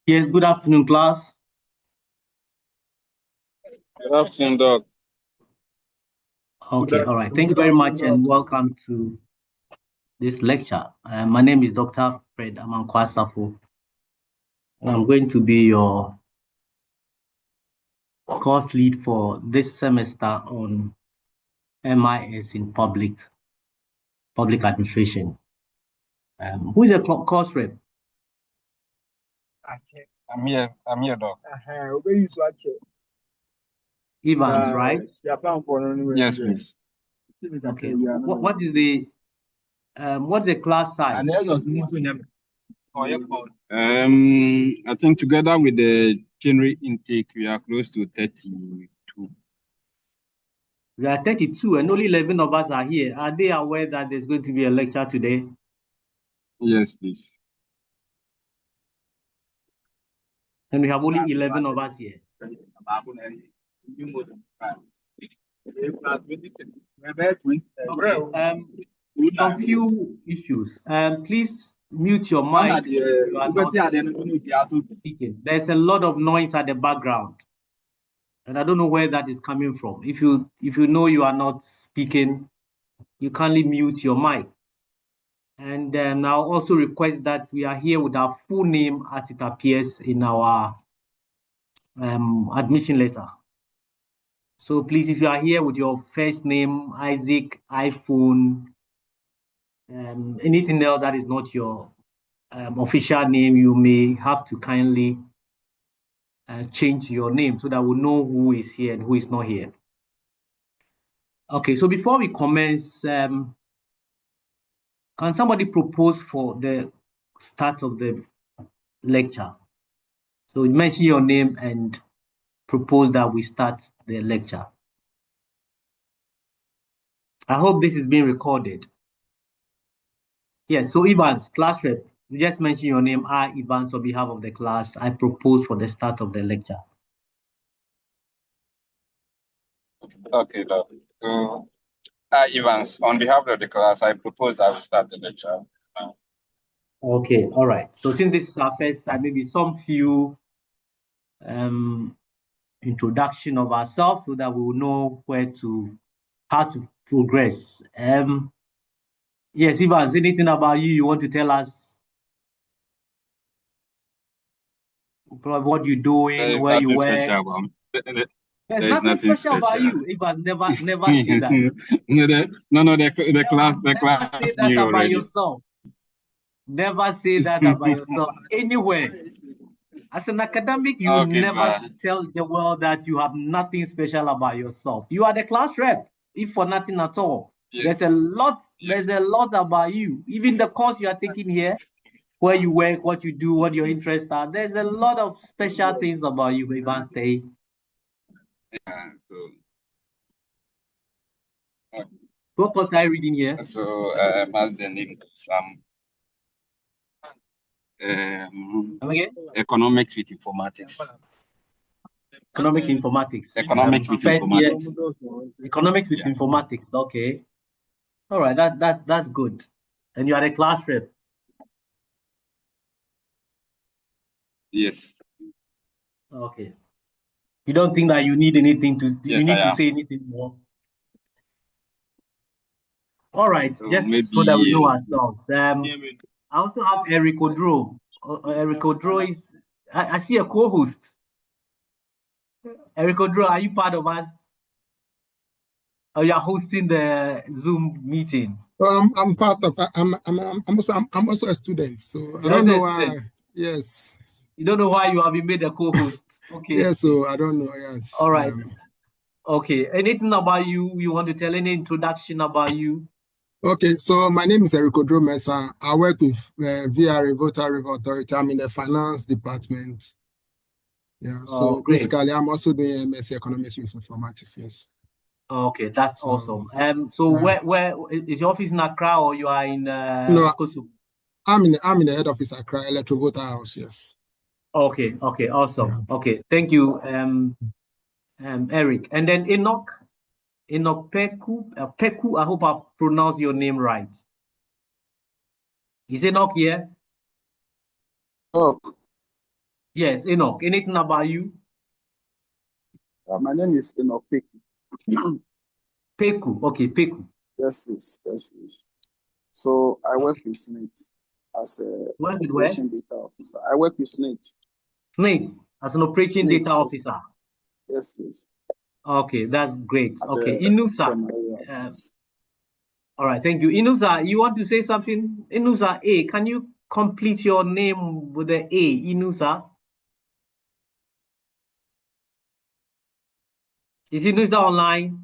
Yes, good afternoon, class. Good afternoon, Doc. Okay, all right. Thank you very much and welcome to this lecture. My name is Dr. Fred Amankwah Sarfo. I'm going to be your course lead for this semester on MIS in public administration. Who is the course rep? I'm here, Doc. Evans, right? Yes, please. Okay. What's the class size? I think together with the January intake, we are close to 32. We are 32 and only 11 of us are here. Are they aware that there's going to be a lecture today? Yes, please. And we have only 11 of us here. Okay. Some few issues. Please mute your mic. You are not speaking. There's a lot of noise at the background, and I don't know where that is coming from. If you know you are not speaking, you kindly mute your mic. And I'll also request that we are here with our full name as it appears in our admission letter. So please, if you are here with your first name, Isaac, iPhone, anything else that is not your official name, you may have to kindly change your name so that we'll know who is here and who is not here. Okay, so before we commence, can somebody propose for the start of the lecture? So mention your name and propose that we start the lecture. I hope this is being recorded. Yes, so Evans, class rep, you just mention your name. I, Evans, on behalf of the class, I propose for the start of the lecture. Okay, Doc. So, Evans, on behalf of the class, I propose that we start the lecture now. Okay, all right. So since this is our first time, maybe some few introduction of ourselves so that we will know how to progress. Yes, Evans, anything about you want to tell us? What you're doing, where you work? There's nothing special about you. Evans, never say that. The class say that knew about already. yourself. Never say that about yourself anywhere. As an academic, you never tell the world that you have nothing special about yourself. You are the class rep, if for nothing at all. Yes. There's a lot about you. Even the course you are taking here, where you work, what you do, what your interests are. There's a lot of special things about you, Ivan Stay. Yeah, so what course are you reading here? So as the name economics with informatics. Economic informatics. Economics with first informatics. Year, economics with informatics. Okay. All right, that's good. And you are a class rep. Yes. Okay. You don't think that you need anything to say anything more? All right, so just maybe, so that we know ourselves. I also have Eric Odro. Eric Odro is, I see a co-host. Eric Odro, are you part of us? Or you are hosting the Zoom meeting? I'm part of. I'm also a student, so I don't know why. Yes. You don't know why you have been made a co-host. Okay. Yes, so I don't know. Yes. All right. Okay. Anything about you want to tell? Any introduction about you? Okay, so my name is Eric Odro Mesa. I work with VRA, Volta River Authority. I'm in the finance department. Yeah, so basically, I'm also doing MSc Economics with Informatics. Yes. Okay, that's awesome. So where is your office in Accra or you are in Kosovo? I'm in the head office Accra, Electrovota House. Yes. Okay, awesome. Yeah. Okay, thank you, Eric. And then Enoch Peku, I hope I pronounced your name right. Is Enoch here? Oh. Yes, Enoch. Anything about you? My name is Enoch Peku. Peku. Okay, Peku. Yes, please. Yes, please. So I work with SNATE as a Work with where? operation data officer. I work with SNATE. SNATE as an operating SNATE, data officer. Yes, please. Okay, that's great. At Okay, the Inusa. yes. All right, thank you. Inusa, you want to say something? Inusa A, can you complete your name with the A, Inusa? Is Inusa online?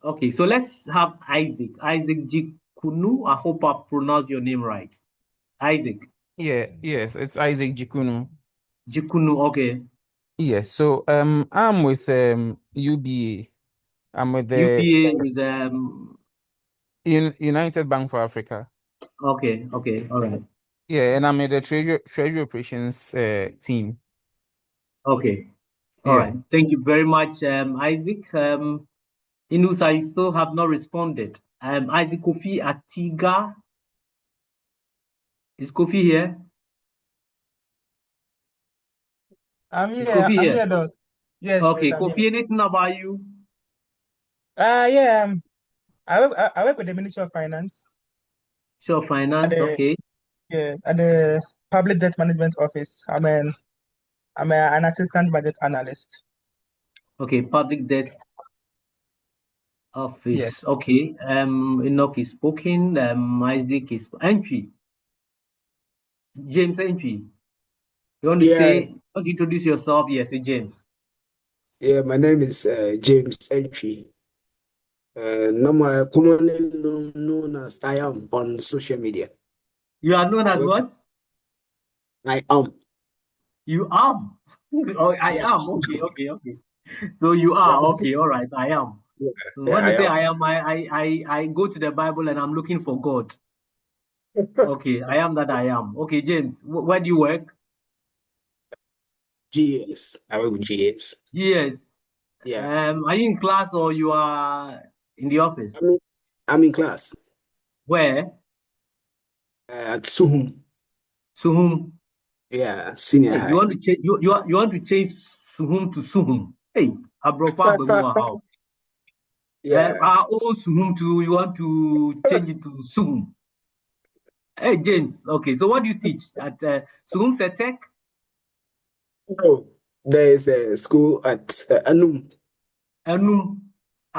Okay, so let's have Isaac. Isaac Jikunu. I hope I pronounced your name right. Isaac. Yes, it's Isaac Jikunu. Jikunu, okay. Yes, so I'm with UBA. I'm with the UPA is United Bank for Africa. okay, all right. Yeah, and I'm in the treasury operations team. Okay. All right. Thank you very much, Isaac. Inusa, you still have not responded. Isaac Kofi Atiga. Is Kofi here? I'm Is here. Kofi I'm here? here, Doc. Yes. Okay, Yes, Kofi, anything about you? Yeah. I work with the Ministry of Finance. Sure, finance. Okay. Yeah, at the Public Debt Management Office. I'm an assistant budget analyst. Okay, public debt office. Yes. Okay. Enoch is spoken. Isaac is entry. James entry. You want to say? Want to introduce yourself? Yes, James. Yeah, my name is James Entry. Commonly known as I am on social media. You are known as what? I am. You are. Oh, I am. Okay. So you are. Yes. Okay. All right. I am. Yeah, When I say am. I am, I go to the Bible and I'm looking for God. Okay. I am that I am. Okay, James, where do you work? GS. I work with GS. Yes. Yeah. Are you in class or you are in the office? I'm in class. Where? At Suhum. Suhum. Yeah, senior Hey, high. you want to change you want to change Suhum to Suhum. Hey, Abrofa Bemua how? Yeah. Our own Suhum to you want to change it to Suhum. Hey James, okay. So what do you teach at Suhum Tech? No, there is a school at Anum. Anum.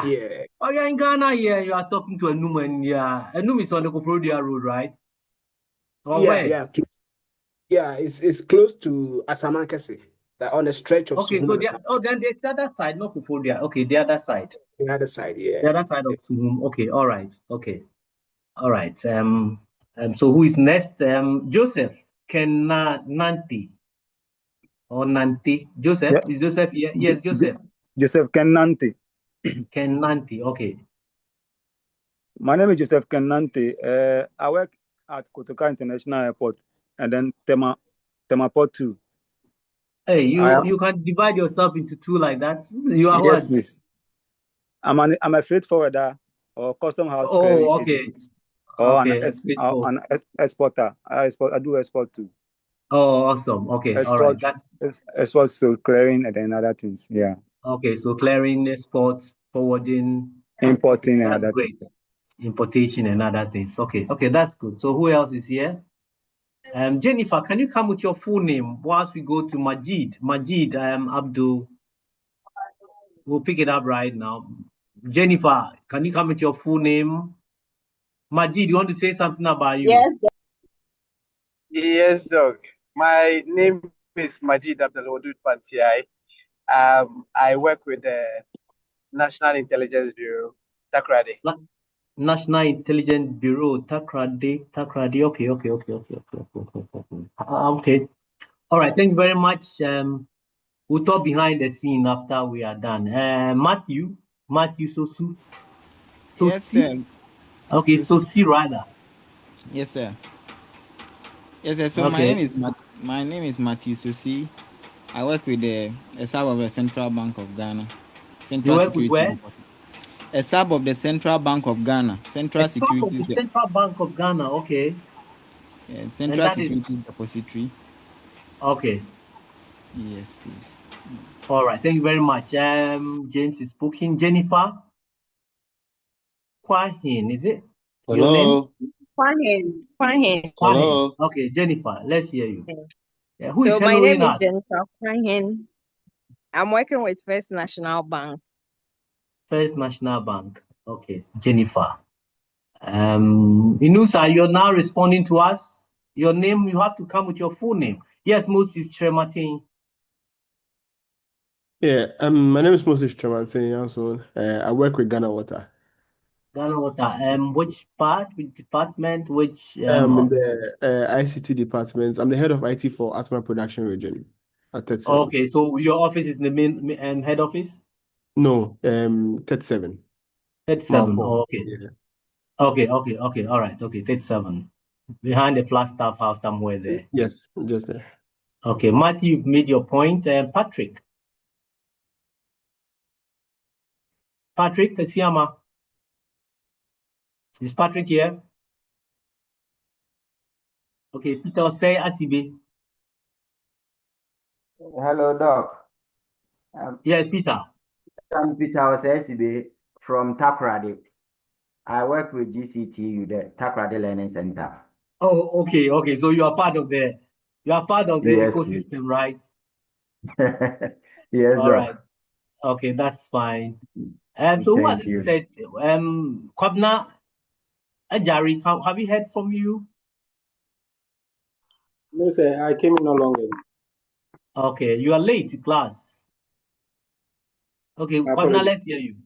Yeah. Oh, you're in Ghana here. You are talking to Anum, and yeah, Anum is on the Kofrodia Road, right? Or where? Yeah. It's close to Asamankese, like on the stretch of Okay, Suhum. so then the other side, not Kofrodia. Okay, the other side. The other side, yeah. The other side of Suhum. Okay, all right. Okay, all right. So who is next? Joseph Kenanti or Nanti. Joseph, Yeah. is Joseph here? Yes, Joseph. Joseph Kenanti. Kenanti. Okay. My name is Joseph Kenanti. I work at Kotoka International Airport and then Tema Port 2. Hey, you can divide yourself into two like that. You are yes, what? please. I'm a freight forwarder or custom house clearing agent or an exporter. I do export too. Oh, awesome. Okay, all right. Export, so clearing and then other things. Yeah. Okay, so clearing, exports, forwarding, importing, and that's other great. things. Importation and other things. Okay, that's good. So who else is here? Jennifer, can you come with your full name whilst we go to Majid? Majid, Abdul. We'll pick it up right now. Jennifer, can you come with your full name? Majid, you want to say something about you? Yes, Doc. My name is Majid Abdelwadud Pantiai. I work with the National Intelligence Bureau, Takrady. National Intelligence Bureau, Takrady. Okay. Okay. All right. Thank you very much. We'll talk behind the scene after we are done. Matthew Sosu. Yes, sir. Okay, Sosi rather. Yes, sir. Yes, sir. So okay. my name is Matthew Sosi. I work with the SAB of the Central Bank of Ghana. You work with where? A sub of the Central Bank of Ghana. Central Securities. The Central Bank of Ghana, okay. Central Securities Depository. Okay. Yes, please. All right, thank you very much. James is speaking. Jennifer Kwahin, is it? Hello. Your name? Kwahin. Hello. Okay, Jennifer, let's hear you. Yeah, who is my name us? is Jennifer Kwahin. I'm working with First National Bank. First National Bank. Okay, Jennifer. Inusa, you're now responding to us. Your name, you have to come with your full name. Yes, Moses Tremartin. Yeah, my name is Moses Tremartin. Also, I work with Ghana Water. Ghana Water. Which part? Which department? Which? In the ICT department. I'm the head of IT for Asthma Production Region at 37. Okay, so your office is the main head office? No, 37. 37. Oh, okay. Yeah. Okay. All right. Okay, 37. Behind the Flagstaff House somewhere there. Yes, just there. Okay, Matthew, you've made your point. Patrick. Patrick Kasiama. Is Patrick here? Okay, Peter say Asibe. Hello, Doc. Yeah, Peter. I'm Peter Osesibe from Takoradi. I work with GCTU, the Takoradi Learning Center. Oh, okay. So you are part of the yes, ecosystem, please. Right? Yes, all Doc. Right. Okay, that's fine. So what is said? Kwabna Ajari, have we heard from you? No, sir. I came in no longer. Okay, you are late to class. Okay, Kwabna, let's hear you.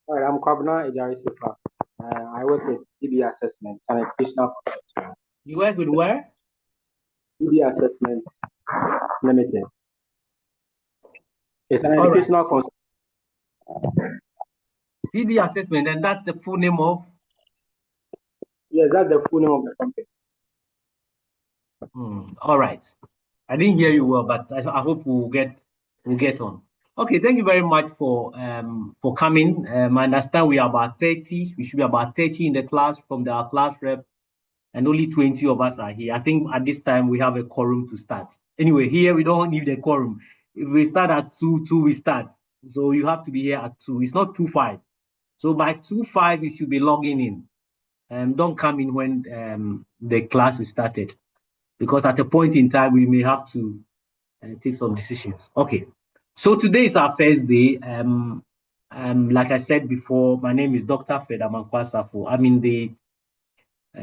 All right, I'm Kwabna Ajari Sifa. I work with EB Assessment and Educational Consultant. You work with where? EB Assessment Limited. It's an educational consultant. EB Assessment, and that's the full name of? Yes, that's the full name of the company. All right. I didn't hear you well, but I hope we'll get on. Okay, thank you very much for coming. I understand we are about 30. We should be about 30 in the class from our class rep, and only 20 of us are here. I think at this time we have a quorum to start. Anyway, here we don't need a quorum. If we start at 2, we start. So you have to be here at 2. It's not 2:05. So by 2:05 you should be logging in. Don't come in when the class is started, because at a point in time we may have to take some decisions. Okay, so today is our first day. Like I said before, my name is Dr. Amankwah Sarfo. I'm in the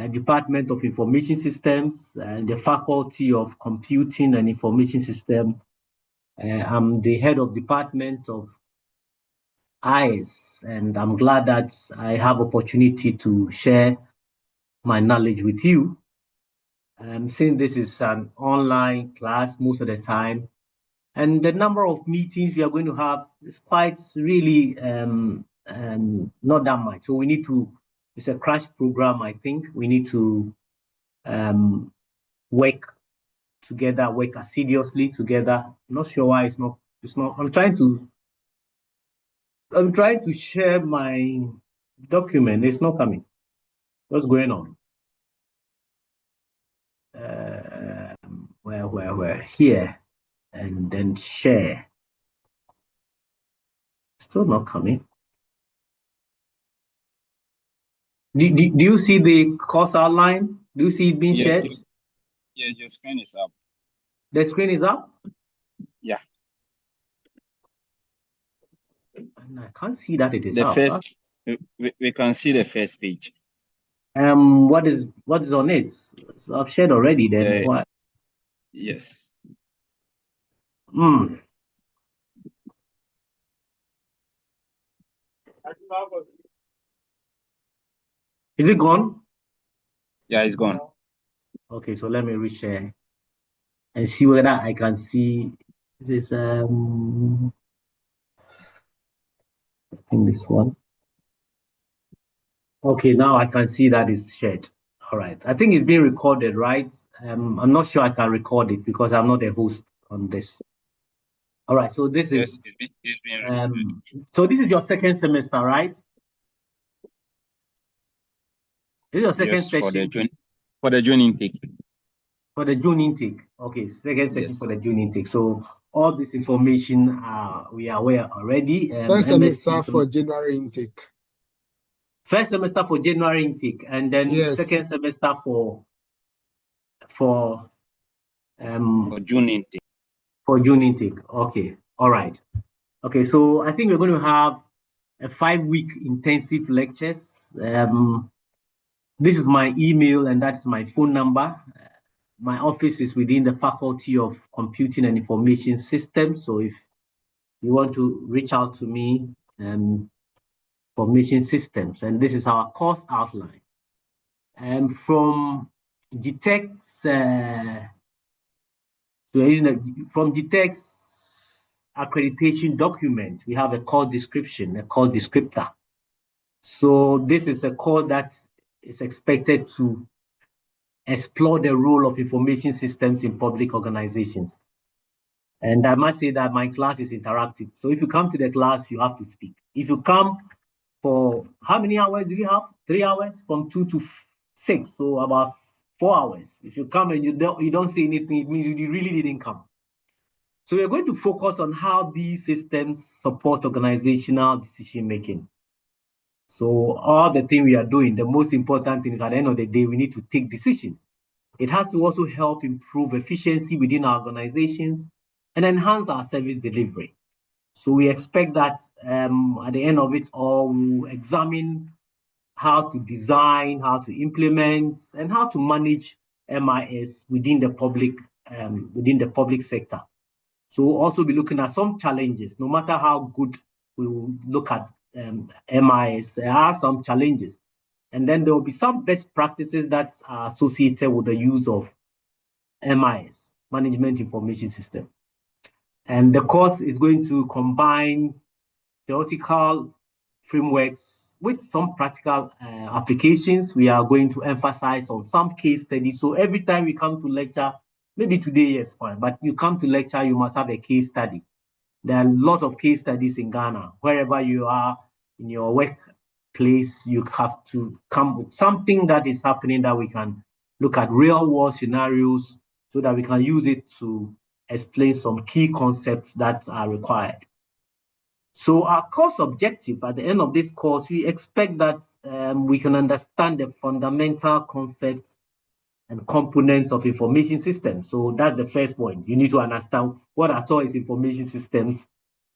Department of Information Systems and the Faculty of Computing and Information System. I'm the head of Department of IS, and I'm glad that I have opportunity to share my knowledge with you. Since this is an online class most of the time, and the number of meetings we are going to have is quite really not that much. So we need to, it's a crash program, I think. We need to work together, work assiduously together. I'm not sure why it's not, I'm trying to share my document. It's not coming. What's going on? Where? Here. And then share. Still not coming. Do you see the course outline? Do you see it being shared? Yeah, your screen is up. The screen is up? Yeah. And I can't see that it is the up. First, we can see the first page. What is on it? So I've shared already then. What? Yes. Is it gone? Yeah, it's gone. Okay, so let me reshare and see whether I can see this. I think this one. Okay, now I can see that it's shared. All right. I think it's being recorded, right? I'm not sure I can record it because I'm not a host on this. All right, so this is so this is your second semester, right? This is your second session for the June intake. For the June intake, okay, second session for the June intake. So all this information we are aware already. First semester for January intake. First semester for January intake, and then second semester for June intake. For June intake. Okay. All right. Okay. So I think we're going to have a 5-week intensive lectures. This is my email and that's my phone number. My office is within the Faculty of Computing and Information Systems. So if you want to reach out to me, Information Systems, and this is our course outline. And from GTEC's accreditation document, we have a call description, a call descriptor. So this is a call that is expected to explore the role of information systems in public organizations. And I must say that my class is interactive. So if you come to the class, you have to speak. If you come for, how many hours do you have? 3 hours, from 2 to 6, so about 4 hours. If you come and you don't say anything, it means you really didn't come. So we're going to focus on how these systems support organizational decision making. So all the thing we are doing, the most important thing is at the end of the day, we need to take decisions. It has to also help improve efficiency within our organizations and enhance our service delivery. So we expect that at the end of it all, we'll examine how to design, how to implement, and how to manage MIS within the public sector. So we'll also be looking at some challenges. No matter how good we will look at MIS, there are some challenges. And then there will be some best practices that are associated with the use of MIS, Management Information System. And the course is going to combine theoretical frameworks with some practical applications. We are going to emphasize on some case studies. So every time we come to lecture, maybe today, yes, fine, but you come to lecture, you must have a case study. There are a lot of case studies in Ghana. Wherever you are in your workplace, you have to come with something that is happening that we can look at real world scenarios so that we can use it to explain some key concepts that are required. So our course objective at the end of this course, we expect that we can understand the fundamental concepts and components of information systems. So that's the first point. You need to understand what at all is information systems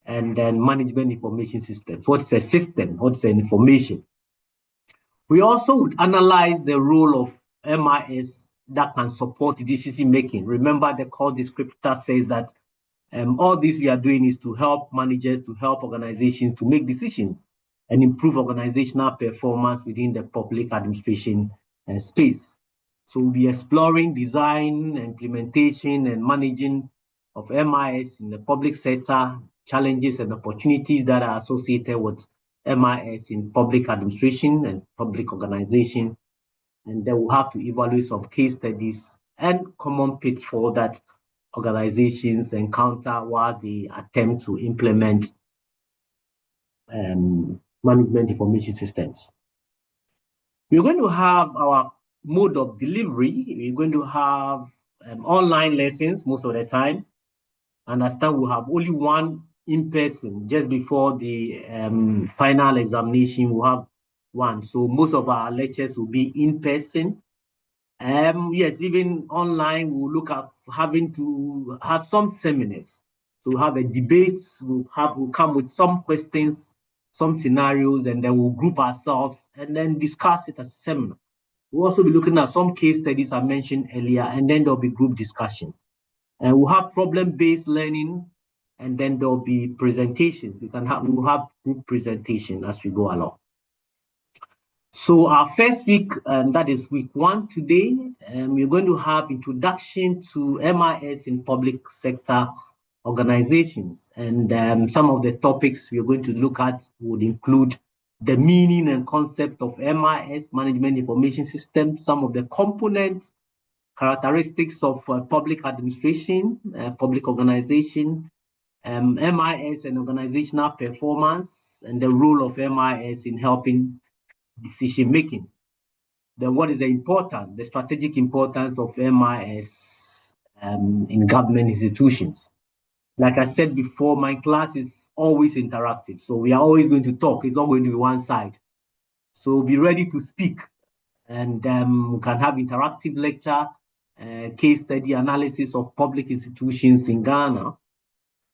and then management information systems. What is a system? What is an information? We also would analyze the role of MIS that can support decision making. Remember, the call descriptor says that all this we are doing is to help managers, to help organizations to make decisions and improve organizational performance within the public administration space. So we'll be exploring design, implementation, and managing of MIS in the public sector, challenges and opportunities that are associated with MIS in public administration and public organization. And then we'll have to evaluate some case studies and common pitfalls that organizations encounter while they attempt to implement management information systems. We're going to have our mode of delivery. We're going to have online lessons most of the time. Understand we'll have only one in person just before the final examination. We'll have one. So most of our lectures will be in person. Yes, even online, we'll look at having to have some seminars. So we'll have a debate, we'll come with some questions, some scenarios, and then we'll group ourselves and then discuss it as a seminar. We'll also be looking at some case studies I mentioned earlier, and then there'll be group discussion. And we'll have problem-based learning, and then there'll be presentations. We'll have group presentation as we go along. So our first week, that is week 1 today, we're going to have introduction to MIS in public sector organizations. And some of the topics we're going to look at would include the meaning and concept of MIS, Management Information System, some of the components, characteristics of public administration, public organization, MIS and organizational performance and the role of MIS in helping decision making. Then what is the importance, the strategic importance of MIS in government institutions? Like I said before, my class is always interactive. So we are always going to talk. It's not going to be one side. So be ready to speak. And we can have interactive lecture, case study analysis of public institutions in Ghana.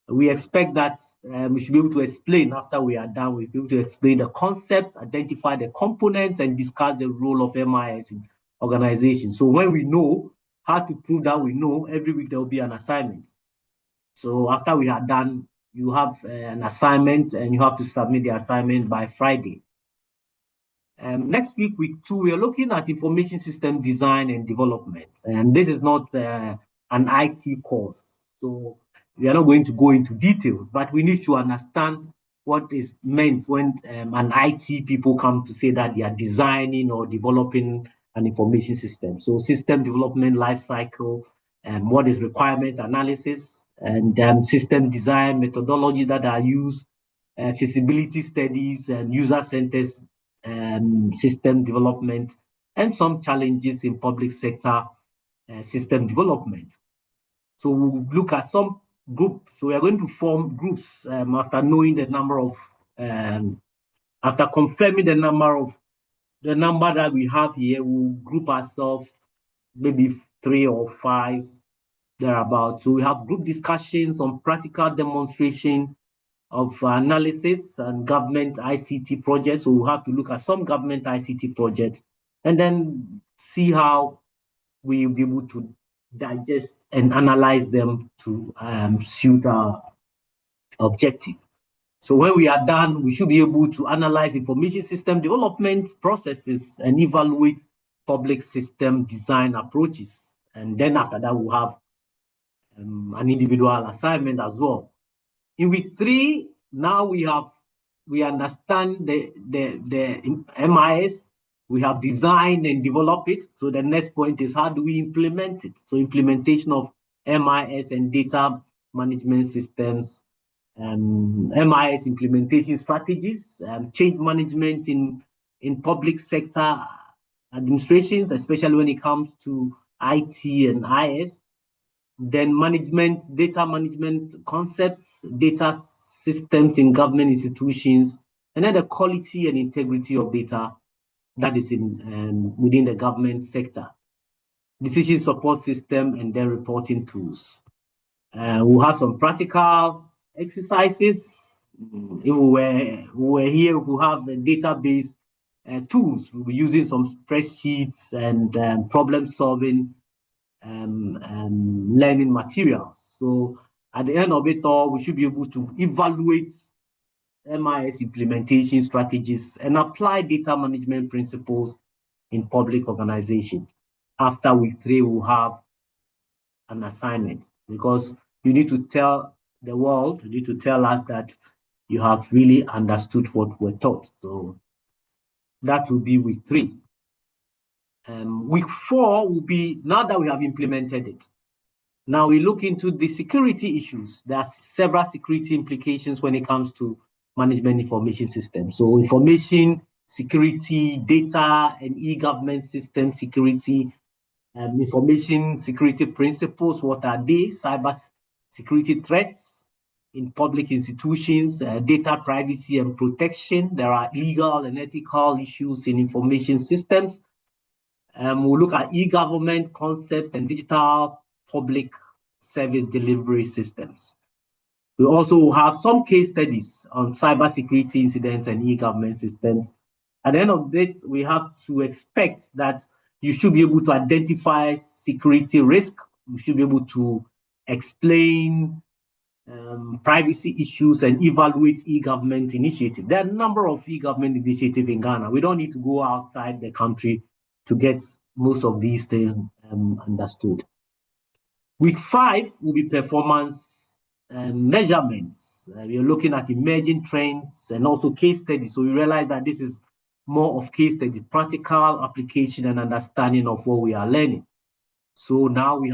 We expect that we should be able to explain after we are done. We'll be able to explain the concept, identify the components, and discuss the role of MIS in organizations. So when we know how to prove that we know, every week there will be an assignment. So after we are done, you have an assignment and you have to submit the assignment by Friday. Next week, week 2, we are looking at information system design and development. And this is not an IT course. So we are not going to go into details, but we need to understand what is meant when an IT people come to say that they are designing or developing an information system. So system development life cycle, what is requirement analysis, and system design methodology that are used, feasibility studies and user-centered system development, and some challenges in public sector system development. So we'll look at some group. So we are going to form groups after knowing the number of, after confirming the number that we have here. We'll group ourselves maybe 3 or 5 thereabouts. So we have group discussions on practical demonstration of analysis and government ICT projects. So we'll have to look at some government ICT projects and then see how we will be able to digest and analyze them to suit our objective. So when we are done, we should be able to analyze information system development processes and evaluate public system design approaches. And then after that, we'll have an individual assignment as well. In week 3, now we understand the MIS. We have designed and developed it. So the next point is how do we implement it? So implementation of MIS and data management systems, MIS implementation strategies, change management in public sector administrations, especially when it comes to IT and IS. Then data management concepts, data systems in government institutions, and then the quality and integrity of data that is within the government sector, decision support system, and then reporting tools. We'll have some practical exercises. If we were here, we'll have the database tools. We'll be using some spreadsheets and problem solving learning materials. So at the end of it all, we should be able to evaluate MIS implementation strategies and apply data management principles in public organization. After week 3, we'll have an assignment, because you need to tell the world, you need to tell us that you have really understood what we're taught. So that will be week 3. Week 4 will be, now that we have implemented it, now we look into the security issues. There are several security implications when it comes to management information systems. So information security, data and e-government system security, information security principles, what are they? Cyber security threats in public institutions, data privacy and protection. There are legal and ethical issues in information systems. We'll look at e-government concept and digital public service delivery systems. We also have some case studies on cybersecurity incidents and e-government systems. At the end of it, we have to expect that you should be able to identify security risk. You should be able to explain privacy issues and evaluate e-government initiatives. There are a number of e-government initiatives in Ghana. We don't need to go outside the country to get most of these things understood. Week 5 will be performance measurements. We are looking at emerging trends and also case studies. So we realize that this is more of case study, practical application and understanding of what we are learning. So now we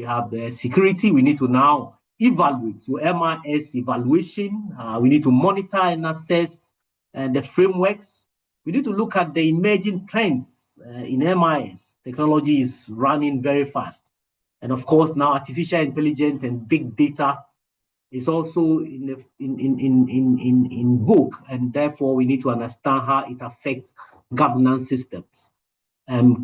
have the security. We need to now evaluate. So MIS evaluation, we need to monitor and assess the frameworks. We need to look at the emerging trends in MIS. Technology is running very fast. And of course, now artificial intelligence and big data is also in vogue, and therefore we need to understand how it affects governance systems.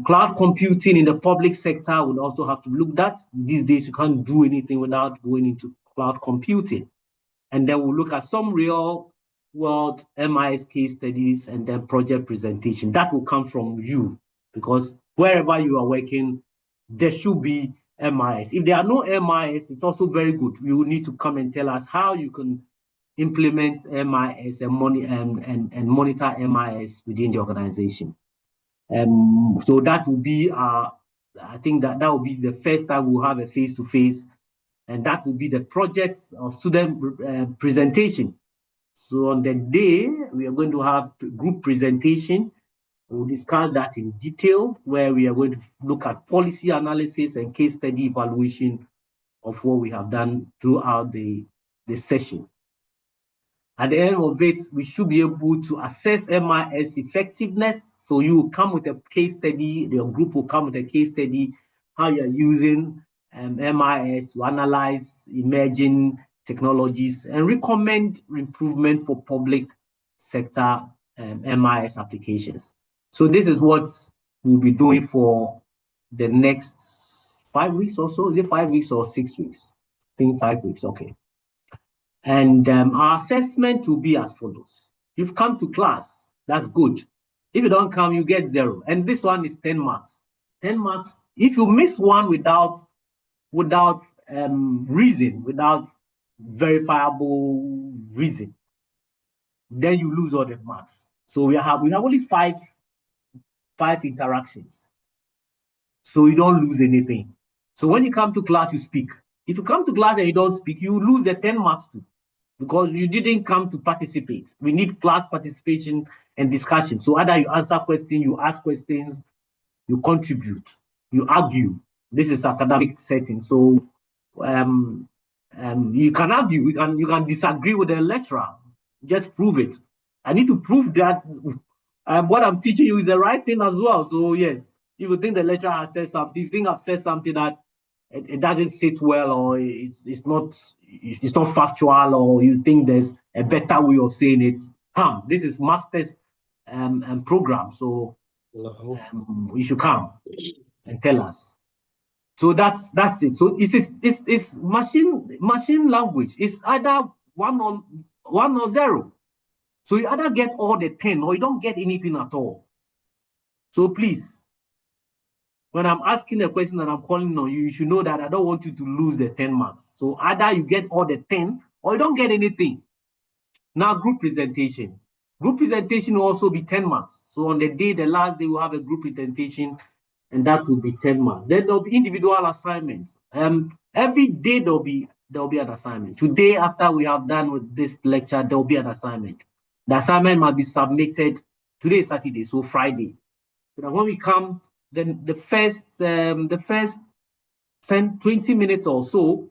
Cloud computing in the public sector will also have to look at. These days, you can't do anything without going into cloud computing. And then we'll look at some real world MIS case studies and then project presentation. That will come from you, because wherever you are working, there should be MIS. If there are no MIS, it's also very good. You will need to come and tell us how you can implement MIS and monitor MIS within the organization. So that will be, I think that will be the first time we'll have a face-to-face, and that will be the project or student presentation. So on the day, we are going to have group presentation. We'll discuss that in detail, where we are going to look at policy analysis and case study evaluation of what we have done throughout the session. At the end of it, we should be able to assess MIS effectiveness. So you will come with a case study, your group will come with a case study, how you're using MIS to analyze emerging technologies and recommend improvement for public sector MIS applications. So this is what we'll be doing for the next 5 weeks or so. Is it 5 weeks or 6 weeks? I think 5 weeks, okay. And our assessment will be as follows. You've come to class, that's good. If you don't come, you get 0. And this one is 10 marks. 10 marks. If you miss one without reason, without verifiable reason, then you lose all the marks. So we have only five interactions. So you don't lose anything. So when you come to class, you speak. If you come to class and you don't speak, you lose the 10 marks too, because you didn't come to participate. We need class participation and discussion. So either you answer questions, you ask questions, you contribute, you argue. This is academic setting. So you can argue, you can disagree with the lecturer. Just prove it. I need to prove that what I'm teaching you is the right thing as well. So yes, if you think the lecturer has said something, if you think I've said something that it doesn't sit well, or it's not factual, or you think there's a better way of saying it, come. This is master's program, so you should come and tell us. So that's it. So it's machine language. It's either 1 or 0. So you either get all the 10 or you don't get anything at all. So please, when I'm asking a question and I'm calling on you, you should know that I don't want you to lose the 10 marks. So either you get all the 10 or you don't get anything. Now, group presentation. Group presentation will also be 10 marks. So on the last day, we'll have a group presentation, and that will be 10 marks. Then there'll be individual assignments. Every day there'll be an assignment. Today, after we have done with this lecture, there'll be an assignment. The assignment must be submitted. Today is Saturday, so Friday. So that when we come, then the first 10, 20 minutes or so,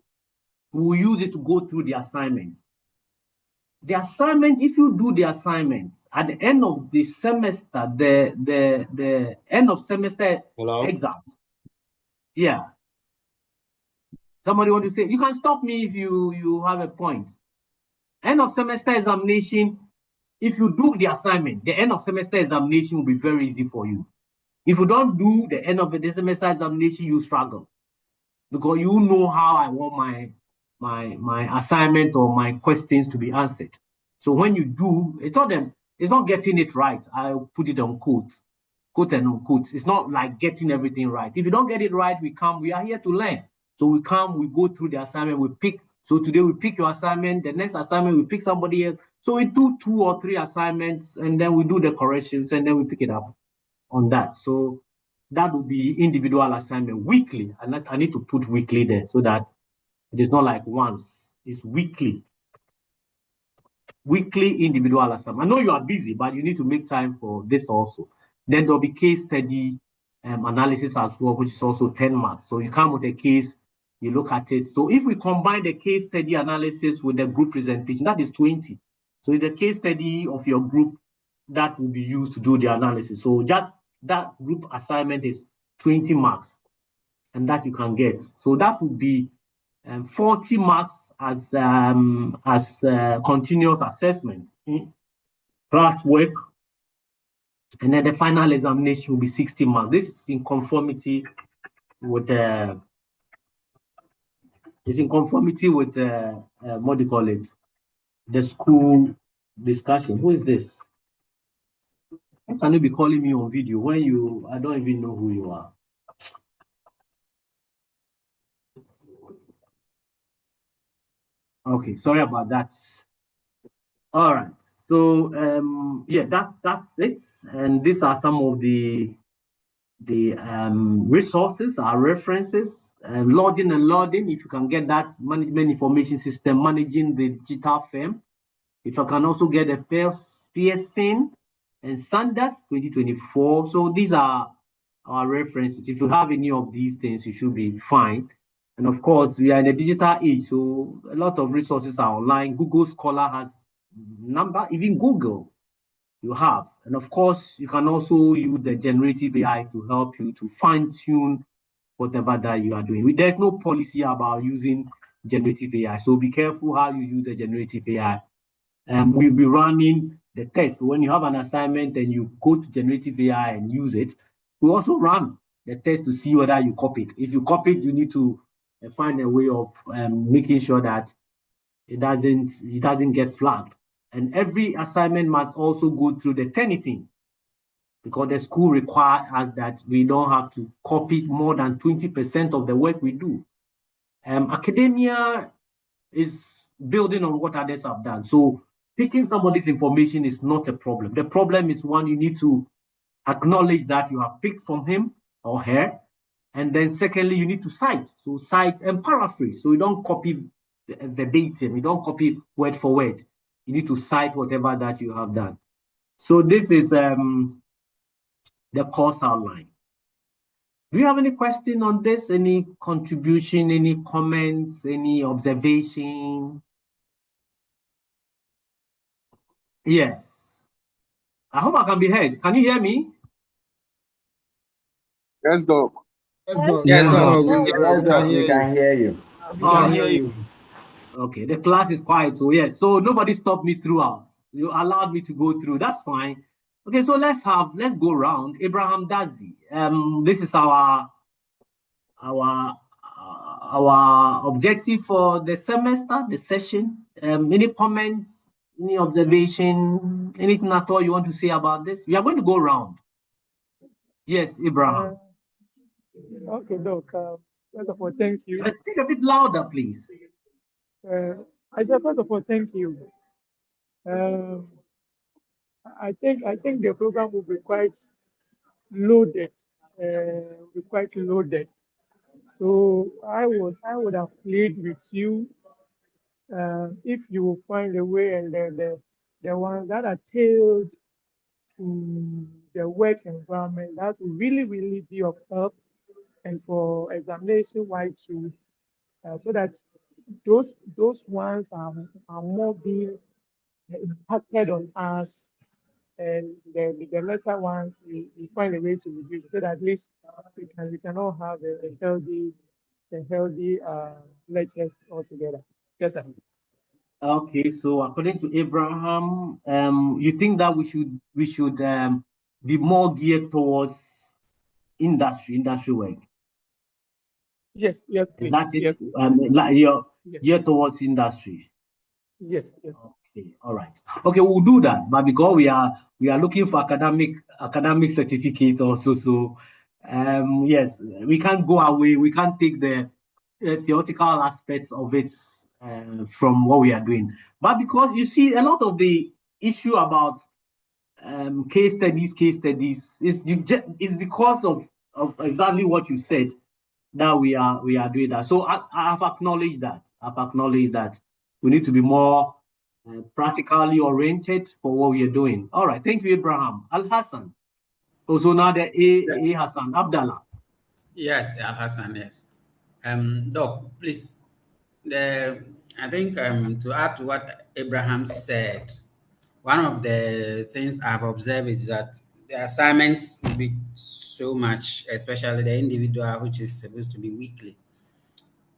we'll use it to go through the assignment. The assignment, if you do the assignment at the end of the semester, the end of semester exam. Yeah. Somebody want to say, you can stop me if you have a point. End of semester examination, if you do the assignment, the end of semester examination will be very easy for you. If you don't do the end of the semester examination, you struggle, because you know how I want my assignment or my questions to be answered. So when you do, it's not getting it right. I'll put it on quotes, quote and unquote. It's not like getting everything right. If you don't get it right, we are here to learn. So we go through the assignment, we pick. So today we pick your assignment, the next assignment we pick somebody else. So we do 2 or 3 assignments, and then we do the corrections, and then we pick it up on that. So that would be individual assignment weekly. And I need to put weekly there so that it is not like once, it's weekly. Weekly individual assignment. I know you are busy, but you need to make time for this also. Then there'll be case study analysis as well, which is also 10 marks. So you come with a case, you look at it. So if we combine the case study analysis with the group presentation, that is 20. So it's a case study of your group that will be used to do the analysis. So just that group assignment is 20 marks, and that you can get. So that would be 40 marks as continuous assessment, classwork, and then the final examination will be 60 marks. This is in conformity with what do you call it? The school discussion. Who is this? How can you be calling me on video when I don't even know who you are? Okay, sorry about that. All right. So yeah, that's it. And these are some of the resources, our references, logging and loading. If you can get that management information system, managing the digital firm. If I can also get a Pearson and Sanders 2024. So these are our references. If you have any of these things, you should be fine. And of course, we are in a digital age, so a lot of resources are online. Google Scholar has number, even Google you have. And of course, you can also use the generative AI to help you to fine-tune whatever that you are doing. There's no policy about using generative AI, so be careful how you use the generative AI. We'll be running the test. When you have an assignment and you go to generative AI and use it, we also run the test to see whether you copy it. If you copy it, you need to find a way of making sure that it doesn't get flagged. And every assignment must also go through the Turnitin, because the school requires us that we don't have to copy more than 20% of the work we do. Academia is building on what others have done. So picking somebody's information is not a problem. The problem is, one, you need to acknowledge that you have picked from him or her. And then secondly, you need to cite. So cite and paraphrase. So you don't copy verbatim. You don't copy word for word. You need to cite whatever that you have done. So this is the course outline. Do you have any question on this? Any contribution, any comments, any observation? Yes. I hope I can be heard. Can you hear me? Yes, Doc. Yes, Doc. We can hear you. We can hear you. Okay, the class is quiet, so yes. So nobody stopped me throughout. You allowed me to go through. That's fine. Okay, so let's go around. Abraham Dazi. This is our objective for the semester, the session. Any comments, any observation, anything at all you want to say about this? We are going to go around. Yes, Abraham. Okay, Doc. First of all, thank you. Let's speak a bit louder, please. I said, first of all, thank you. I think the program will be quite loaded. So I would have played with you if you will find a way, and the ones that are tailored to the work environment, that will really be of help, and for examination wise too, so that those ones are more being impacted on us, and the lesser ones we find a way to reduce, so that at least we can all have a healthy lectures altogether. Yes, sir. Okay, so according to Abraham, you think that we should be more geared towards industry work? Yes. Is that it? Yes. You're geared towards industry. Yes. Okay, all right. Okay, we'll do that, but because we are looking for academic certificate also, so yes, we can't go away. We can't take the theoretical aspects of it from what we are doing. But because you see, a lot of the issue about case studies is because of exactly what you said, that we are doing that. So I have acknowledged that. We need to be more practically oriented for what we are doing. All right, thank you, Abraham. Al Hassan. Also now the A Hassan Abdallah. Yes, Al Hassan. Yes. Doc, please. I think to add to what Abraham said, one of the things I've observed is that the assignments will be so much, especially the individual, which is supposed to be weekly.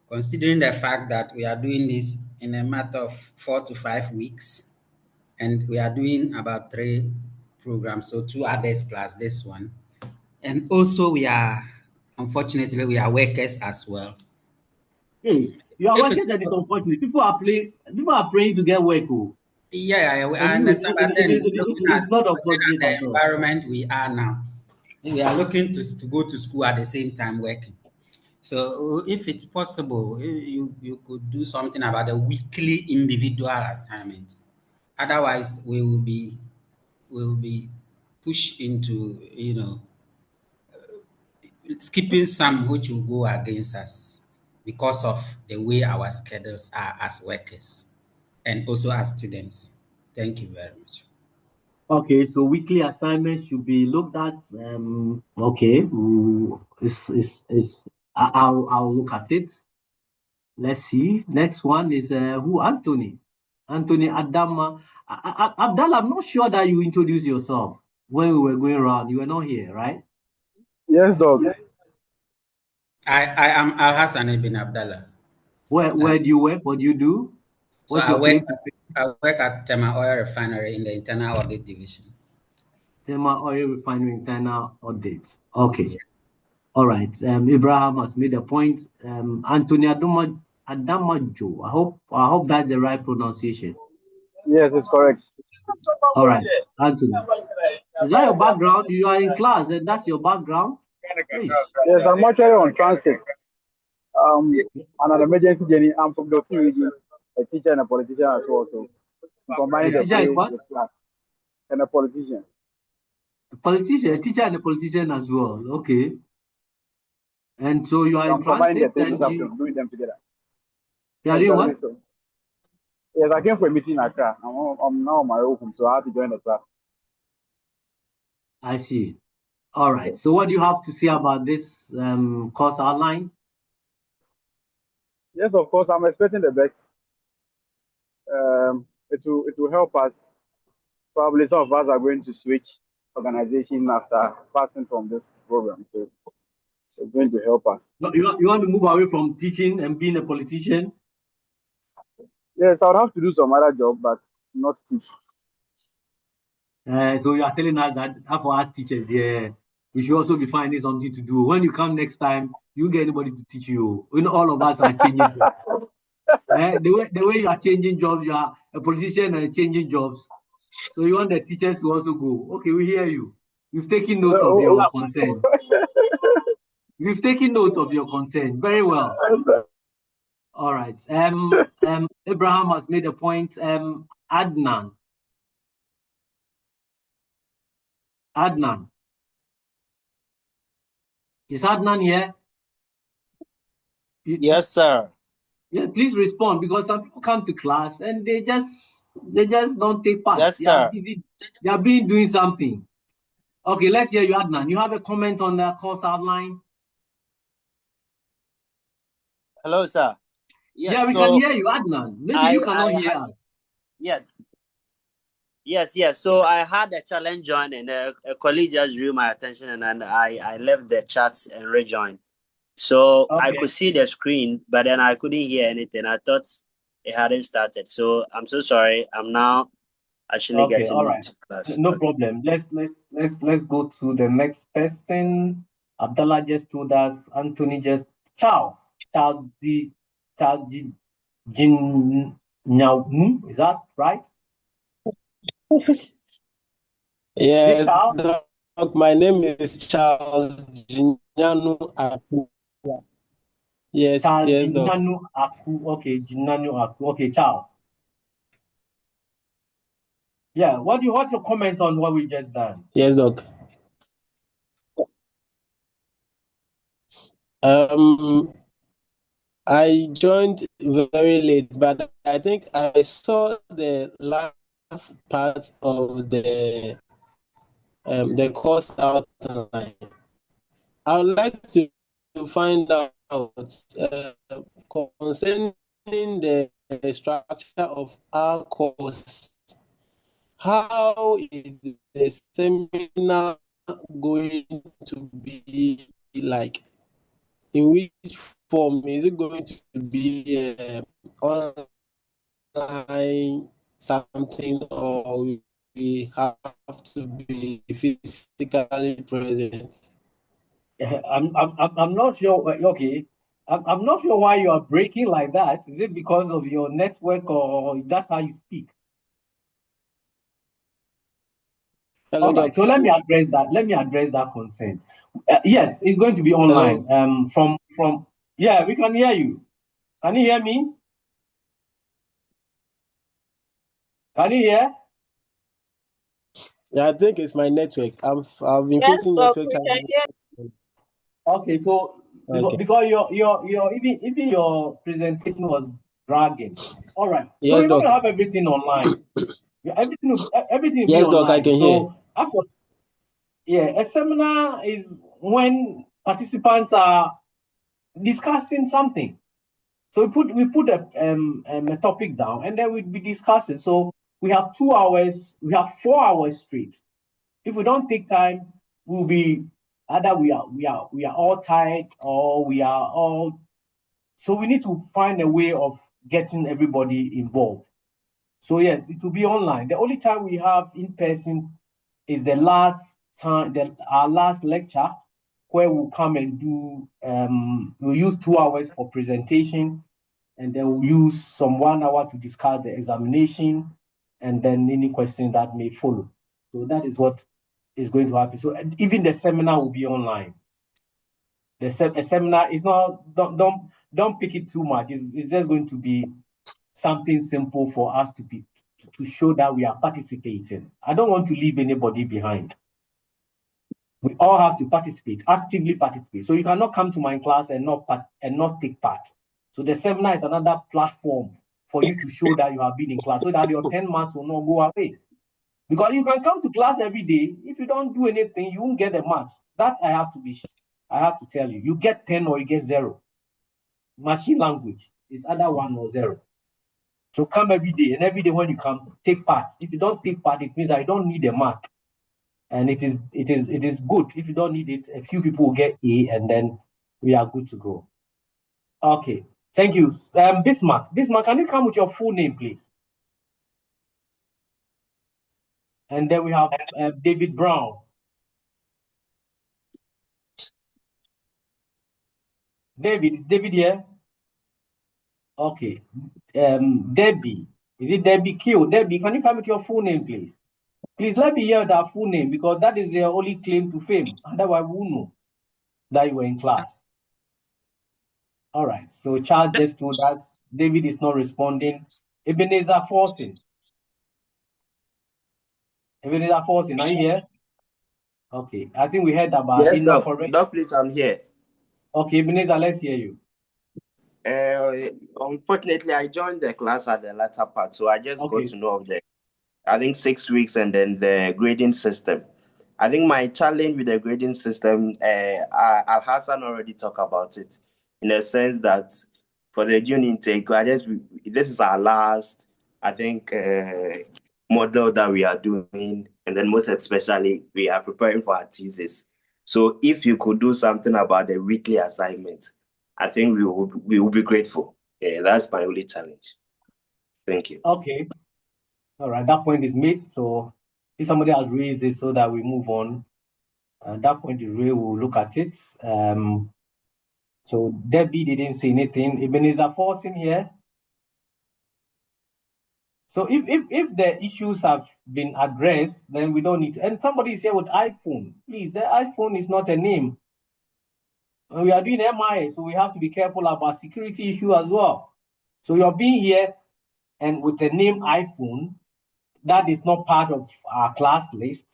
Considering the fact that we are doing this in a matter of 4 to 5 weeks, and we are doing about 3 programs, so 2 others plus this one. And also unfortunately, we are workers as well. Hey, you are workers and it's unfortunate. People are praying to get work. Yeah, I understand. But then it's not unfortunate the at all. environment we are now. We are looking to go to school at the same time working. So if it's possible, you could do something about the weekly individual assignment. Otherwise, we will be pushed into, skipping some which will go against us because of the way our schedules are as workers and also as students. Thank you very much. Okay, so weekly assignments should be looked at. Okay, I'll look at it. Let's see. Next one is who? Anthony Adama. Abdallah, I'm not sure that you introduced yourself when we were going around. You were not here, right? Yes, Doc. I am Al Hassan ibn Abdallah. Where do you work? What do you do? What's your claim? I work at Tema Oil Refinery in the Internal Audit Division. Tema Oil Refinery Internal Audit. Okay. Yeah. All right. Abraham has made a point. Anthony Adamajo. I hope that's the right pronunciation. Yes, it's correct. All right, Anthony. Is that your background? You are in class, and that's your background? Please. Yes, I'm actually on transit. I'm an emergency journey. I'm from the region, a teacher and a politician as well. So combining the two with class and a politician. A teacher and a politician as well. Okay. And so you are in transit and you doing them together. You are doing what? So. Yes, I came for a meeting in Accra. I'm now on my own, so I have to join the class. I see. All right. So what do you have to say about this course outline? Yes, of course, I'm expecting the best. It will help us. Probably some of us are going to switch organization after passing from this program. So it's going to help us. You want to move away from teaching and being a politician? Yes, I would have to do some other job, but not teach. So you are telling us that for us teachers, yeah, we should also be finding something to do. When you come next time, you get anybody to teach you. When all of us are changing jobs. The way you are changing jobs, you are a politician and changing jobs. So you want the teachers to also go. Okay, we hear you. We've taken note of your concern. We've taken note of your concern. Very well. All right. Abraham has made a point. Adnan. Is Adnan here? Yes, sir. Yeah, please respond, because some people come to class and they just don't take part. Yes, sir. They are doing something. Okay, let's hear you, Adnan. You have a comment on the course outline? Hello, sir. Yes, yeah, we can hear you, Adnan. Maybe you cannot hear us. Yes. So I had a challenge join, and a colleague just drew my attention, and I left the chat and rejoined. So okay. I could see the screen, but then I couldn't hear anything. I thought it hadn't started. So I'm so sorry. I'm now actually getting into class. No problem. Let's go to the next person. Abdallah just told us. Anthony just Charles Jinyawu. Is that right? Yes, Doc, my name is Charles Jinyanu Aku. Yes, Charles yes, Doc. Jinyanu Aku. Okay, Jinyanu Aku. Okay, Charles. Yeah, what's your comment on what we just done? Yes, Doc. I joined very late, but I think I saw the last part of the course outline. I would like to find out concerning the structure of our course. How is the seminar going to be like? In which form is it going to be? Online something, or we have to be physically present? I'm not sure. Okay, I'm not sure why you are breaking like that. Is it because of your network or that's how you speak? Hello, all right, so let me address that. Let me address that concern. Yes, it's going to be online. Hello? From yeah, we can hear you. Can you hear me? Can you hear? Yeah, I think it's my network. I've been Yes, facing so network we can challenges. hear. Okay, so because your even your presentation was dragging. All right, so Yes, we're going Doc. to have everything online. Everything will be Yes, Doc, I online. can So after, a seminar is when participants are discussing something. So we put a topic down and then we'll be discussing. So we have 2 hours, we have 4 hours straight. If we don't take time, we'll be either we are all tired or we are all. So we need to find a way of getting everybody involved. So yes, it will be online. The only time we have in person is the last time, our last lecture, where we'll come and do. We'll use 2 hours for presentation, and then we'll use some 1 hour to discuss the examination, and then any question that may follow. So that is what is going to happen. So even the seminar will be online. The seminar is not. Don't pick it too much. It's just going to be something simple for us to show that we are participating. I don't want to leave anybody behind. We all have to participate, actively participate. So you cannot come to my class and not take part. So the seminar is another platform for you to show that you have been in class, so that your 10 marks will not go away. Because you can come to class every day. If you don't do anything, you won't get the marks. That I have to tell you. You get 10 or you get 0. Machine language is either 1 or 0. So come every day, and every day when you come, take part. If you don't take part, it means that you don't need a mark. And it is good. If you don't need it, a few people will get A, and then we are good to go. Okay, thank you. Bismarck, can you come with your full name, please? And then we have David Brown. David, is David here? Okay. Debbie, is it Debbie Q? Debbie, can you come with your full name, please? Please let me hear that full name, because that is their only claim to fame. Otherwise, we won't know that you were in class. All right. So Charles just told us David is not responding. Ebenezer Forson. Ebenezer Forson, are you here? Okay. I think we heard about yes, enough Doc. already. Doc, please, I'm here. Okay, Ebenezer, let's hear you. Unfortunately, I joined the class at the latter part, so I just got to know of I think 6 weeks, and then the grading system. I think my challenge with the grading system, Al Hassan already talked about it, in a sense that for the June intake, this is our last, I think, model that we are doing, and then most especially, we are preparing for our thesis. So if you could do something about the weekly assignments, I think we will be grateful. Yeah, that's my only challenge. Thank you. Okay. All right, that point is made. So if somebody has raised this so that we move on, that point is real, we'll look at it. So Debbie didn't say anything. Ebenezer Forson here. So if the issues have been addressed, then we don't need to. And somebody is here with iPhone. Please, the iPhone is not a name. And we are doing MIA, so we have to be careful about security issue as well. So you're being here and with the name iPhone, that is not part of our class list.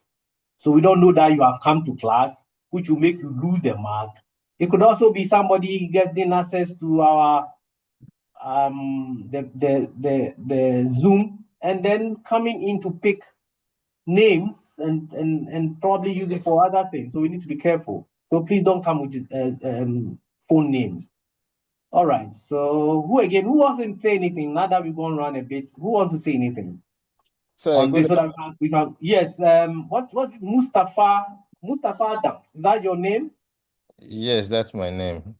So we don't know that you have come to class, which will make you lose the mark. It could also be somebody getting access to our the Zoom and then coming in to pick names and probably use it for other things. So we need to be careful. So please don't come with phone names. All right. So who wants to say anything? Now that we've gone around a bit, who wants to say anything? So this so that we can yes. What's Mustafa Adams? Is that your name? Yes, that's my name.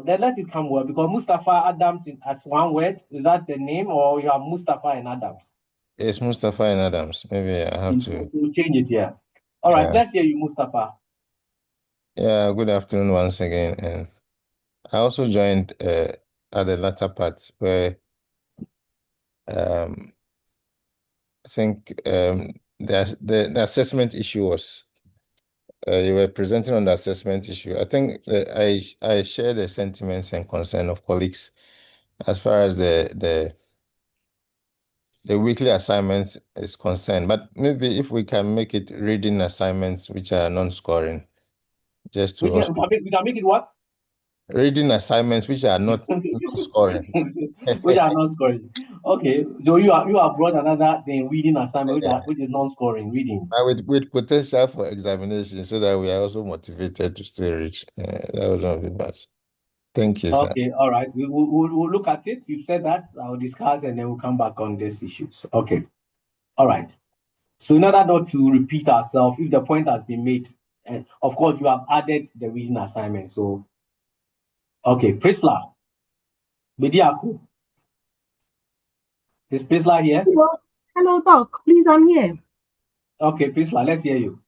Then let it come well because Mustafa Adams as one word. Is that the name, or you have Mustafa and Adams? It's Mustafa and Adams. Maybe I have to. We'll change it here. All right. Let's hear you, Mustafa. Yeah. Good afternoon once again, and I also joined at the latter part where I think the assessment issue was you were presenting on the assessment issue. I think I share the sentiments and concern of colleagues as far as the weekly assignments is concerned. But maybe if we can make it reading assignments which are non-scoring, just to we can make it what? Reading assignments which are not scoring. Which are not scoring. Okay, so you have brought another thing, reading assignment, which is non-scoring reading. With potential for examination, so that we are also motivated to still reach. That was one of the best. Thank you, sir. Okay, all right. We'll look at it. You've said that. I'll discuss and then we'll come back on these issues. Okay. All right. So in order not to repeat ourselves, if the point has been made, and of course you have added the reading assignment. So okay, Prisla. Bediako. Is Prisla here? Hello, Doc. Please, I'm here. Okay, Prisla, let's hear you.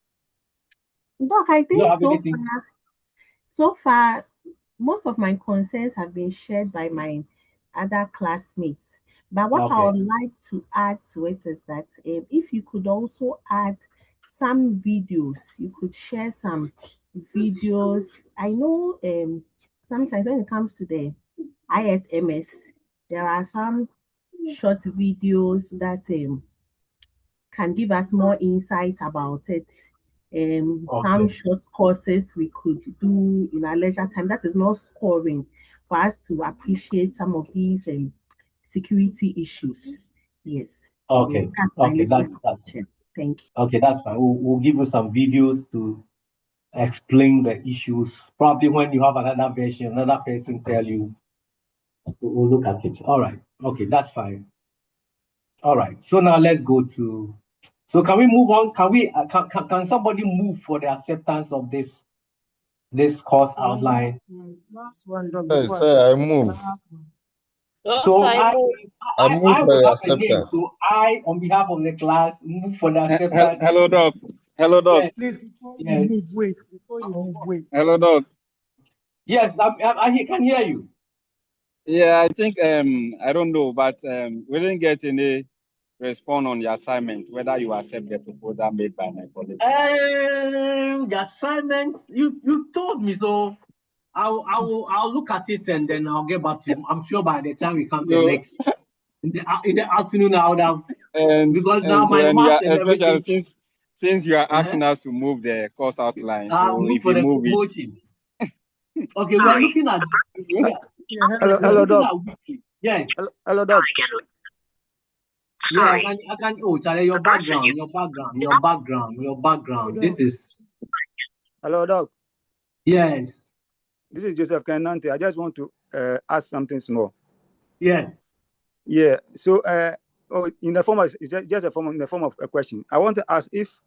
Doc, I think so far, most of my concerns have been shared by my other classmates. But what I would like to add to it is that if you could also add some videos, you could share some videos. I know sometimes when it comes to the ISMS, there are some short videos that can give us more insight about it. Some short courses we could do in our leisure time that is not scoring for us to appreciate some of these security issues. Yes. Okay. That's thank you. Okay, that's fine. We'll give you some videos to explain the issues. Probably when you have another version, another person tell you. We'll look at it. All right. Okay, that's fine. All right. So now let's go to. So can we move on? Can somebody move for the acceptance of this course outline? Yes, sir, I move. So I move for acceptance. So I, on behalf of the class, move for the acceptance. Hello, Doc. Hello, Doc. Yes. Please, before you move, wait. Hello, Doc. Yes, I can hear you. Yeah, I think I don't know, but we didn't get any response on the assignment whether you accept the proposal made by my colleague. The assignment you told me, so I'll look at it and then I'll get back to you. I'm sure by the time we come to the next in the afternoon I would have because now my math and everything. Since you are asking us to move the course outline, so move if for you the move promotion. Okay, we are looking at Hello, Doc. Yeah. Hello, Doc. Yeah, I can. Oh, Charlie, your background. This is. Hello, Doc. Yes. This is Joseph Kenante. I just want to ask something small. Yeah. Yeah. So, in the form of it's just in the form of a question. I want to ask if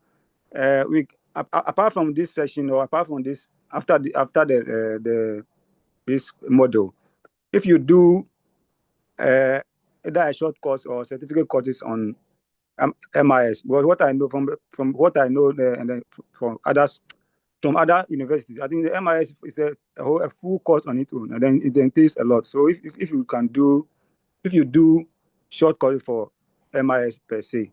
we apart from this session or apart from this after this model, if you do either a short course or certificate courses on MIS, but what I know from what I know and then from other universities, I think the MIS is a full course on its own, and then it entails a lot. So if you do short course for MIS per se,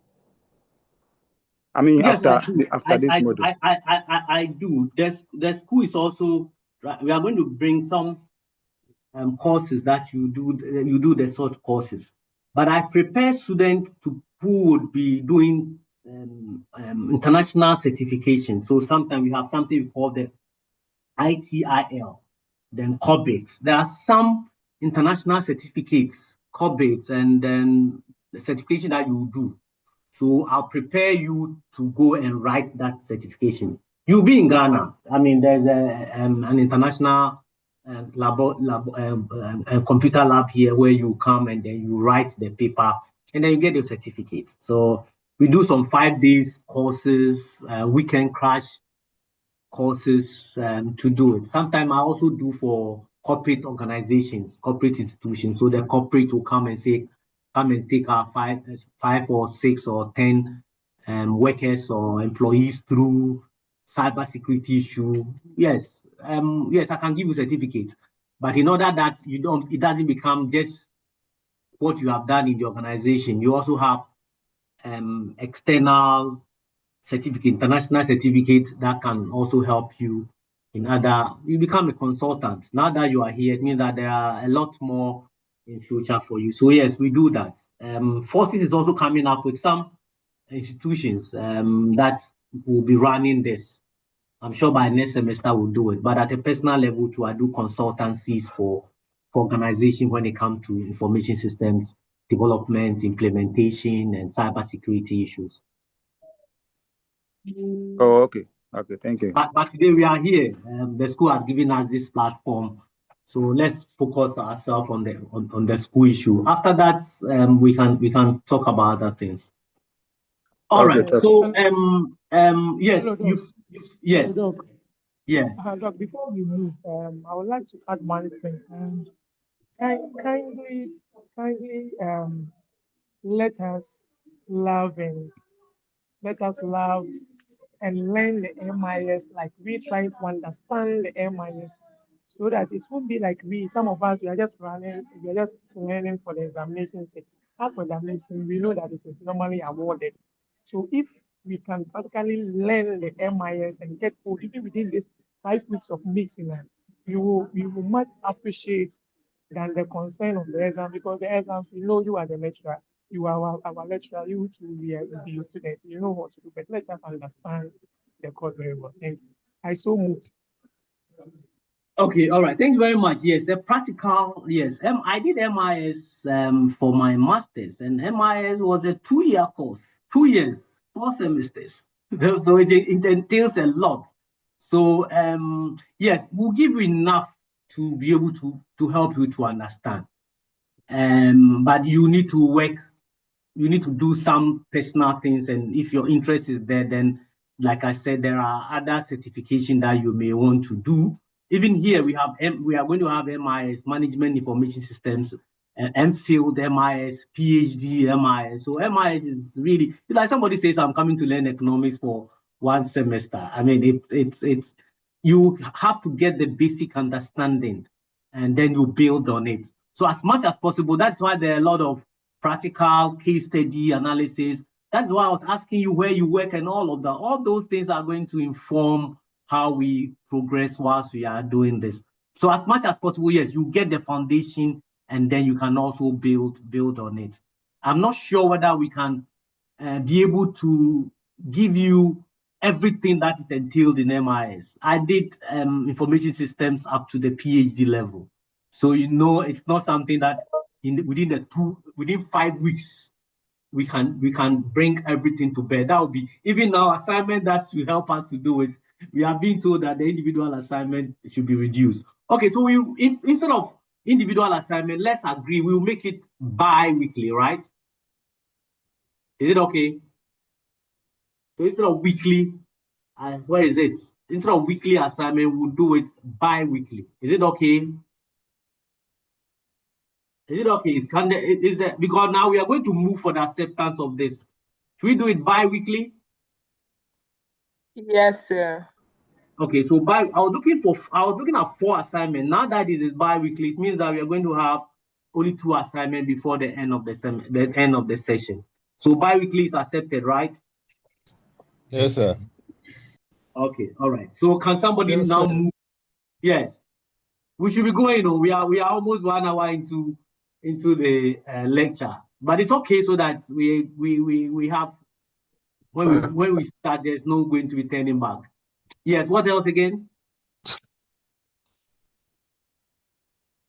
I mean, yes, after this model, I do. The school is also. We are going to bring some courses that you do the short courses, but I prepare students who would be doing international certification. So sometimes we have something we call the ITIL, then COBIT. There are some international certificates, COBIT, and then the certification that you do. So I'll prepare you to go and write that certification. You'll be in Ghana. I mean, there's an international computer lab here where you come and then you write the paper and then you get your certificate. So we do some 5 days courses, weekend crash courses to do it. Sometimes I also do for corporate organizations, corporate institutions. So the corporate will come and say, come and take our 5 or 6 or 10 workers or employees through cybersecurity issue. Yes, yes, I can give you certificates, but in order that it doesn't become just what you have done in the organization, you also have external certificate, international certificate that can also help you in you become a consultant. Now that you are here, it means that there are a lot more in future for you. So yes, we do that. Forces is also coming up with some institutions that will be running this. I'm sure by next semester we'll do it. But at a personal level too, I do consultancies for organizations when it comes to information systems development, implementation, and cybersecurity issues. Oh, okay. Okay, thank you. But today we are here. The school has given us this platform, so let's focus ourselves on the school issue. After that, we can talk about other things. All Okay, right. So yes, hello, yes, Doc. yeah. Doc, before we move, I would like to add one thing. Kindly, let us love and learn the MIS, like we trying to understand the MIS, so that it won't be like some of us, we are just learning for the examination sake. As for examination, we know that it is normally awarded. So if we can practically learn the MIS and get hold, even within this 5 weeks of mixing, you will much appreciate than the concern of the exam, because the exams, we know you are the lecturer, you are our lecturer, you too will be your student, you know what to do, but let us understand the course very well. Thank you. I so moved. Okay, all right. Thank you very much. Yes, the practical, yes. I did MIS for my master's, and MIS was a 2-year course, 2 years, 4 semesters. So it entails a lot. So yes, we'll give you enough to be able to help you to understand. But you need to work, you need to do some personal things, and if your interest is there, then like I said, there are other certification that you may want to do. Even here, we are going to have MIS, Management Information Systems, MPhil, MIS, PhD, MIS. So MIS is really, it's like somebody says, I'm coming to learn economics for 1 semester. I mean, it's you have to get the basic understanding, and then you build on it. So as much as possible, that's why there are a lot of practical case study analysis. That's why I was asking you where you work and all of that. All those things are going to inform how we progress whilst we are doing this. So as much as possible, yes, you get the foundation and then you can also build on it. I'm not sure whether we can be able to give you everything that is entailed in MIS. I did information systems up to the PhD level. So it's not something that within 5 weeks we can bring everything to bear. That will be, even now assignment that will help us to do it. We are being told that the individual assignment should be reduced. Okay, so instead of individual assignment, let's agree we'll make it bi-weekly, right? Is it okay? So instead of weekly, where is it? Instead of weekly assignment, we'll do it bi-weekly. Is it okay? Is it okay? Because now we are going to move for the acceptance of this. Should we do it bi-weekly? Yes, sir. Okay, so I was looking at 4 assignments. Now that it is bi-weekly, it means that we are going to have only 2 assignments before the end of the session. So bi-weekly is accepted, right? Yes, sir. Okay, all right. So can somebody now move? Yes, we should be going. We are almost 1 hour into the lecture, but it's okay so that we have when we start, there's no going to be turning back. Yes. What else again?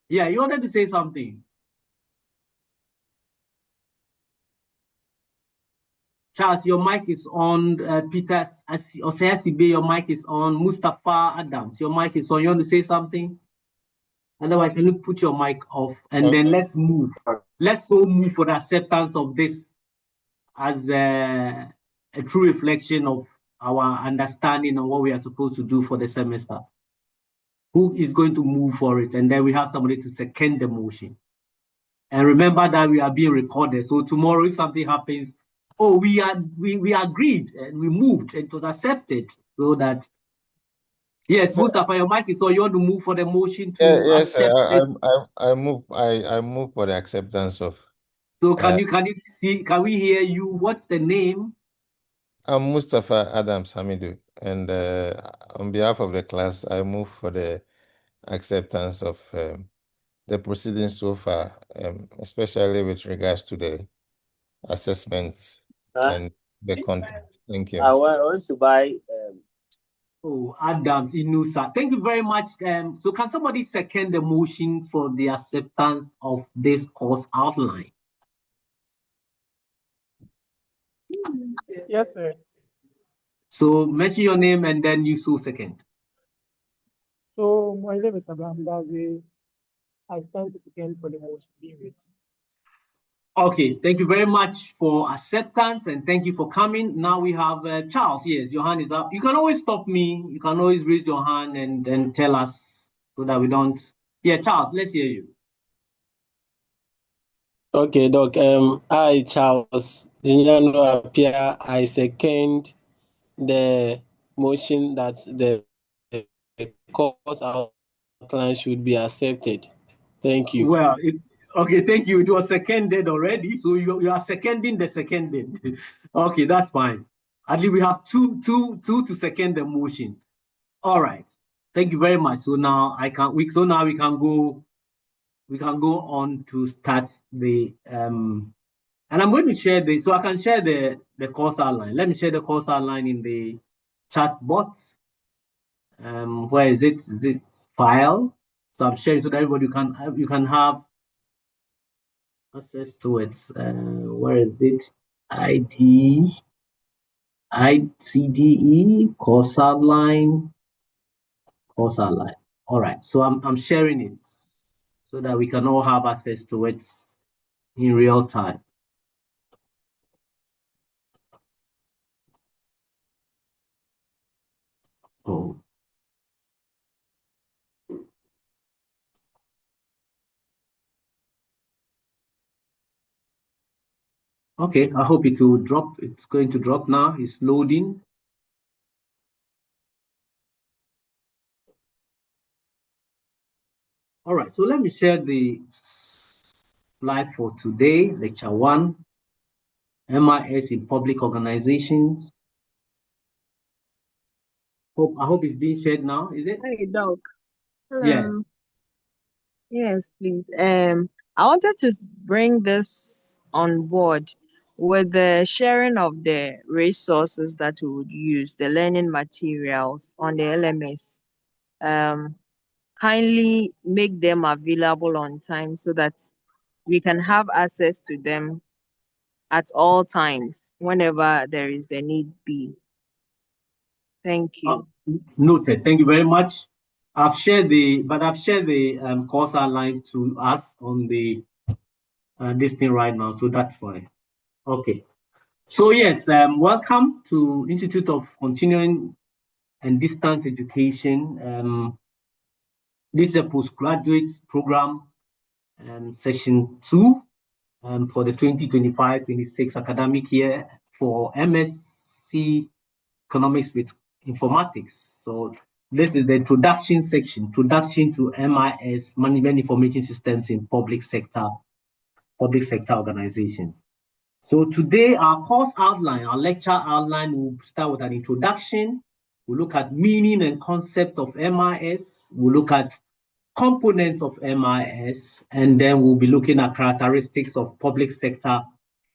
Yeah, you wanted to say something. Charles, your mic is on. Peter Osesibe, your mic is on. Mustafa Adams, your mic is on. You want to say something? Otherwise, can you put your mic off and then let's move. Let's move for the acceptance of this as a true reflection of our understanding of what we are supposed to do for the semester. Who is going to move for it? And then we have somebody to second the motion. And remember that we are being recorded. So tomorrow, if something happens, oh, we agreed and we moved and it was accepted. So that, yes, Mustafa, your mic is on. You want to move for the motion to accept this? I move for the acceptance of. So can we hear you? What's the name? I'm Mustafa Adams Hamidu, and on behalf of the class, I move for the acceptance of the proceedings so far, especially with regards to the assessments and the content. Thank you. I want to buy. Adams Inusa. Thank you very much. So can somebody second the motion for the acceptance of this course outline? Yes, sir. So mention your name and then you so second. So my name is Abraham Dazi. I stand to second for the motion being raised. Okay, thank you very much for acceptance and thank you for coming. Now we have Charles. Yes, your hand is up. You can always stop me. You can always raise your hand and then tell us so that we don't. Yeah, Charles, let's hear you. Okay, Doc. I, Charles Dinyano Apia, I second the motion that the course outline should be accepted. Thank you. Well, okay, thank you. It was seconded already, so you are seconding the seconded. Okay, that's fine. At least we have two to second the motion. All right. Thank you very much. So now we can go on to start the and I'm going to share so I can share the course outline. Let me share the course outline in the chat box. Where is it? Is it file? So I'm sharing so that everybody you can have access to it. Where is it? ICDE course outline. All right. So I'm sharing it so that we can all have access to it in real time. Oh. Okay, I hope it will drop. It's going to drop now. It's loading. All right, so let me share the slide for today, lecture 1, MIS in public organizations. I hope it's being shared now, is it? Hey, Doc. Hello. Yes. Yes, please. I wanted to bring this on board with the sharing of the resources that we would use, the learning materials on the LMS. Kindly make them available on time so that we can have access to them at all times whenever there is a need be. Thank you. Noted. Thank you very much. I've shared the course outline to us on the this thing right now, so that's fine. Okay. So yes, welcome to Institute of Continuing and Distance Education. This is a postgraduate program, session 2, for the 2025-26 academic year for MSc Economics with Informatics. So this is the introduction section, introduction to MIS, Management Information Systems in Public Sector Organization. So today our course outline, our lecture outline will start with an introduction. We'll look at meaning and concept of MIS. We'll look at components of MIS, and then we'll be looking at characteristics of public sector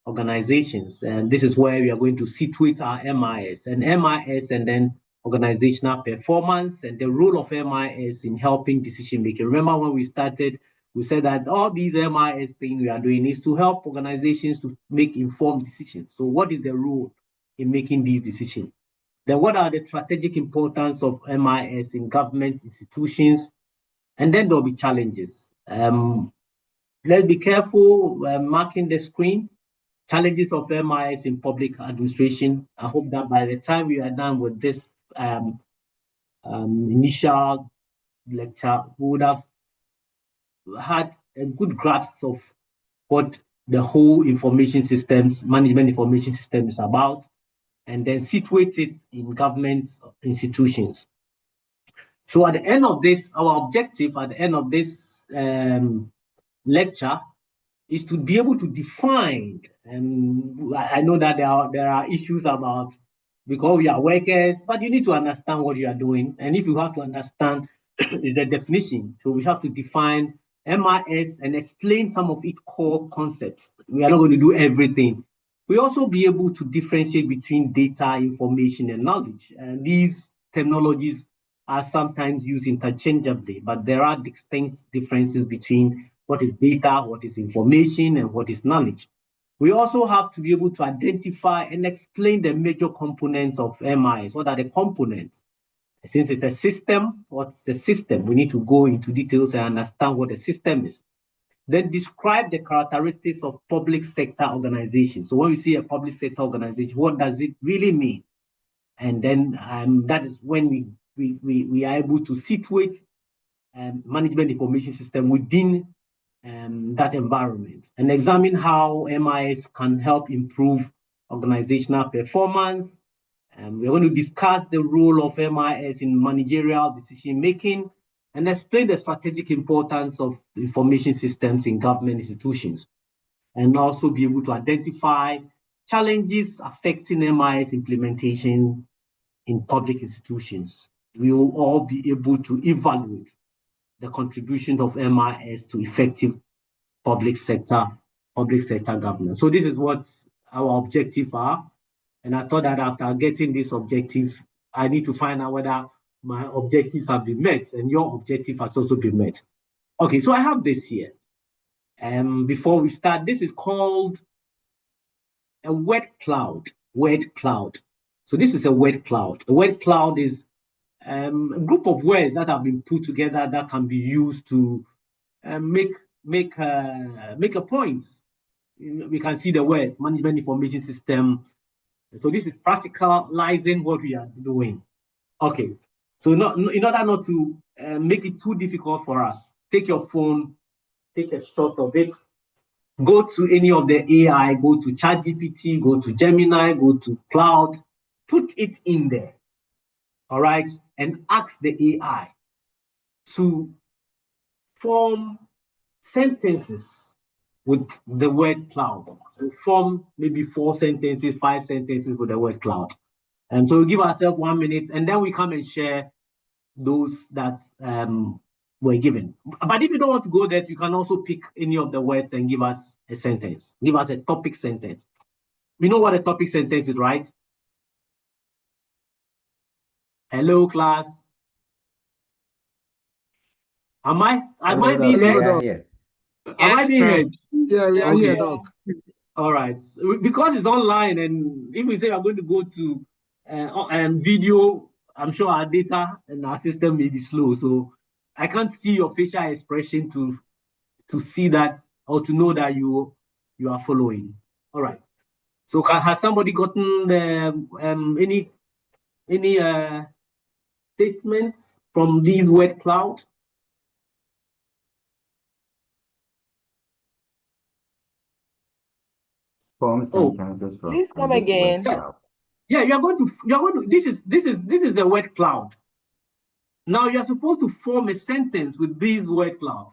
organizations. And this is where we are going to situate our MIS and then organizational performance and the role of MIS in helping decision making. Remember when we started, we said that all these MIS things we are doing is to help organizations to make informed decisions. So what is the role in making these decisions? Then what are the strategic importance of MIS in government institutions? And then there'll be challenges. Let's be careful marking the screen. Challenges of MIS in public administration. I hope that by the time we are done with this initial lecture, we would have had a good grasp of what the whole management information system is about, and then situate it in government institutions. So at the end of this, our objective at the end of this lecture is to be able to define, and I know that there are issues about, because we are workers, but you need to understand what you are doing. And if you have to understand is the definition, so we have to define MIS and explain some of its core concepts. We are not going to do everything. We also be able to differentiate between data, information, and knowledge. And these terminologies are sometimes used interchangeably, but there are distinct differences between what is data, what is information, and what is knowledge. We also have to be able to identify and explain the major components of MIS. What are the components? Since it's a system, what's the system? We need to go into details and understand what the system is. Then describe the characteristics of public sector organizations. So when we see a public sector organization, what does it really mean? And then that is when we are able to situate management information system within that environment and examine how MIS can help improve organizational performance. We're going to discuss the role of MIS in managerial decision making and explain the strategic importance of information systems in government institutions, and also be able to identify challenges affecting MIS implementation in public institutions. We will all be able to evaluate the contribution of MIS to effective public sector governance. So this is what our objectives are. And I thought that after getting this objective, I need to find out whether my objectives have been met and your objective has also been met. Okay, so I have this here. Before we start, this is called a word cloud. Word cloud. So this is a word cloud. A word cloud is a group of words that have been put together that can be used to make a point. We can see the words management information system. So this is practicalizing what we are doing. Okay, so in order not to make it too difficult for us, take your phone, take a shot of it, go to any of the AI, go to ChatGPT, go to Gemini, go to Cloud, put it in there, all right, and ask the AI to form sentences with the word cloud. So form maybe 4 sentences, 5 sentences with the word cloud. And so we give ourselves 1 minute, and then we come and share those that were given. But if you don't want to go there, you can also pick any of the words and give us a sentence. Give us a topic sentence. We know what a topic sentence is, right? Hello, class. Am I being heard? Am I being heard? Yeah, we are here, Doc. All right. Because it's online, and if we say we're going to go to video, I'm sure our data and our system may be slow. So I can't see your facial expression to see that or to know that you are following. All right. So has somebody gotten any statements from the word cloud? Please come again. Yeah, you're going to. This is the word cloud. Now you're supposed to form a sentence with this word cloud.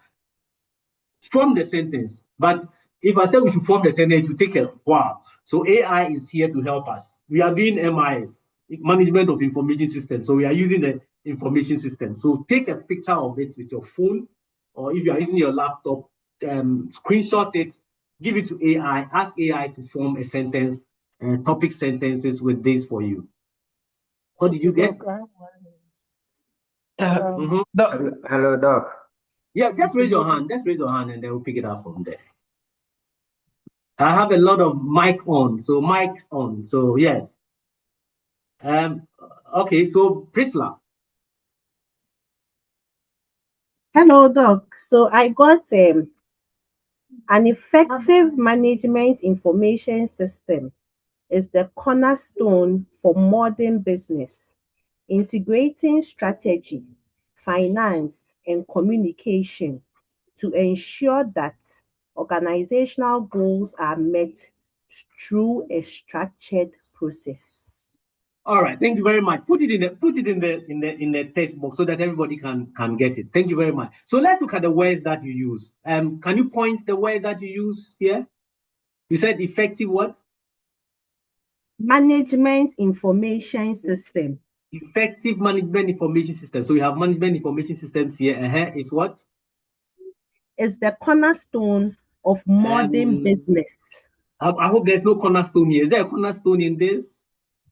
Form the sentence. But if I say we should form the sentence, it will take a while. So AI is here to help us. We are doing MIS, management of information system. So we are using the information system. So take a picture of it with your phone, or if you are using your laptop, screenshot it, give it to AI, ask AI to form a sentence, topic sentences with this for you. What did you get? Hello, Doc. Yeah, just raise your hand. Just raise your hand and then we'll pick it up from there. I have a lot of mic on. So yes. Okay, so Priscilla. Hello, Doc. So I got an effective management information system is the cornerstone for modern business, integrating strategy, finance, and communication to ensure that organizational goals are met through a structured process. All right, thank you very much. Put it in the text box so that everybody can get it. Thank you very much. So let's look at the words that you use. Can you point the word that you use here? You said effective what? Management information system. Effective management information system. So you have management information systems here. Is what? Is the cornerstone of modern business. I hope there's no cornerstone here. Is there a cornerstone in this?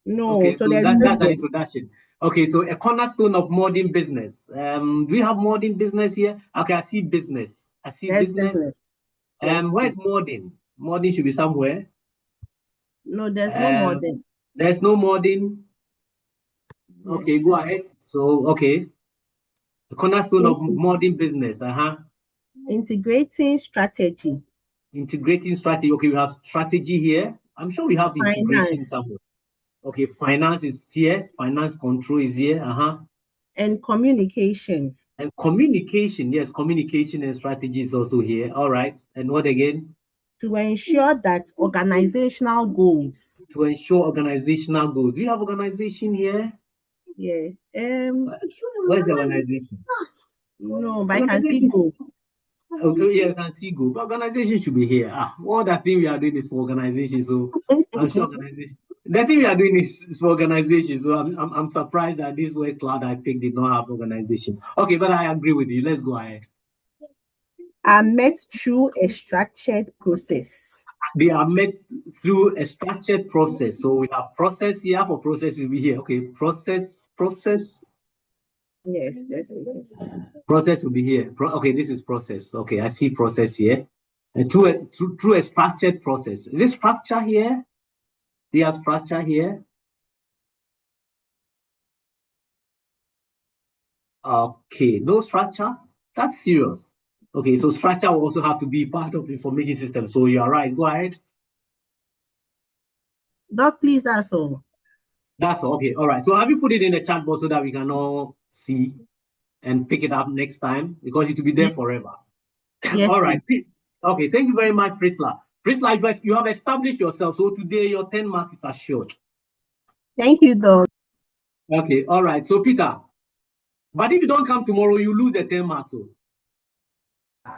No, okay, so that's an business. introduction. Okay, so a cornerstone of modern business. Do we have modern business here? Okay, I see business. I see business. Yes, where's modern? Modern should be somewhere. No, there's no modern. There's no modern. Yes, okay, go ahead. So, okay. The cornerstone of modern business. Integrating strategy. Integrating strategy. Okay, we have strategy here. I'm sure we have integration somewhere. Okay, finance is here. Finance control is here. And communication. And communication, yes, communication and strategy is also here. All right. And what again? To ensure that organizational goals. To ensure organizational goals. Do you have organization here? Yeah. Where's the organization? No, but I can see goal. Okay, yeah, I can see goal. But organization should be here. All that thing we are doing is for organization. So I'm sure organization. The thing we are doing is for organization. So I'm surprised that this word cloud I picked did not have organization. Okay, but I agree with you. Let's go ahead. Are met through a structured process. They are met through a structured process. So we have process here. For process will be here. Okay, process. Yes, that's process. Process will be here. Okay, this is process. Okay, I see process here. And through a structured process. Is this structure here? Do you have structure here? Okay, no structure. That's serious. Okay, so structure will also have to be part of information system. So you are right. Go ahead. Doc, please, that's all. That's all. Okay, all right. So have you put it in the chat box so that we can all see and pick it up next time? Because it will be there forever. Yes, all right. Okay, thank you very much, Priscilla. Priscilla, you have established yourself. So today your 10 marks is assured. Thank you, Doc. Okay, all right. So Peter, but if you don't come tomorrow, you lose the 10 marks. So.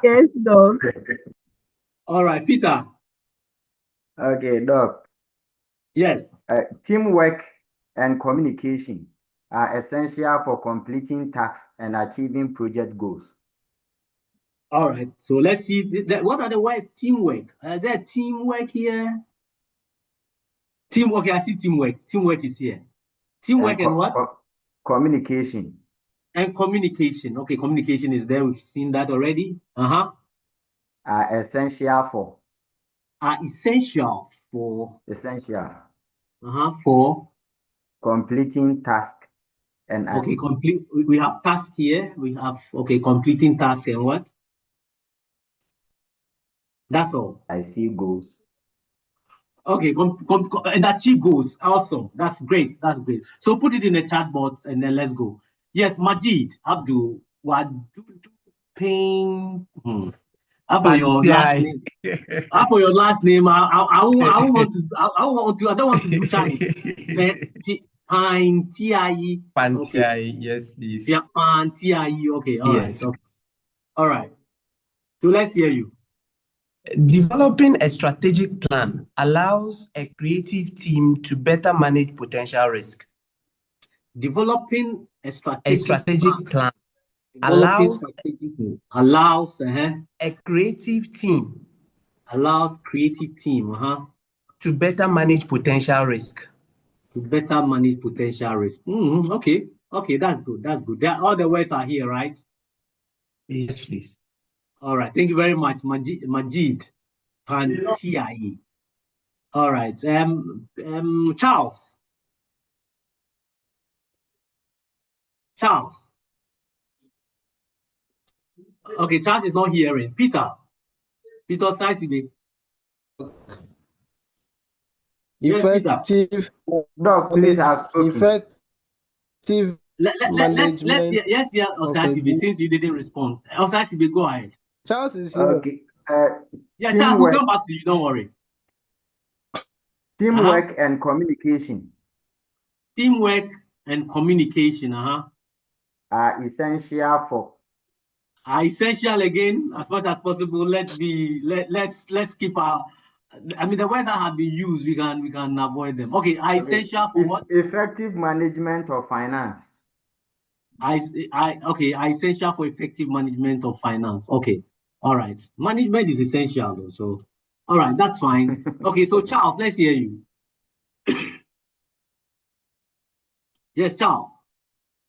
Yes, Doc. All right, Peter. Okay, Doc. Yes. Teamwork and communication are essential for completing tasks and achieving project goals. All right. So let's see. What are the words? Teamwork. Is there teamwork here? Teamwork. Okay, I see teamwork. Teamwork is here. Teamwork and what? Communication. And communication. Okay, communication is there. We've seen that already. Are essential for. Are essential for. Essential. For. Completing task. And okay, complete. We have task here. We have completing task and what? That's all. I see goals. Okay, and achieve goals. Awesome. That's great. That's great. So put it in the chat box and then let's go. Yes, Majid, Abdul, Pain. For your last name. For your last name, I don't want to butcher it. Pantiai, yes, please. Yeah, Pantiai. Okay, all yes. Right. Okay. All right. So let's hear you. Developing a strategic plan allows a creative team to better manage potential risk. Developing a strategic plan allows a creative team to better manage potential risk. Okay, that's good. That's good. All the words are here, right? Yes, please. All right. Thank you very much, Majid. Pantiai. All right. Charles. Okay, Charles is not hearing. Peter Saisibe. Effective. Doc, please have spoken. Effective Let's hear Osasibe since you didn't respond. Osasibe, go ahead. Charles is here. Okay. Yeah, Charles, we'll come back to you. Don't worry. Teamwork and communication. Teamwork and communication, are essential for. Are essential again as much as possible. Let's keep our. I mean, the word that have been used, we can avoid them. Okay, are essential for what? Effective management of finance. Okay, are essential for effective management of finance. Okay, all right. Management is essential though, so all right, that's fine. Okay, so Charles, let's hear you. Yes, Charles.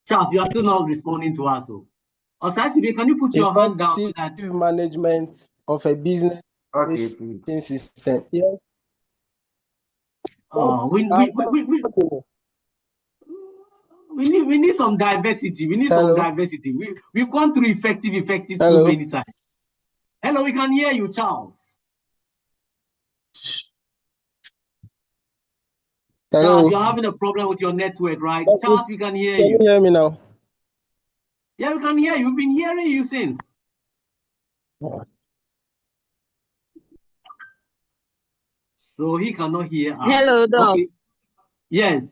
Charles, you are still not responding to us. So, Osasibe, can you put your hand down? Effective management of a business system. Yes. Oh, we need some diversity. We need some diversity. We've gone through effective too many times. Hello, we can hear you, Charles. Hello. Charles, you're having a problem with your network, right? Charles, we can hear you. Can you hear me now? Yeah, we can hear you. We've been hearing you since. So he cannot hear us. Hello, Doc. Okay. Yes.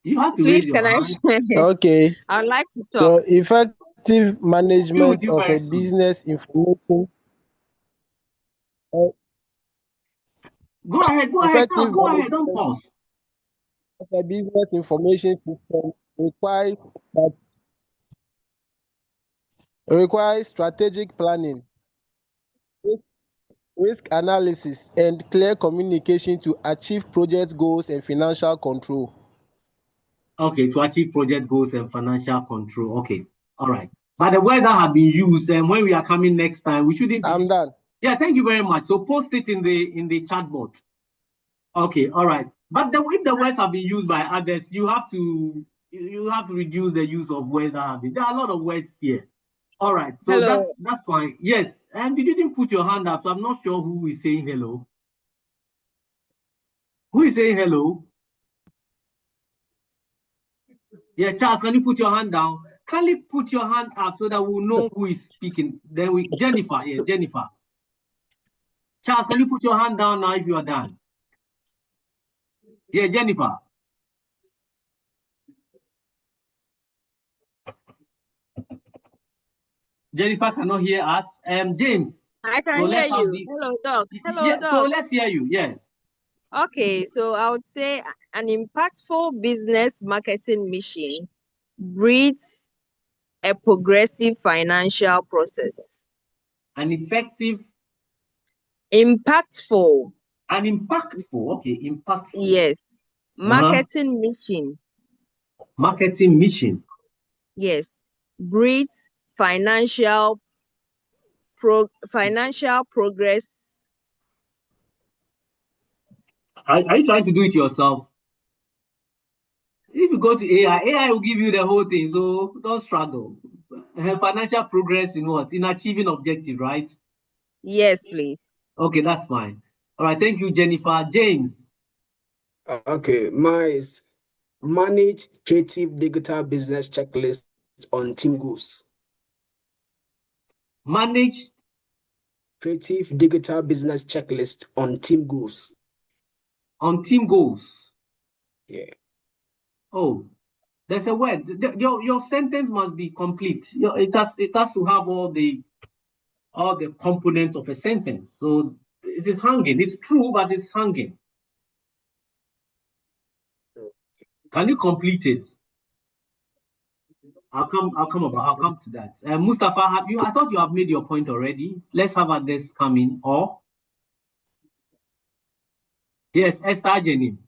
You have to raise your hand. Okay. I'd like to talk. So effective management of a business information. Go ahead, don't pause. Of a business information system requires strategic planning, risk analysis, and clear communication to achieve project goals and financial control. Okay, to achieve project goals and financial control. Okay, all right. But the words that have been used, and when we are coming next time, we shouldn't. I'm done. Yeah, thank you very much. So post it in the chat box. Okay, all right. But if the words have been used by others, you have to reduce the use of words that have been. There are a lot of words here. All right, so that's fine. Yes, and you didn't put your hand up, so I'm not sure who is saying hello. Who is saying hello? Yeah, Charles, can you put your hand down? Can you put your hand up so that we'll know who is speaking? Then Jennifer, yeah, Jennifer. Charles, can you put your hand down now if you are done? Yeah, Jennifer. Jennifer cannot hear us. James. I can hear you. Hello, Doc. Hello, Doc. So let's hear you. Yes. Okay, so I would say an impactful business marketing mission breeds a progressive financial process. An effective. Impactful. An impactful. Okay, impactful. Yes. Marketing mission. Marketing mission. Yes. Breeds financial progress. Are you trying to do it yourself? If you go to AI will give you the whole thing, so don't struggle. Financial progress in what? In achieving objective, right? Yes, please. Okay, that's fine. All right, thank you, Jennifer. James. Okay, manage creative digital business checklist on team goals. Manage creative digital business checklist on team goals. On team goals. Yeah. Oh, there's a word. Your sentence must be complete. It has to have all the components of a sentence. So it is hanging. It's true, but it's hanging. Can you complete it? I'll come to that. Mustafa, I thought you have made your point already. Let's have others come in. Or yes, Esther Jenny.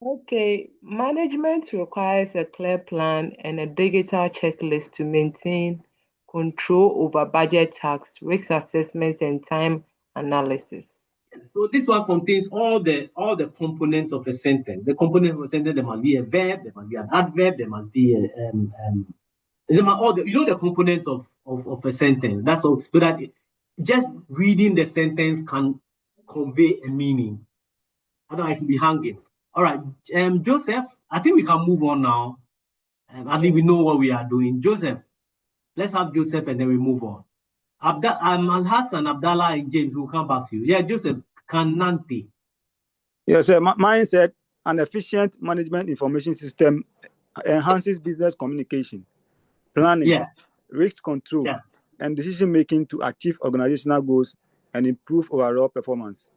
Okay, management requires a clear plan and a digital checklist to maintain control over budget tasks, risk assessment, and time analysis. So this one contains all the components of a sentence. The component of a sentence, there must be a verb, there must be an adverb, there must be all the, the components of a sentence. That's all. So that just reading the sentence can convey a meaning. I don't like to be hanging. All right, Joseph, I think we can move on now. I think we know what we are doing. Joseph, let's have Joseph and then we move on. Al-Hassan, Abdallah, and James will come back to you. Yeah, Joseph, Kanante. Yes, sir. Mine said an efficient management information system enhances business communication, planning, risk control, and decision making to achieve organizational goals and improve overall performance.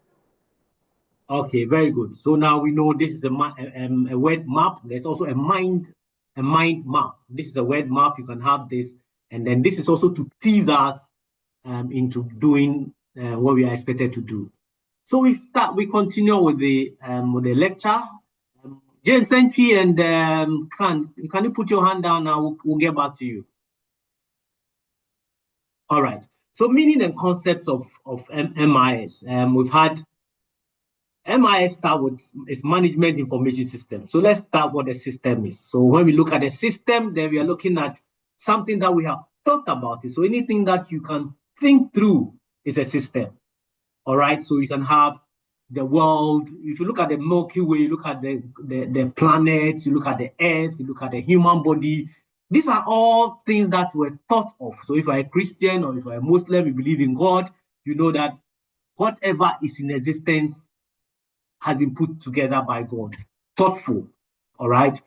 Okay, very good. So now we know this is a word map. There's also a mind map. This is a word map. You can have this, and then this is also to tease us into doing what we are expected to do. So we continue with the lecture. James Entry and can you put your hand down now? We'll get back to you. All right. So meaning and concept of MIS. We've had MIS start with its management information system. So let's start what the system is. So when we look at the system, then we are looking at something that we have thought about it. So anything that you can think through is a system. All right. So you can have the world. If you look at the Milky Way, you look at the planets, you look at the Earth, you look at the human body. These are all things that were thought of. So if you're a Christian or if you're a Muslim, you believe in God, you know that whatever is in existence has been put together by God. Thoughtful, all right?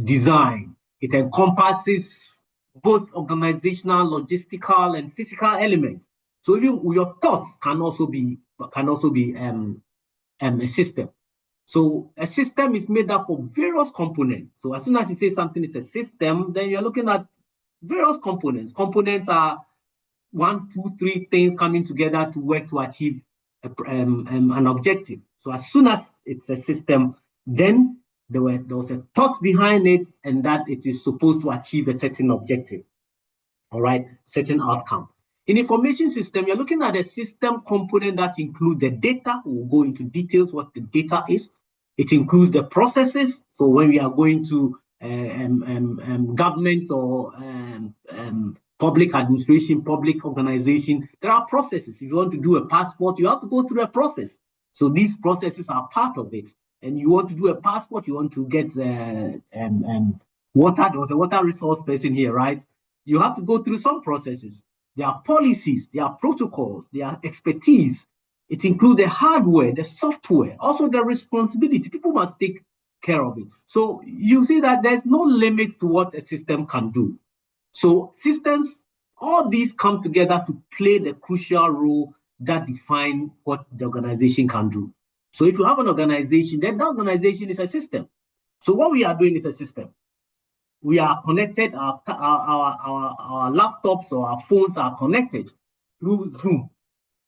Design. It encompasses both organizational, logistical, and physical elements. So even your thoughts can also be a system. So a system is made up of various components. So as soon as you say something is a system, then you're looking at various components. Components are 1, 2, 3 things coming together to work to achieve an objective. So as soon as it's a system, then there was a thought behind it, and that it is supposed to achieve a certain objective. All right, certain outcome. In information system, you're looking at a system component that includes the data. We'll go into details what the data is. It includes the processes. So when we are going to government or public administration, public organization, there are processes. If you want to do a passport, you have to go through a process. So these processes are part of it. And you want to do a passport, you want to get water. There was a water resource person here, right? You have to go through some processes. There are policies, there are protocols, there are expertise. It includes the hardware, the software, also the responsibility. People must take care of it. So you see that there's no limit to what a system can do. So systems, all these come together to play the crucial role that define what the organization can do. So if you have an organization, then that organization is a system. So what we are doing is a system. We are connected, our laptops or our phones are connected through Zoom.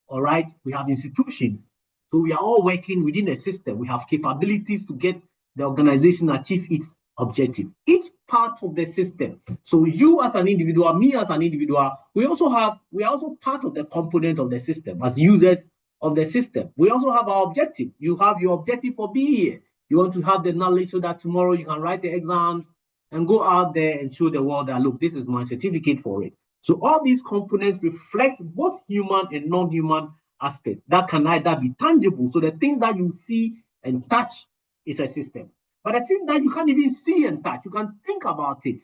All right, we have institutions. So we are all working within a system. We have capabilities to get the organization achieve its objective. Each part of the system. So you as an individual, me as an individual, we are also part of the component of the system as users of the system. We also have our objective. You have your objective for being here. You want to have the knowledge so that tomorrow you can write the exams and go out there and show the world that, look, this is my certificate for it. So all these components reflect both human and non-human aspects that can either be tangible. So the thing that you see and touch is a system. But the thing that you can't even see and touch, you can think about it.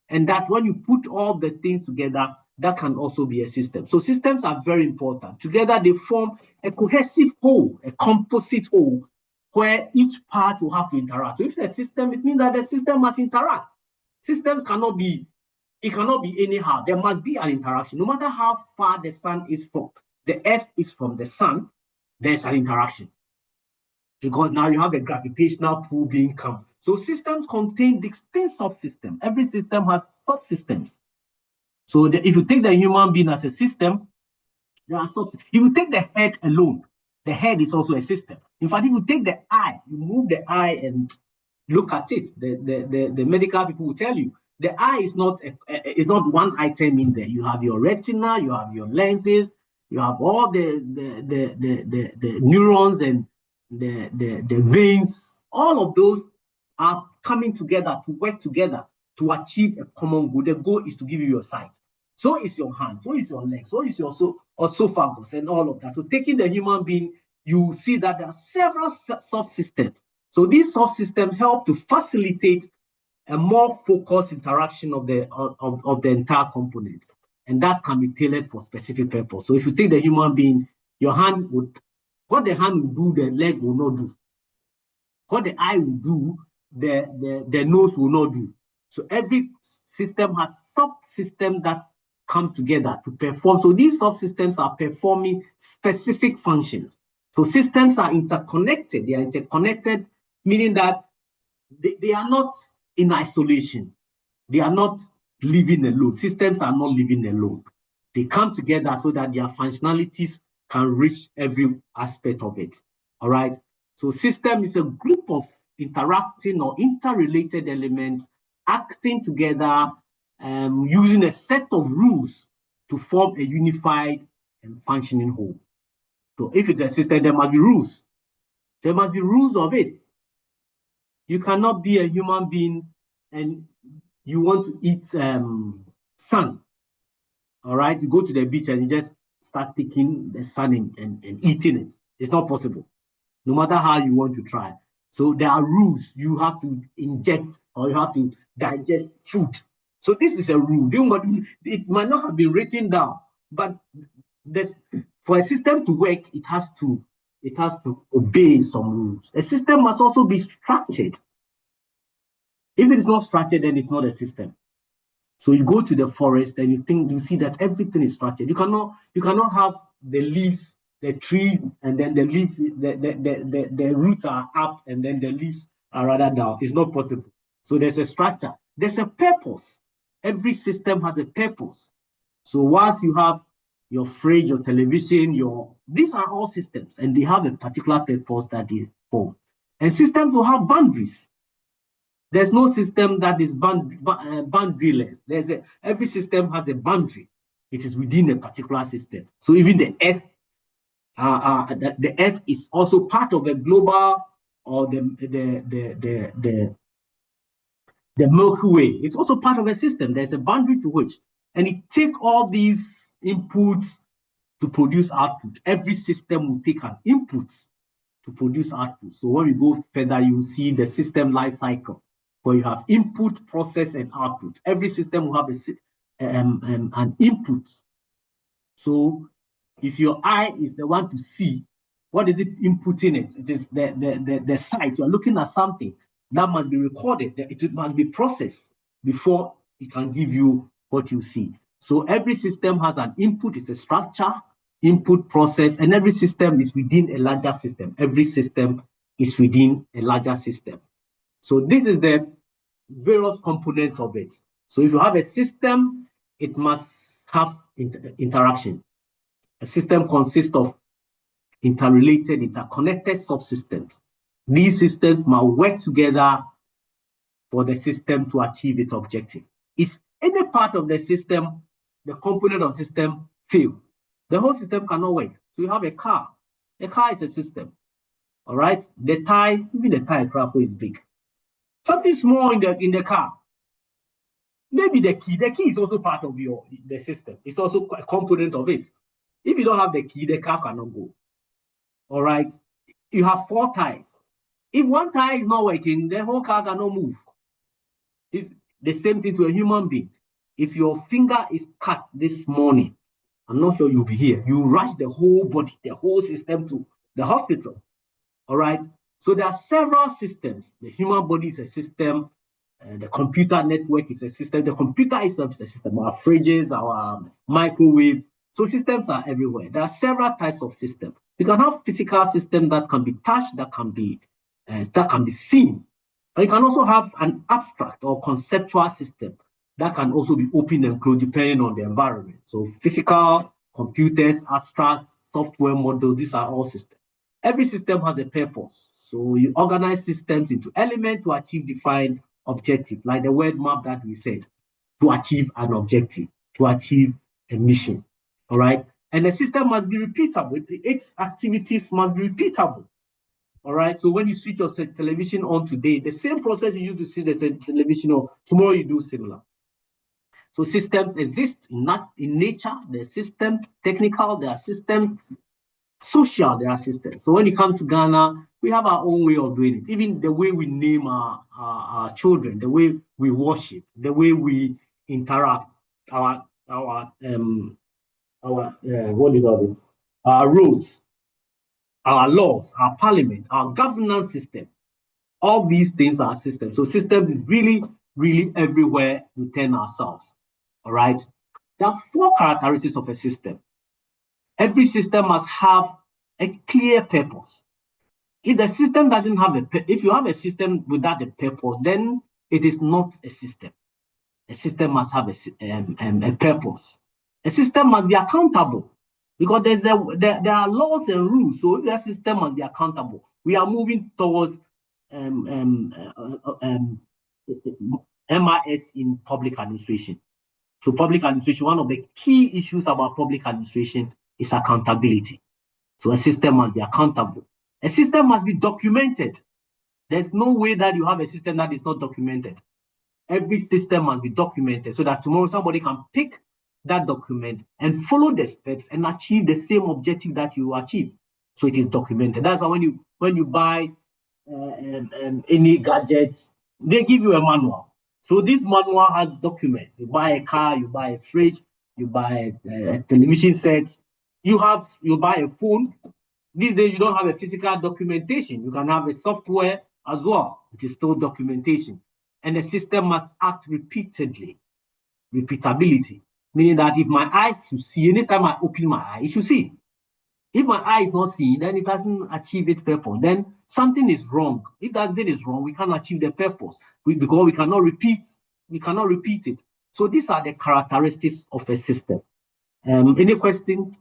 And that when you put all the things together, that can also be a system. So systems are very important. Together they form a cohesive whole, a composite whole, where each part will have to interact. So if it's a system, it means that the system must interact. Systems cannot be anyhow. There must be an interaction. No matter how far the sun is from, the earth is from the sun, there's an interaction. Because now you have a gravitational pull being come. So systems contain distinct subsystems. Every system has subsystems. So if you take the human being as a system, there are subsystems. If you take the head alone, the head is also a system. In fact, if you take the eye, you move the eye and look at it, the medical people will tell you, the eye is not one item in there. You have your retina, you have your lenses, you have all the neurons and the veins. All of those are coming together to work together to achieve a common goal. The goal is to give you your sight. So is your hand, so is your leg, so is your esophagus and all of that. So taking the human being, you see that there are several subsystems. So these subsystems help to facilitate a more focused interaction of the entire component. And that can be tailored for specific purpose. So if you take the human being, your hand would, what the hand will do, the leg will not do. What the eye will do, the nose will not do. So every system has subsystems that come together to perform. So these subsystems are performing specific functions. So systems are interconnected. They are interconnected, meaning that they are not in isolation. They are not living alone. Systems are not living alone. They come together so that their functionalities can reach every aspect of it. All right. So system is a group of interacting or interrelated elements acting together, using a set of rules to form a unified and functioning whole. So if it's a system, there must be rules. There must be rules of it. You cannot be a human being and you want to eat sun. All right, you go to the beach and you just start taking the sun and eating it. It's not possible, no matter how you want to try. So there are rules. You have to inject or you have to digest food. So this is a rule. It might not have been written down, but for a system to work, it has to obey some rules. A system must also be structured. If it is not structured, then it's not a system. So you go to the forest and you see that everything is structured. You cannot have the leaves, the tree, and then the leaf, the roots are up and then the leaves are rather down. It's not possible. So there's a structure. There's a purpose. Every system has a purpose. So once you have your fridge, your television, these are all systems, and they have a particular purpose that they form. And systems will have boundaries. There's no system that is boundaryless. Every system has a boundary. It is within a particular system. So even the Earth, the Earth is also part of a global or the Milky Way. It's also part of a system. There's a boundary to which, and it takes all these inputs to produce output. Every system will take an input to produce output. So when we go further, you see the system life cycle, where you have input, process, and output. Every system will have an input. So if your eye is the one to see, what is it inputting it? It is the sight. You're looking at something that must be recorded. It must be processed before it can give you what you see. So every system has an input. It's a structure, input, process, and every system is within a larger system. Every system is within a larger system. So this is the various components of it. So if you have a system, it must have interaction. A system consists of interrelated, interconnected subsystems. These systems must work together for the system to achieve its objective. If any part of the system, the component of the system fail, the whole system cannot work. So you have a car. A car is a system. All right. The tire, even the tire proper is big. Something small in the car. Maybe the key. The key is also part of the system. It's also a component of it. If you don't have the key, the car cannot go. All right. You have 4 tires. If one tire is not working, the whole car cannot move. If the same thing to a human being. If your finger is cut this morning, I'm not sure you'll be here. You rush the whole body, the whole system to the hospital. All right. So there are several systems. The human body is a system. The computer network is a system. The computer itself is a system. Our fridges, our microwave. So systems are everywhere. There are several types of systems. You can have physical systems that can be touched, that can be seen. But you can also have an abstract or conceptual system that can also be open and closed depending on the environment. So physical, computers, abstract, software models, these are all systems. Every system has a purpose. So you organize systems into elements to achieve defined objective, like the word map that we said, to achieve an objective, to achieve a mission. All right. And the system must be repeatable. Its activities must be repeatable. All right. So when you switch your television on today, the same process you use to see the television on, tomorrow you do similar. So systems exist not in nature. There are systems technical, there are systems social, there are systems. So when you come to Ghana, we have our own way of doing it. Even the way we name our children, the way we worship, the way we interact, our what do you call this? Our roads, our laws, our parliament, our governance system. All these things are systems. So systems is really, really everywhere we turn ourselves. All right. There are 4 characteristics of a system. Every system must have a clear purpose. If the system doesn't have if you have a system without a purpose, then it is not a system. A system must have a purpose. A system must be accountable because there are laws and rules. So the system must be accountable. We are moving towards MIS in public administration. So public administration, one of the key issues about public administration is accountability. So a system must be accountable. A system must be documented. There's no way that you have a system that is not documented. Every system must be documented so that tomorrow somebody can pick that document and follow the steps and achieve the same objective that you achieve. So it is documented. That's why when you buy any gadgets, they give you a manual. So this manual has documents. You buy a car, you buy a fridge, you buy a television set, you buy a phone. These days you don't have a physical documentation. You can have a software as well. It is still documentation. And the system must act repeatedly. Repeatability, meaning that if my eye should see, anytime I open my eye, it should see. If my eye is not seeing, then it doesn't achieve its purpose. Then something is wrong. If that thing is wrong, we can't achieve the purpose because we cannot repeat. We cannot repeat it. So these are the characteristics of a system. Any question?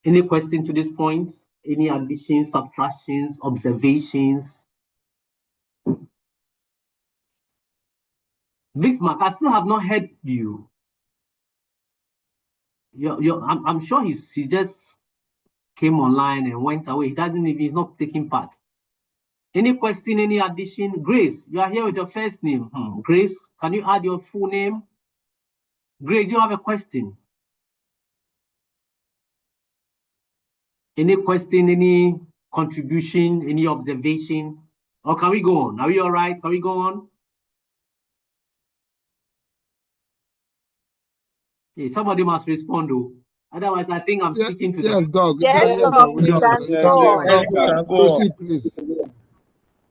Any question to this point? Any additions, subtractions, observations? Bismarck, I still have not heard you. I'm sure he just came online and went away. He's not taking part. Any question, any addition? Grace, you are here with your first name. Grace, can you add your full name? Grace, do you have a question? Any question, any contribution, any observation? Or can we go on? Are we all right? Can we go on? Hey, somebody must respond though. Otherwise, I think I'm speaking to yes, the... Dog. Yes, Dog. Proceed, please.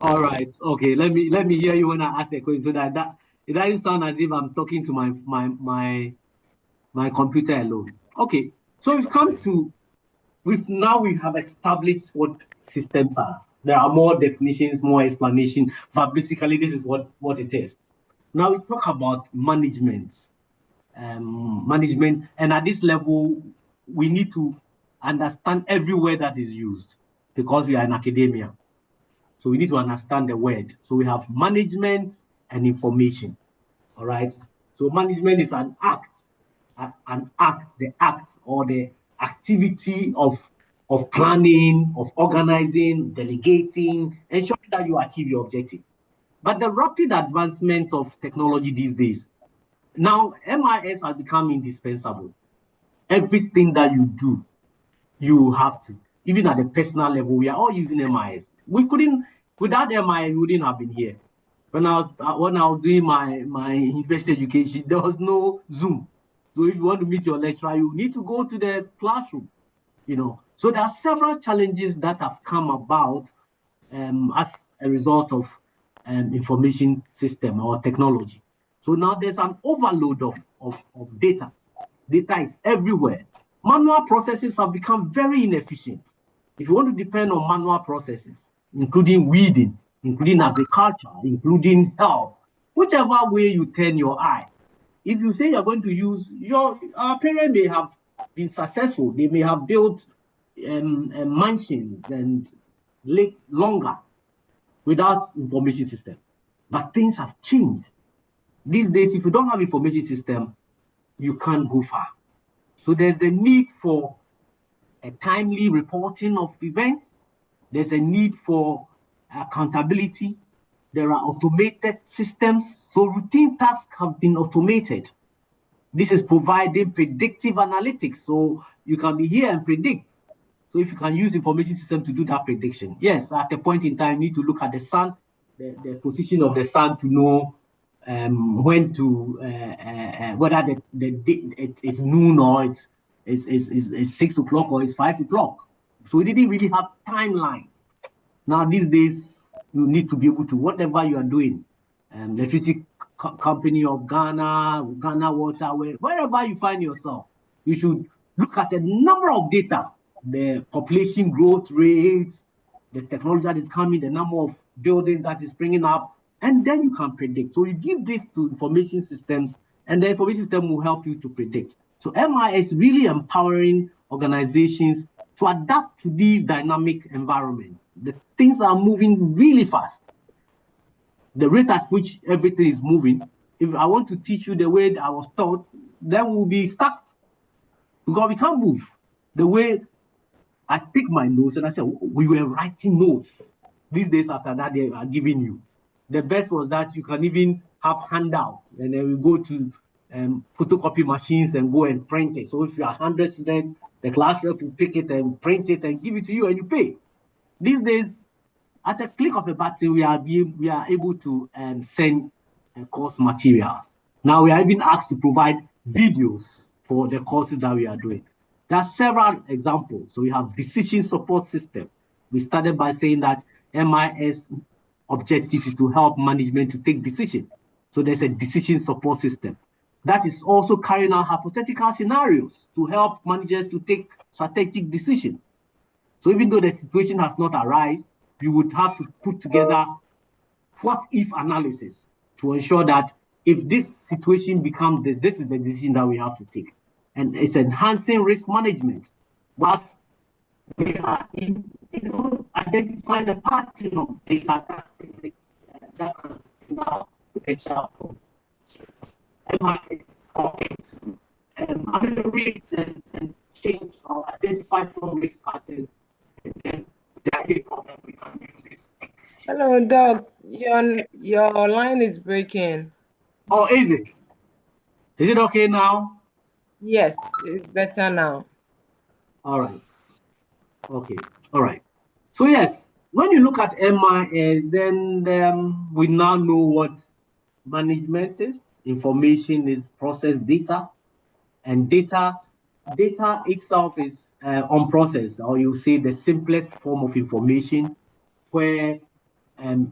All right. Okay. Let me hear you when I ask a question so that it doesn't sound as if I'm talking to my computer alone. Okay. So we've come to we have established what systems are. There are more definitions, more explanation, but basically this is what it is. Now we talk about management. Management, and at this level, we need to understand every word that is used because we are in academia. So we need to understand the word. So we have management and information. All right. So management is an act, the act or the activity of planning, of organizing, delegating, ensuring that you achieve your objective. But the rapid advancement of technology these days, now MIS has become indispensable. Everything that you do, you have to. Even at the personal level, we are all using MIS. We couldn't, without MIS, we wouldn't have been here. When I was doing my university education, there was no Zoom. So if you want to meet your lecturer, you need to go to the classroom. So there are several challenges that have come about as a result of information system or technology. So now there's an overload of data. Data is everywhere. Manual processes have become very inefficient. If you want to depend on manual processes, including weeding, including agriculture, including health, whichever way you turn your eye, if you say you're going to use our parents may have been successful, they may have built mansions and lived longer without information system. But things have changed. These days, if you don't have information system, you can't go far. So there's the need for a timely reporting of events. There's a need for accountability. There are automated systems. So routine tasks have been automated. This is providing predictive analytics. So you can be here and predict. So if you can use information system to do that prediction. Yes, at a point in time, you need to look at the sun, the position of the sun to know when to, whether it's noon or it's 6 o'clock or it's 5 o'clock. So we didn't really have timelines. Now these days, you need to be able to, whatever you are doing, electricity company of Ghana Water, wherever you find yourself, you should look at the number of data, the population growth rates, the technology that is coming, the number of buildings that is bringing up, and then you can predict. So you give this to information systems, and the information system will help you to predict. So MI is really empowering organizations to adapt to these dynamic environments. The things are moving really fast. The rate at which everything is moving, if I want to teach you the way I was taught, then we'll be stuck because we can't move. The way I pick my notes and I said, we were writing notes. These days after that, they are giving you. The best was that you can even have handouts, and then we go to photocopy machines and go and print it. So if you are 100 students, the class rep will pick it and print it and give it to you and you pay. These days, at a click of a button, we are able to send course materials. Now we are even asked to provide videos for the courses that we are doing. There are several examples. So we have decision support system. We started by saying that MIS objective is to help management to take decisions. So there's a decision support system. That is also carrying out hypothetical scenarios to help managers to take strategic decisions. So even though the situation has not arisen, you would have to put together what-if analysis to ensure that if this situation becomes this is the decision that we have to take. And it's enhancing risk management. Whilst we are identifying the pattern of data that can now example. Analyze and change or identify from risk patterns, and then the problem we can use it. Hello, Doc. Your line is breaking. Oh, is it? Is it okay now? Yes, it's better now. All right. Okay. All right. So yes, when you look at MIS, then we now know what management is. Information is processed data, and data itself is unprocessed, or you say the simplest form of information, where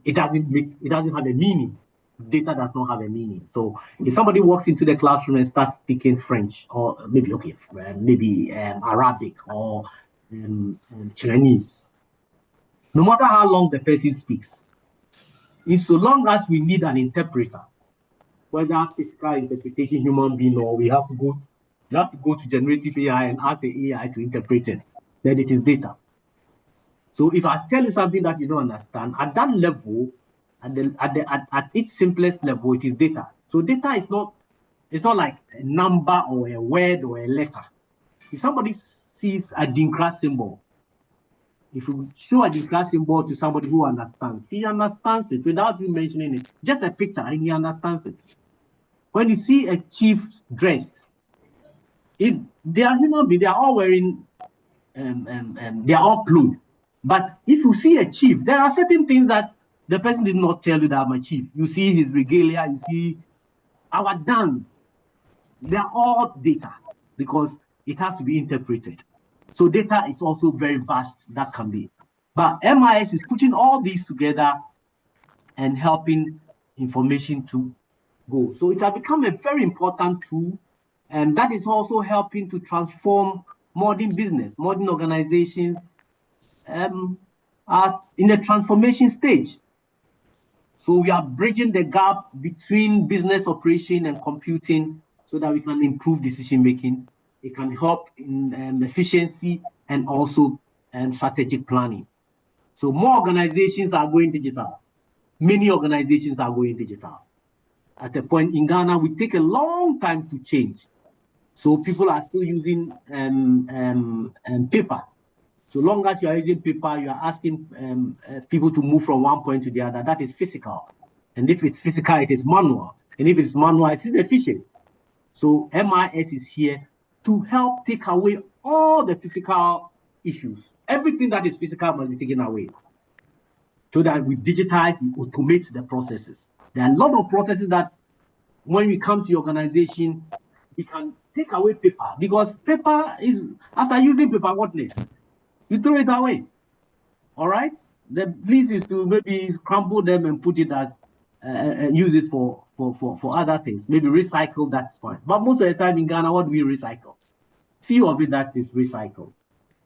it doesn't have a meaning. Data does not have a meaning. So if somebody walks into the classroom and starts speaking French, or maybe Arabic or Chinese, no matter how long the person speaks, in so long as we need an interpreter, whether physical interpretation, human being, or we have to go to generative AI and ask the AI to interpret it, then it is data. So if I tell you something that you don't understand, at that level, at its simplest level, it is data. So data is not like a number or a word or a letter. If somebody sees a Dinkra symbol, if you show a Dinkra symbol to somebody who understands, he understands it without you mentioning it. Just a picture and he understands it. When you see a chief dressed, if they are human beings, they are all wearing, they are all clothed. But if you see a chief, there are certain things that the person did not tell you that I'm a chief. You see his regalia, you see our dance. They are all data because it has to be interpreted. So data is also very vast, that can be. But MIS is putting all these together and helping information to go. So it has become a very important tool, and that is also helping to transform modern business. Modern organizations are in the transformation stage. So we are bridging the gap between business operation and computing so that we can improve decision making. It can help in efficiency and also strategic planning. So more organizations are going digital. Many organizations are going digital. At a point in Ghana, we take a long time to change. So people are still using paper. So long as you are using paper, you are asking people to move from one point to the other. That is physical. And if it's physical, it is manual. And if it's manual, it's inefficient. So MIS is here to help take away all the physical issues. Everything that is physical must be taken away. So that we digitize, we automate the processes. There are a lot of processes that when we come to your organization, we can take away paper, because paper is, after using paper, what next? You throw it away. All right? The least is to maybe crumple them and put it as, use it for other things. Maybe recycle, that's fine. But most of the time in Ghana, what do we recycle? Few of it that is recycled.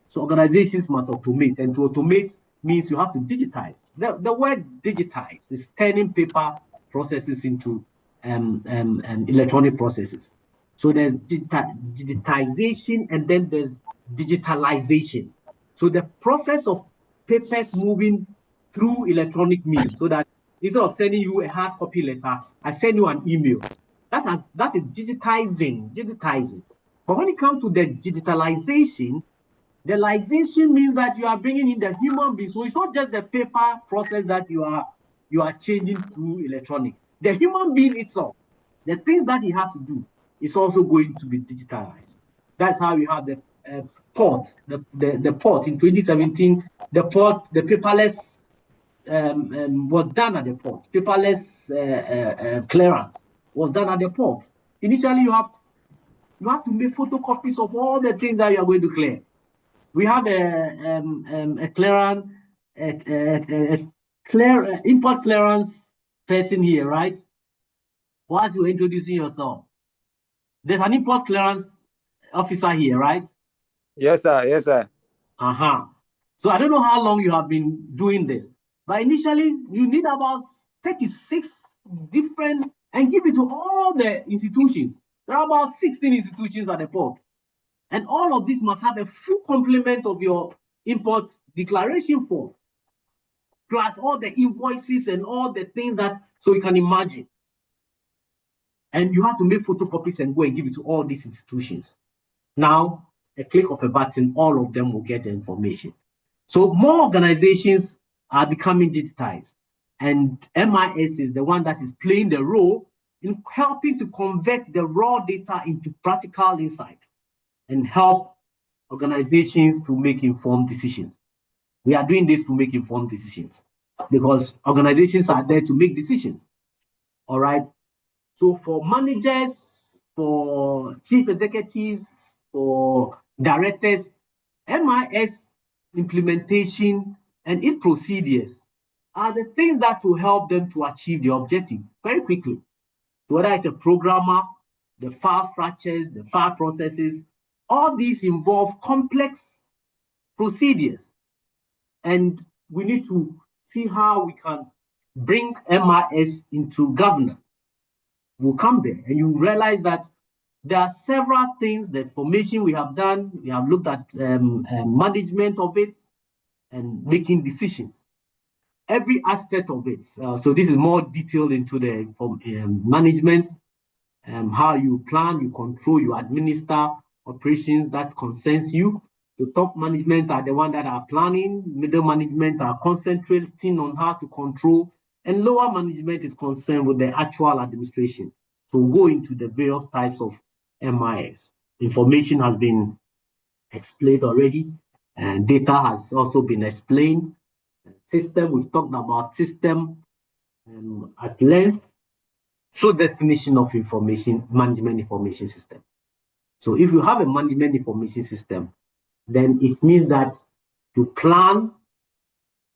So organizations must automate, and to automate means you have to digitize. The word digitize is turning paper processes into electronic processes. So there's digitization, and then there's digitalization. So the process of papers moving through electronic means, so that instead of sending you a hard copy letter, I send you an email. That is digitizing. But when it comes to the digitalization, the digitalization means that you are bringing in the human being. So it's not just the paper process that you are changing to electronic. The human being itself, the things that he has to do, is also going to be digitalized. That's how we have the port. The port in 2017, the paperless was done at the port. Paperless clearance was done at the port. Initially, you have to make photocopies of all the things that you are going to clear. We have a clearance, import clearance person here, right? Whilst you're introducing yourself, there's an import clearance officer here, right? Yes, sir. Yes, sir. So I don't know how long you have been doing this, but initially you need about 36 different, and give it to all the institutions. There are about 16 institutions at the port. And all of this must have a full complement of your import declaration form, plus all the invoices and all the things that, so you can imagine. And you have to make photocopies and go and give it to all these institutions. Now, a click of a button, all of them will get the information. So more organizations are becoming digitized. And MIS is the one that is playing the role in helping to convert the raw data into practical insights and help organizations to make informed decisions. We are doing this to make informed decisions because organizations are there to make decisions. All right. So for managers, for chief executives, for directors, MIS implementation and its procedures are the things that will help them to achieve the objective very quickly. So whether it's a programmer, the file structures, the file processes, all these involve complex procedures. And we need to see how we can bring MIS into governance. We'll come there and you realize that there are several things, the formation we have done, we have looked at management of it and making decisions. Every aspect of it. So this is more detailed into the management, how you plan, you control, you administer operations that concerns you. The top management are the ones that are planning, middle management are concentrating on how to control, and lower management is concerned with the actual administration. So we'll go into the various types of MIS. Information has been explained already, and data has also been explained. System, we've talked about system at length. So definition of information, management information system. So if you have a management information system, then it means that you plan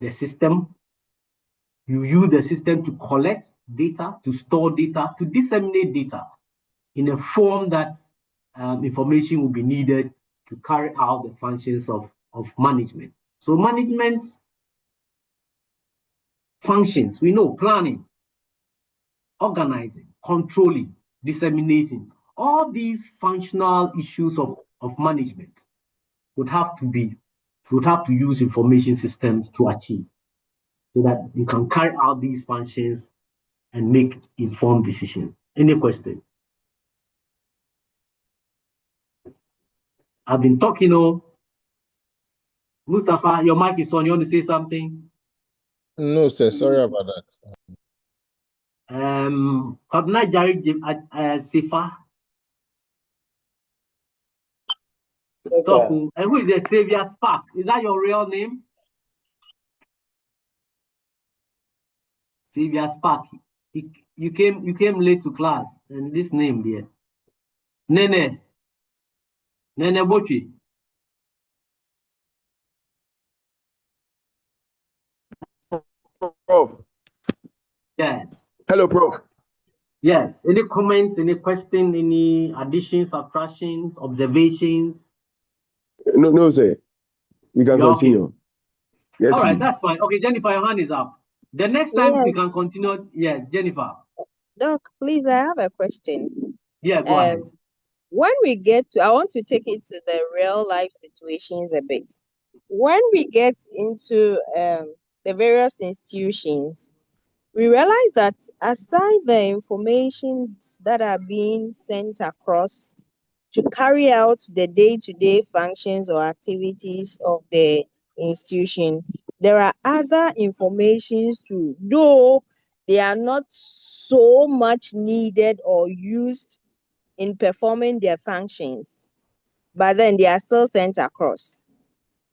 the system, you use the system to collect data, to store data, to disseminate data in a form that information will be needed to carry out the functions of management. So management functions, we know planning, organizing, controlling, disseminating, all these functional issues of management would have to use information systems to achieve, so that you can carry out these functions and make informed decisions. Any question? I've been talking Mustafa, your mic is on. You want to say something? No, sir. Sorry about that. Kabna Jari Sifa. And who is the Savior Spark? Is that your real name? Savior Spark. You came late to class, and this name there. Nene Bochi. Prof. Yes. Hello, Prof. Yes. Any comments, any question, any additions, subtractions, observations? No, sir. You can continue. Okay. Yes, all right, please. that's fine. Okay, Jennifer, your hand is up. The next time we can continue. Yes, Jennifer. Doc, please, I have a question. Yeah, go ahead. When we get to, I want to take it to the real life situations a bit. When we get into the various institutions, we realize that aside the information that are being sent across to carry out the day-to-day functions or activities of the institution, there are other informations too, though they are not so much needed or used in performing their functions, but then they are still sent across.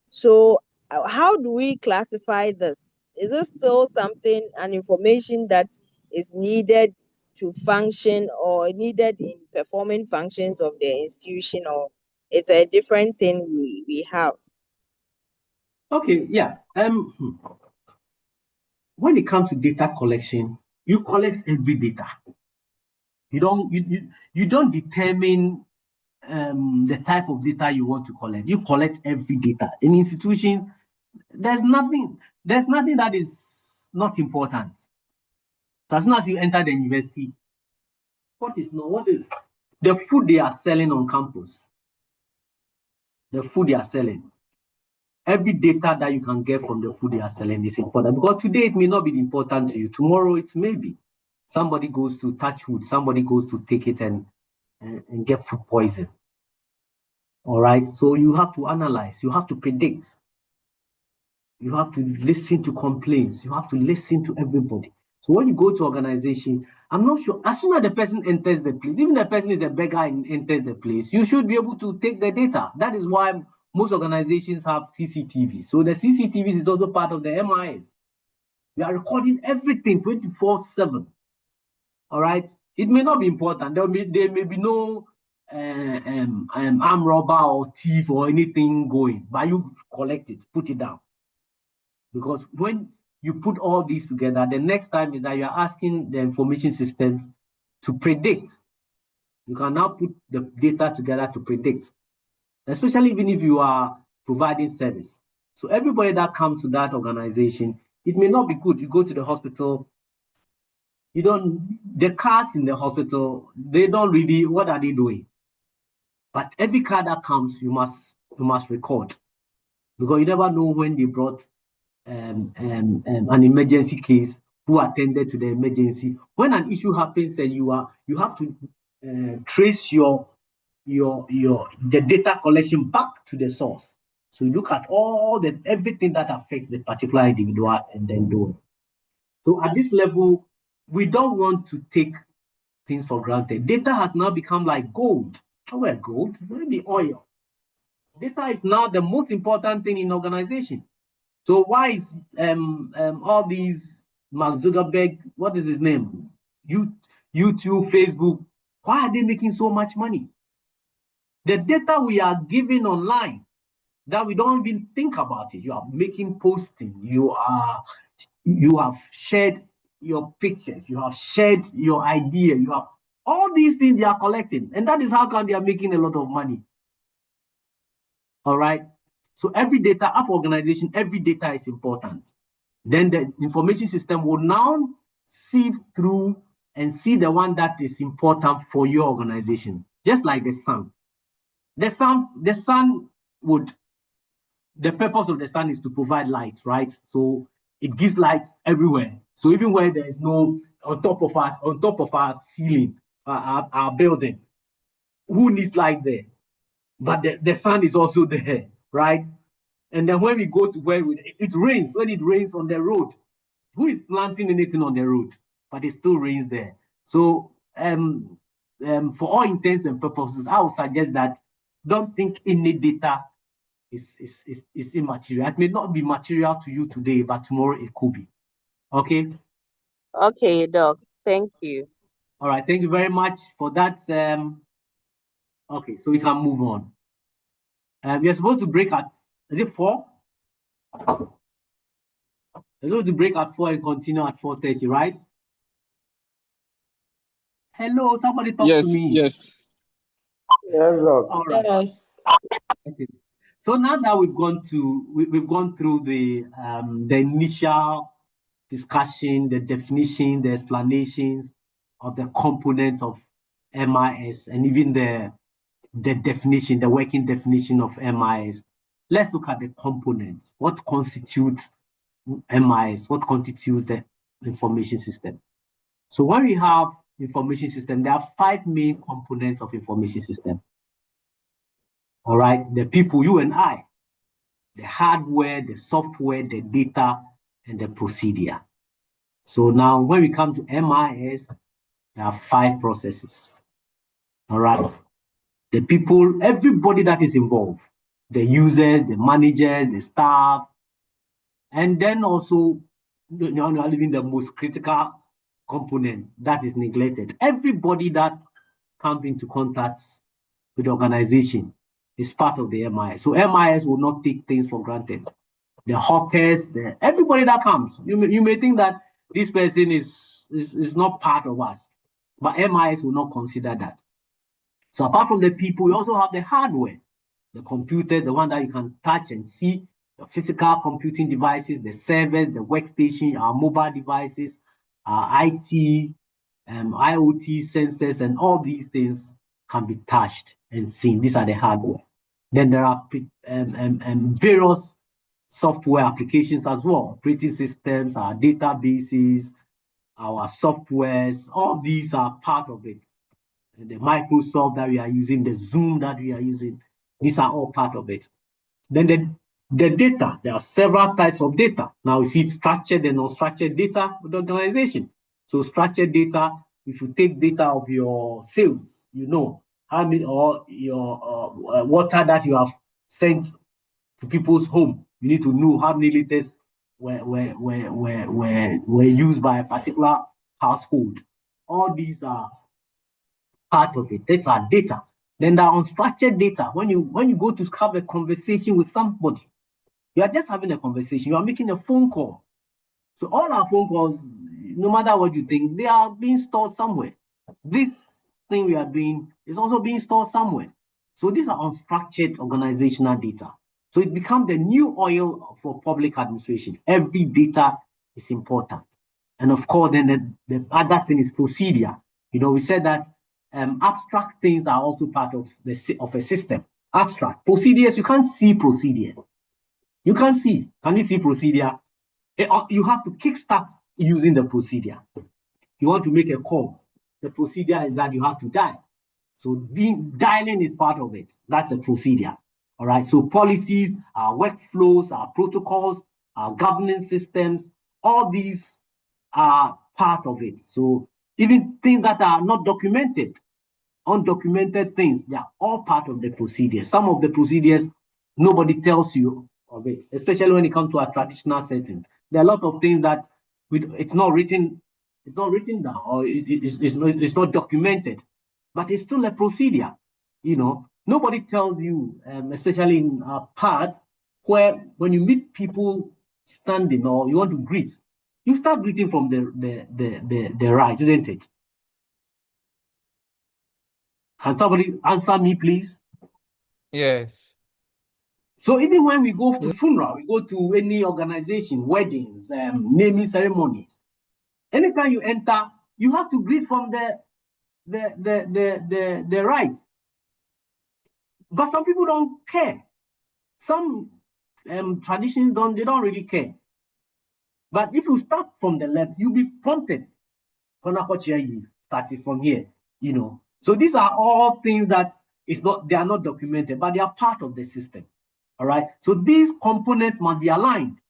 So how do we classify this? Is it still something, an information that is needed to function or needed in performing functions of the institution, or it's a different thing we have? Okay, yeah. When it comes to data collection, you collect every data. You don't determine the type of data you want to collect. You collect every data. In institutions, there's nothing that is not important. So as soon as you enter the university, what is the food they are selling on campus? The food they are selling. Every data that you can get from the food they are selling is important, because today it may not be important to you. Tomorrow it's maybe. Somebody goes to touch food, somebody goes to take it and get food poison. All right, so you have to analyze, you have to predict, you have to listen to complaints, you have to listen to everybody. So when you go to organization, I'm not sure, as soon as the person enters the place, even the person is a beggar and enters the place, you should be able to take the data. That is why most organizations have CCTV. So the CCTVs is also part of the MIS. We are recording everything 24/7. All right, it may not be important. There may be no armed robber or thief or anything going, but you collect it, put it down. Because when you put all these together, the next time is that you are asking the information system to predict. You can now put the data together to predict, especially even if you are providing service. So everybody that comes to that organization, it may not be good. You go to the hospital, the cars in the hospital, they don't really, what are they doing? But every car that comes, you must record, because you never know when they brought an emergency case, who attended to the emergency. When an issue happens and you have to trace the data collection back to the source. So you look at everything that affects the particular individual and then do it. So at this level, we don't want to take things for granted. Data has now become like gold. Well, gold, maybe oil. Data is now the most important thing in organization. So why is all these Mark Zuckerberg, what is his name? YouTube, Facebook, why are they making so much money? The data we are giving online that we don't even think about it. You are making posting, you have shared your pictures, you have shared your idea, you have all these things they are collecting, and that is how come they are making a lot of money. All right. So every data of organization, every data is important. Then the information system will now sift through and see the one that is important for your organization. Just like the sun. The purpose of the sun is to provide light, right? So it gives light everywhere. So even where there is no on top of our ceiling, our building, who needs light there? But the sun is also there, right? And then when we go to where it rains, when it rains on the road, who is planting anything on the road? But it still rains there. So for all intents and purposes, I would suggest that don't think any data is immaterial. It may not be material to you today, but tomorrow it could be. Okay? Okay, Doc. Thank you. All right. Thank you very much for that. Okay, so we can move on. We are supposed to break at, is it 4? We're supposed to break at 4 and continue at 4:30, right? Hello, somebody talk to me. Yes. Yes, Doc. All right. Yes. Okay. So now that we've gone through the initial discussion, the definition, the explanations of the components of MIS, and even the definition, the working definition of MIS. Let's look at the components. What constitutes MIS? What constitutes the information system? So when we have information system, there are 5 main components of information system. All right, the people, you and I, the hardware, the software, the data, and the procedure. So now when we come to MIS, there are 5 processes. All right, the people, everybody that is involved, the users, the managers, the staff, and then also even the most critical component that is neglected. Everybody that comes into contact with the organization is part of the MIS. So MIS will not take things for granted. The hawkers, everybody that comes, you may think that this person is not part of us, but MIS will not consider that. So apart from the people, we also have the hardware, the computer, the one that you can touch and see, the physical computing devices, the servers, the workstation, our mobile devices, our IT, IoT sensors, and all these things can be touched and seen. These are the hardware. Then there are various software applications as well, operating systems, our databases, our softwares, all these are part of it. And the Microsoft that we are using, the Zoom that we are using, these are all part of it. Then the data, there are several types of data. Now you see structured and unstructured data with the organization. So structured data, if you take data of your sales, you know how many, or your water that you have sent to people's home. You need to know how many liters were used by a particular household. All these are part of it. These are data. Then there are unstructured data. When you go to have a conversation with somebody, you are just having a conversation. You are making a phone call. So all our phone calls, no matter what you think, they are being stored somewhere. This thing we are doing is also being stored somewhere. So these are unstructured organizational data. So it becomes the new oil for public administration. Every data is important. And of course, then the other thing is procedure. You know, we said that abstract things are also part of a system. Abstract procedures, you can't see procedure. You can't see. Can you see procedure? You have to kickstart using the procedure. You want to make a call. The procedure is that you have to dial. So dialing is part of it. That's a procedure. All right. So policies, our workflows, our protocols, our governance systems, all these are part of it. So even things that are not documented, undocumented things, they are all part of the procedure. Some of the procedures, nobody tells you of it, especially when it comes to a traditional setting. There are a lot of things that it's not written down, or it's not documented, but it's still a procedure. You know, nobody tells you, especially in a part where when you meet people standing or you want to greet, you start greeting from the right, isn't it? Can somebody answer me, please? Yes. So even when we go to funeral, we go to any organization, weddings, naming ceremonies. Anytime you enter, you have to greet from the right. But some people don't care. Some traditions they don't really care. But if you start from the left, you'll be prompted. Started from here, you know. So these are all things that they are not documented, but they are part of the system. All right. So these components must be aligned.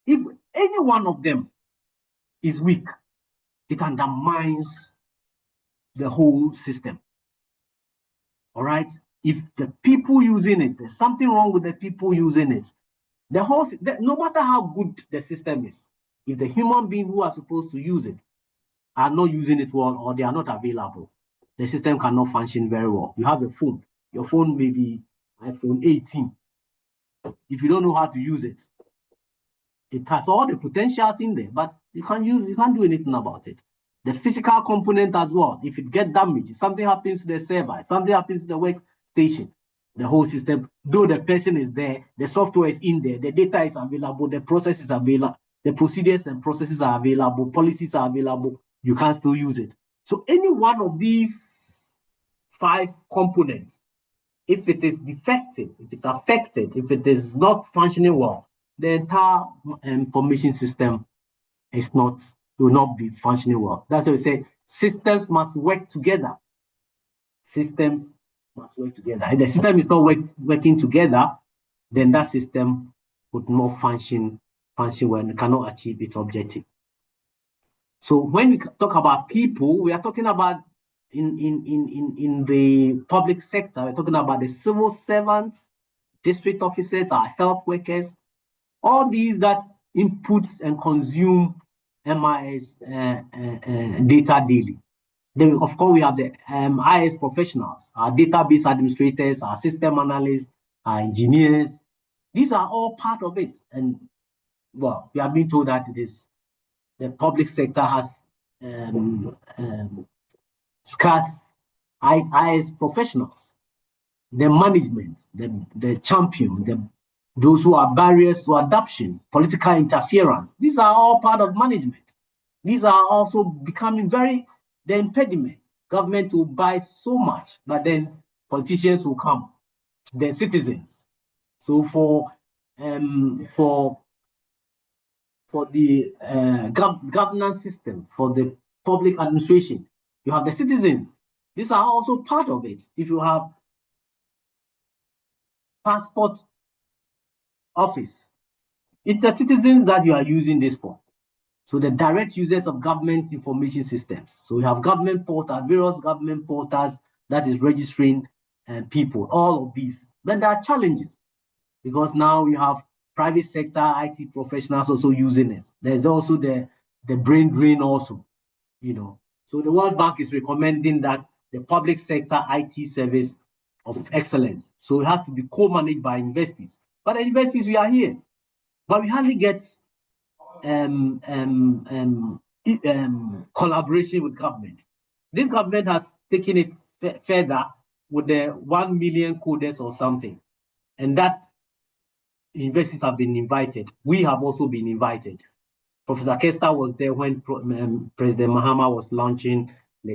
If any one of them is weak, it undermines the whole system. All right. If the people using it, there's something wrong with the people using it, no matter how good the system is, if the human beings who are supposed to use it are not using it well or they are not available, the system cannot function very well. You have a phone. Your phone may be iPhone 18. If you don't know how to use it, it has all the potentials in there, but you can't do anything about it. The physical component as well, if it gets damaged, if something happens to the server, if something happens to the workstation, the whole system, though the person is there, the software is in there, the data is available, the process is available, the procedures and processes are available, policies are available, you can still use it. So any one of these 5 components, if it is defective, if it's affected, if it is not functioning well, the entire information system will not be functioning well. That's why we say systems must work together. Systems must work together. If the system is not working together, then that system would not function well and cannot achieve its objective. So when we talk about people, we are talking about in the public sector, we're talking about the civil servants, district officers, our health workers, all these that input and consume MIS data daily. Then, of course, we have the IS professionals, our database administrators, our system analysts, our engineers. These are all part of it. And, well, we have been told that the public sector has scarce IS professionals, the management, the champion, those who are barriers to adoption, political interference. These are all part of management. These are also becoming the impediment. Government will buy so much, but then politicians will come, the citizens. So for the governance system, for the public administration, you have the citizens. These are also part of it. If you have passport office, it's the citizens that you are using this for. So the direct users of government information systems. So we have government portals, various government portals that is registering people, all of these. But there are challenges because now you have private sector IT professionals also using it. There's also the brain drain also, So the World Bank is recommending that the public sector IT service of excellence. So it has to be co-managed by universities. But the universities, we are here. But we hardly get collaboration with government. This government has taken it further with the 1 million coders or something. And that universities have been invited. We have also been invited. Professor Kester was there when President Mahama was launching.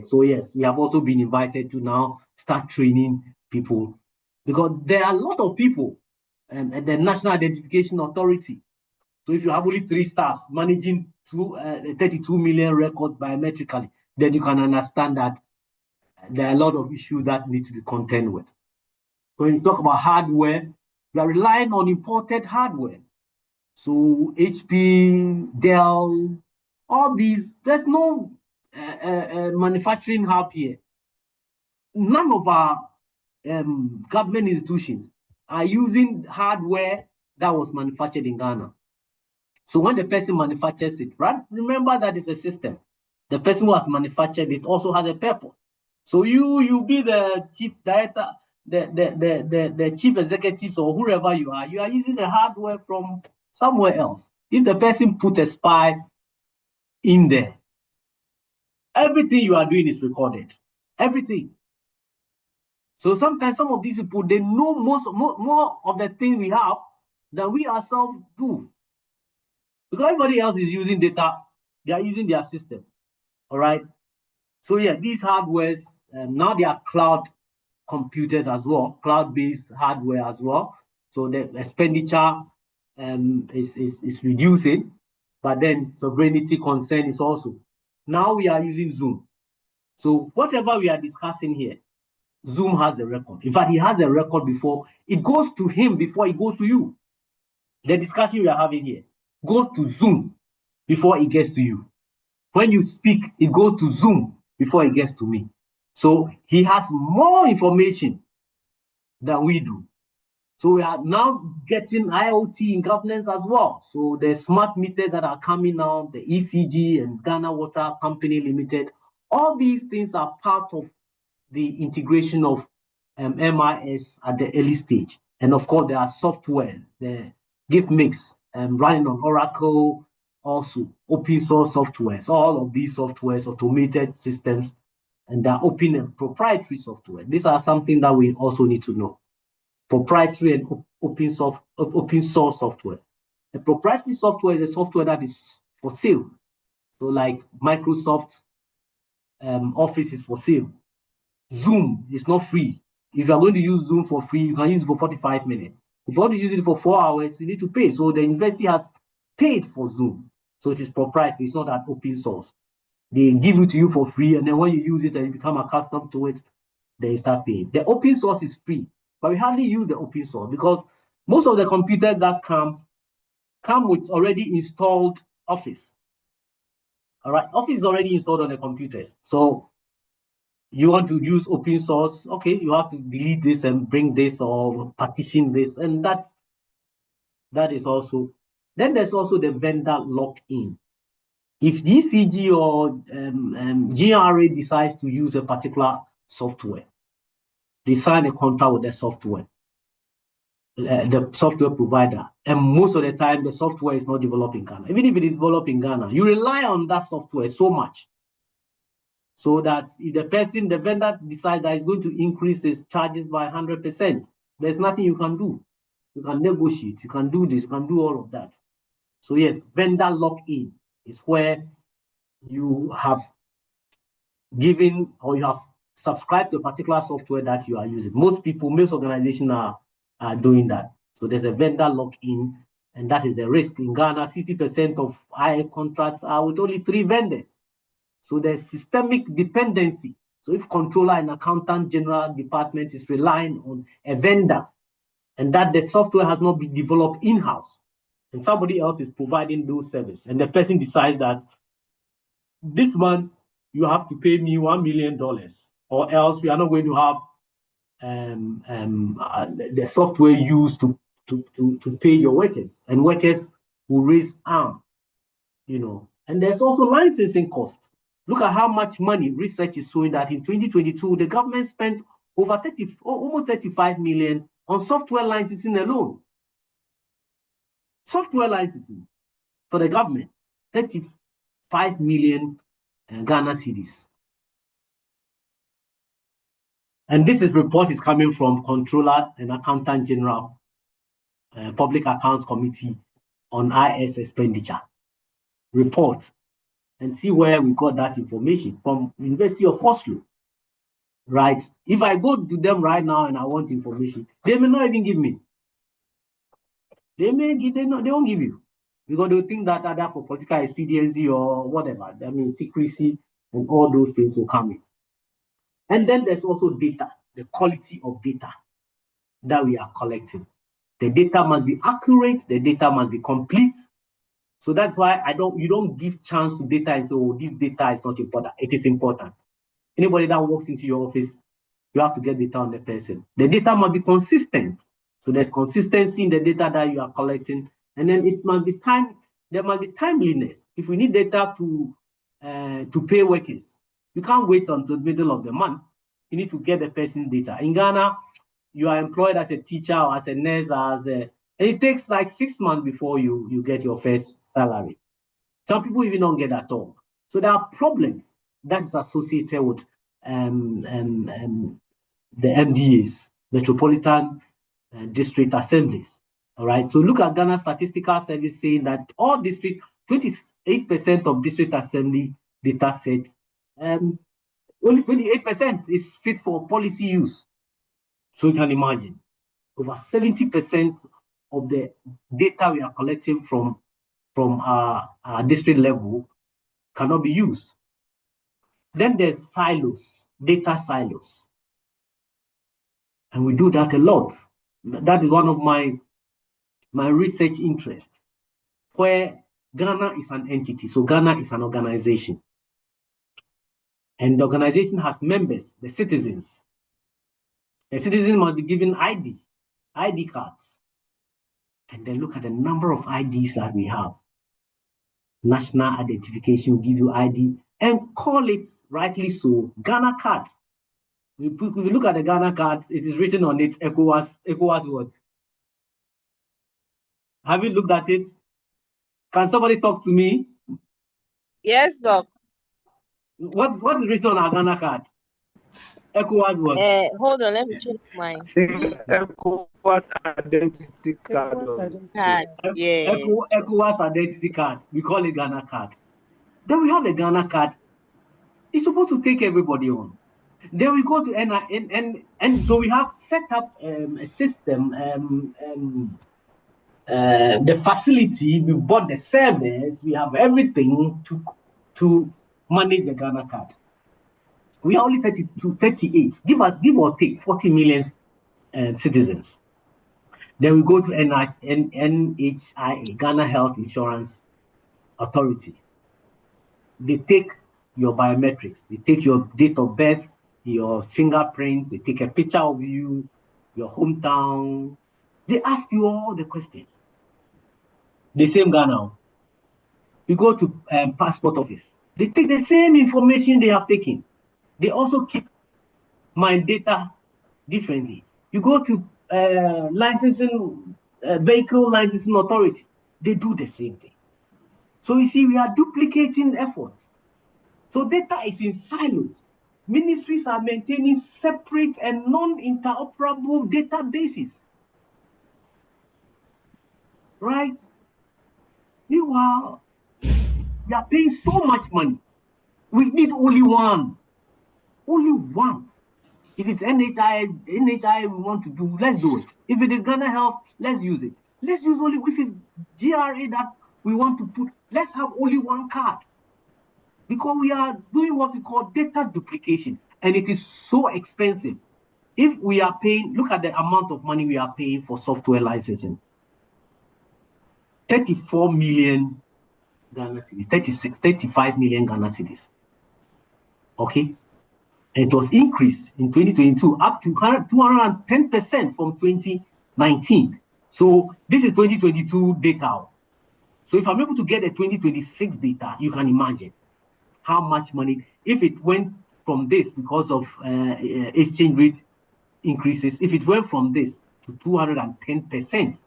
So yes, we have also been invited to now start training people because there are a lot of people at the National Identification Authority. So if you have only 3 staff managing 32 million records biometrically, then you can understand that there are a lot of issues that need to be contended with. When you talk about hardware, you are relying on imported hardware. So HP, Dell, all these, there's no manufacturing hub here. None of our government institutions are using hardware that was manufactured in Ghana. So when the person manufactures it, right? Remember that it's a system. The person who has manufactured it also has a purpose. So you be the chief director, the chief executives or whoever you are using the hardware from somewhere else. If the person put a spy in there, everything you are doing is recorded. Everything. So sometimes some of these people, they know more of the thing we have than we ourselves do. Because everybody else is using data, they are using their system. All right. So yeah, these hardwares, now they are cloud computers as well, cloud-based hardware as well. So the expenditure is reducing, but then sovereignty concern is also. Now we are using Zoom. So whatever we are discussing here, Zoom has the record. In fact, he has the record before it goes to him, before it goes to you. The discussion we are having here goes to Zoom before it gets to you. When you speak, it goes to Zoom before it gets to me. So he has more information than we do. So we are now getting IoT in governance as well. So the smart meters that are coming now, the ECG and Ghana Water Company Limited, all these things are part of the integration of MIS at the early stage. And of course, there are software, the gift mix running on Oracle, also open source software. So all of these softwares, automated systems, and they're open and proprietary software. These are something that we also need to know. Proprietary and open source software. The proprietary software is a software that is for sale. So like Microsoft Office is for sale. Zoom is not free. If you are going to use Zoom for free, you can use it for 45 minutes. If you want to use it for 4 hours, you need to pay. So the university has paid for Zoom. So it is proprietary, it's not an open source. They give it to you for free, and then when you use it and you become accustomed to it, then you start paying. The open source is free, but we hardly use the open source because most of the computers that come with already installed Office. All right, Office is already installed on the computers. So you want to use open source, okay, you have to delete this and bring this or partition this, and that is also. Then there's also the vendor lock-in. If DCG or GRA decides to use a particular software, they sign a contract with the software provider, and most of the time the software is not developed in Ghana. Even if it is developed in Ghana, you rely on that software so much, so that if the vendor decides that it's going to increase its charges by 100%, there's nothing you can do. You can negotiate, you can do this, you can do all of that. So yes, vendor lock-in is where you have given or you have subscribed to a particular software that you are using. Most organizations are doing that. So there's a vendor lock-in, and that is the risk. In Ghana, 60% of IA contracts are with only 3 vendors. So there's systemic dependency. So if controller and accountant general department is relying on a vendor, and that the software has not been developed in-house, and somebody else is providing those services, and the person decides that this month you have to pay me $1 million, or else we are not going to have the software used to pay your workers, and workers will raise arm, And there's also licensing costs. Look at how much money research is showing that in 2022 the government spent over almost 35 million on software licensing alone. Software licensing for the government, 35 million Ghana cedis. And this report is coming from Controller and Accountant General Public Accounts Committee on IS expenditure report, and see where we got that information from. University of Oslo, right? If I go to them right now and I want information, they may not even give me. They won't give you, because they'll think that either for political expediency or whatever. I mean, secrecy and all those things will come in. And then there's also data, the quality of data that we are collecting. The data must be accurate, the data must be complete. So that's why you don't give chance to data and say, oh, this data is not important. It is important. Anybody that walks into your office, you have to get data on the person. The data must be consistent. So there's consistency in the data that you are collecting. And then it must be there must be timeliness. If we need data to pay workers, you can't wait until the middle of the month. You need to get the person's data. In Ghana, you are employed as a teacher or as a nurse, and it takes like 6 months before you get your first salary. Some people even don't get at all. So there are problems that is associated with the MDAs, Metropolitan District Assemblies. All right. So look at Ghana Statistical Service saying that all 28% of district assembly data sets, only 28% is fit for policy use. So you can imagine, over 70% of the data we are collecting from our district level cannot be used. Then there's silos, data silos. And we do that a lot. That is one of my research interests, where Ghana is an entity. So Ghana is an organization. And the organization has members, the citizens. The citizens must be given ID cards. And then look at the number of IDs that we have. National identification will give you ID, and call it, rightly so, Ghana card. If you look at the Ghana card, it is written on it, ECOWAS what? Have you looked at it? Can somebody talk to me? Yes, Doc. What is written on our Ghana card? ECOWAS what? Hold on, let me check mine. ECOWAS identity card. ECOWAS identity card. We call it Ghana card. Then we have a Ghana card. It's supposed to take everybody on. Then we go to and so we have set up a system, the facility, we bought the servers, we have everything to manage the Ghana card. We are only 38, give or take 40 million citizens. Then we go to NHIA, Ghana Health Insurance Authority. They take your biometrics, they take your date of birth, your fingerprints, they take a picture of you, your hometown. They ask you all the questions. The same Ghana. You go to passport office. They take the same information they have taken. They also keep my data differently. You go to vehicle licensing authority. They do the same thing. So you see, we are duplicating efforts. So data is in silos. Ministries are maintaining separate and non-interoperable databases. Right? Meanwhile, we are paying so much money. We need only one. Only one. If it's NHI we want to do, let's do it. If it is Ghana Health, let's use it. Let's use only, if it's GRA that we want to put, let's have only one card. Because we are doing what we call data duplication, and it is so expensive. If we are paying, look at the amount of money we are paying for software licensing. 34 million Ghana cedis, 35 million Ghana cedis. Okay? And it was increased in 2022 up to 210% from 2019. So this is 2022 data. So if I'm able to get a 2026 data, you can imagine how much money, if it went from this because of exchange rate increases, if it went from this to 210%,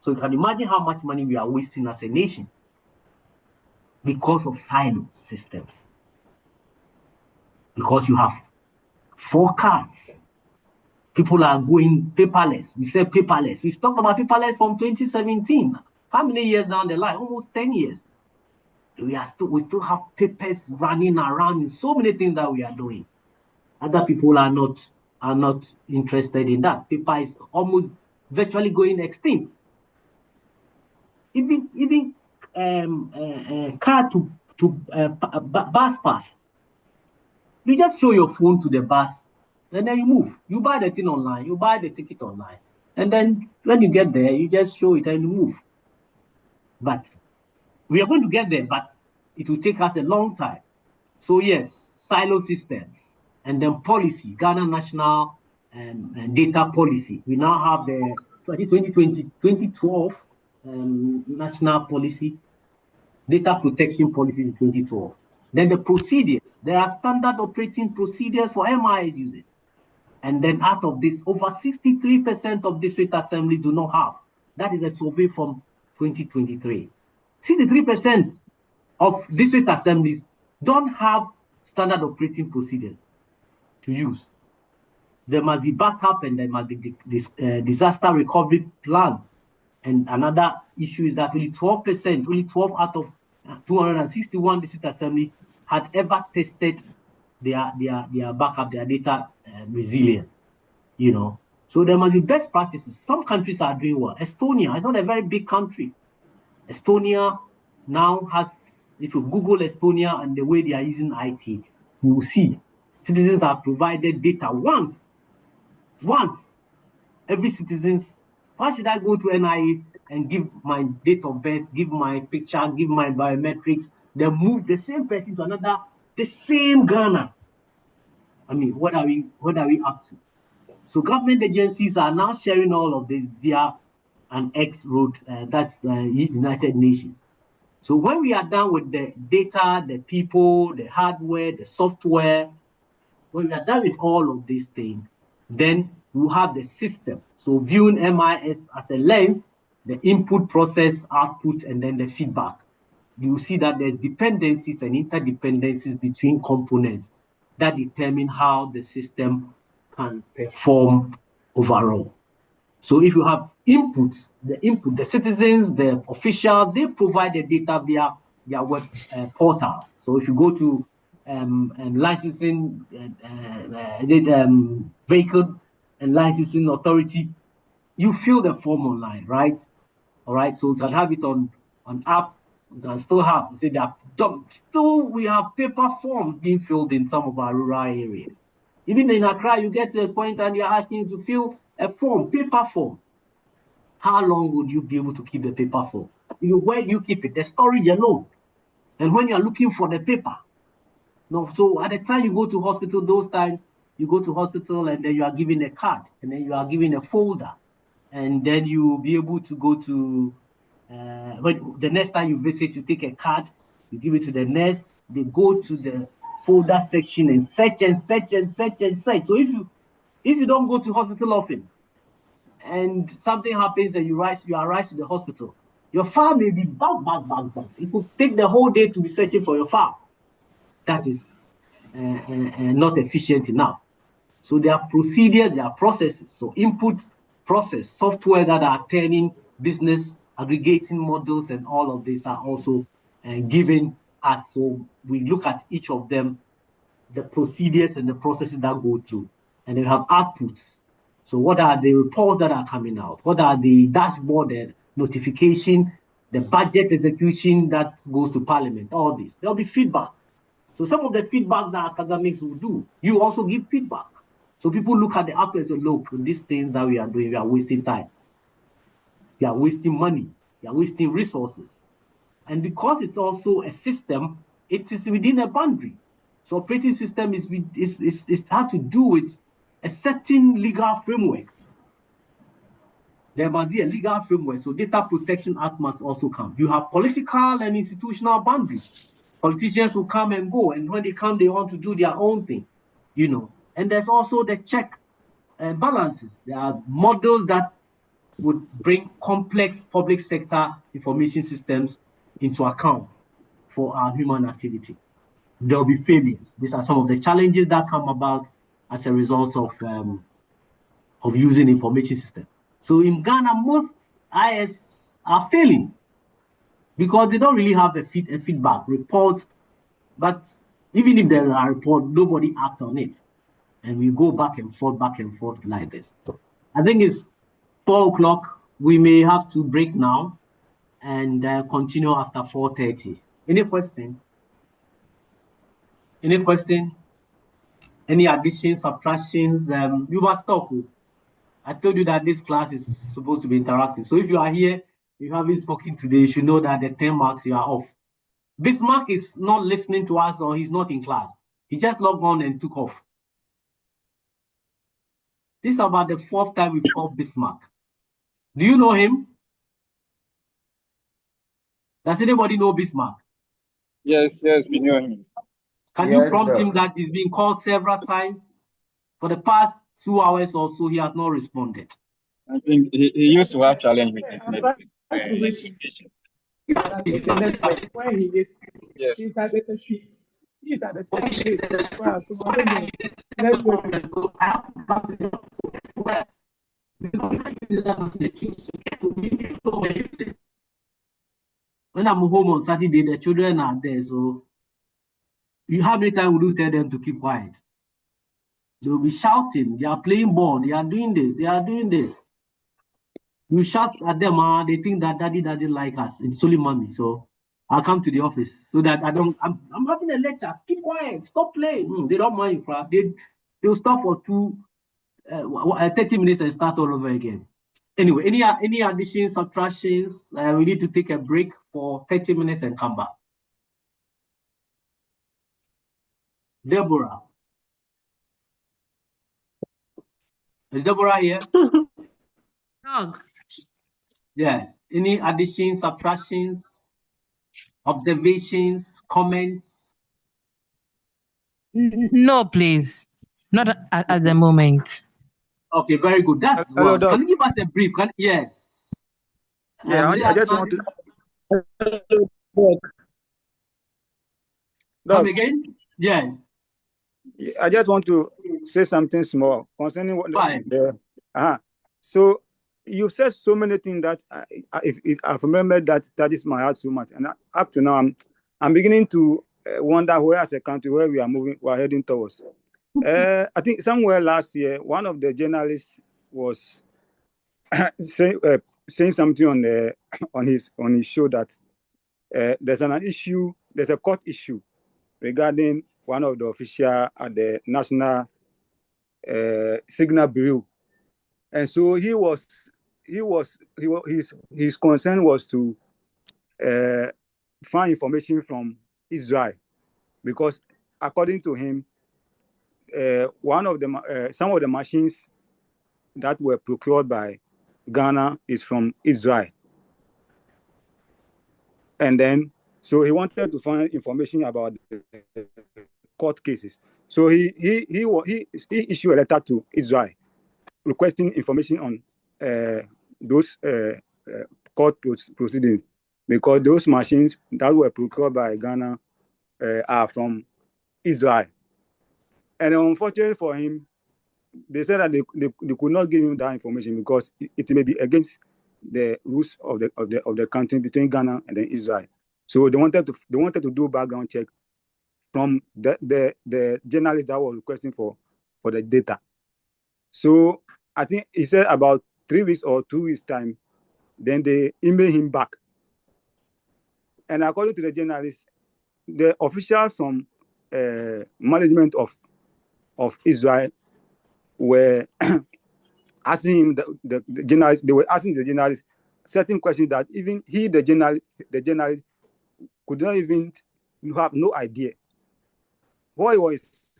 so you can imagine how much money we are wasting as a nation because of silo systems. Because you have 4 cards. People are going paperless. We said paperless. We've talked about paperless from 2017. How many years down the line? Almost 10 years. We still have papers running around in so many things that we are doing. Other people are not interested in that. Paper is almost virtually going extinct. Even car to bus pass. You just show your phone to the bus, and then you move. You buy the thing online. You buy the ticket online, and then when you get there, you just show it and you move. But we are going to get there, but it will take us a long time. So yes, silo systems, and then policy, Ghana National Data Policy. We now have the 2012 National Policy, Data Protection Policy in 2012. Then the procedures, there are standard operating procedures for MIS users. And then out of this, over 63% of district assemblies do not have. That is a survey from 2023. 63% of district assemblies don't have standard operating procedures to use. There must be backup and there must be disaster recovery plans. And another issue is that only 12% out of 261 district assembly had ever tested their backup, their data resilience, you know. So there must be best practices. Some countries are doing well. Estonia is not a very big country. Estonia now has, if you Google Estonia and the way they are using IT, you will see citizens are provided data once every citizen's. Why should I go to NIA and give my date of birth, give my picture, give my biometrics, then move the same person to another, the same Ghana? I mean, what are we up to? So government agencies are now sharing all of this via an X road, that's the United Nations. So when we are done with the data, the people, the hardware, the software, when we are done with all of these things, then we have the system. So viewing MIS as a lens, the input, process, output, and then the feedback. You see that there's dependencies and interdependencies between components that determine how the system can perform overall. So if you have inputs, the citizens, the officials, they provide the data via their web portals. So if you go to licensing, vehicle and licensing authority, you fill the form online, right? All right, so you can have it on app. You can still have, say that still we have paper forms being filled in some of our rural areas. Even in Accra, you get to a point and you're asking to fill a form, paper form. How long would you be able to keep the paper form? Where do you keep it? The storage alone. And when you're looking for the paper, no, so at the time you go to hospital, those times you go to hospital and then you are given a card and then you are given a folder. And then you'll be able to go to, when the next time you visit, you take a card, you give it to the nurse, they go to the folder section and search and search and search and search. So if you don't go to hospital often and something happens and you arrive to the hospital, your file may be back. It could take the whole day to be searching for your file. That is not efficient enough. So there are procedures, there are processes. So input, process, software that are turning business, aggregating models, and all of these are also given us. So we look at each of them, the procedures and the processes that go through, and they have outputs. So what are the reports that are coming out? What are the dashboard, the notification, the budget execution that goes to Parliament, all this. There'll be feedback. So some of the feedback that academics will do, you also give feedback. So people look at the output and say, look, these things that we are doing, we are wasting time. We are wasting money. We are wasting resources. And because it's also a system, it is within a boundary. So operating system is how to do with a certain legal framework. There must be a legal framework. So Data Protection Act must also come. You have political and institutional boundaries. Politicians will come and go, and when they come, they want to do their own thing, you know. And there's also the check and balances. There are models that would bring complex public sector information systems into account for our human activity. There'll be failures. These are some of the challenges that come about as a result of using information system. So in Ghana, most IS are failing because they don't really have a feedback report. But even if there are reports, nobody acts on it. And we go back and forth like this. I think it's 4 o'clock. We may have to break now and continue after 4:30. Any question? Any question? Any additions, subtractions? You must talk. I told you that this class is supposed to be interactive. So if you are here, you haven't spoken today, you should know that the 10 marks you are off. Bismarck is not listening to us or he's not in class. He just logged on and took off. This is about the 4th time we've called Bismarck. Do you know him? Does anybody know Bismarck? Yes, we know him. Can you prompt him that he's been called several times? For the past 2 hours or so, he has not responded. I think he used to have challenge with his network. When he is, yes. He's at the sheet. He's at the place. Well, so I don't know. Let's When I'm home on Saturday, the children are there. So how many times would you tell them to keep quiet? They'll be shouting. They are playing ball. They are doing this. They are doing this. You shout at them, they think that daddy doesn't like us. It's only mommy. So I'll come to the office so that I'm having a lecture. Keep quiet. Stop playing. They don't mind. They'll stop for 2 30 minutes and start all over again. Anyway, any additions, subtractions? We need to take a break for 30 minutes and come back. Deborah. Is Deborah here? Dog. Yes. Any additions, subtractions, observations, comments? No, please. Not at the moment. Okay, very good. That's Hello, well. Doc. Can you give us a brief? Yes. Yeah, I just want to. Come Doc, again? Yes. I just want to say something small concerning what So you said so many things that if I've remembered that is my heart so much, and up to now I'm beginning to wonder where as a country where we are heading towards. I think somewhere last year one of the journalists was saying something on his show that there's a court issue regarding one of the officials at the National Signal Bureau, and so his concern was to find information from Israel, because according to him, some of the machines that were procured by Ghana is from Israel, and then so he wanted to find information about the court cases. So he issued a letter to Israel requesting information on those court proceedings, because those machines that were procured by Ghana are from Israel. And unfortunately for him, they said that they could not give him that information because it may be against the rules of the country between Ghana and then Israel. So they wanted to do background check from the journalist that was requesting for the data. So I think he said about 3 weeks or 2 weeks time, then they emailed him back. And according to the journalist, the officials from management of Israel were asking him, the journalist, they were asking the journalist certain questions that even the journalist could not even have no idea. What he was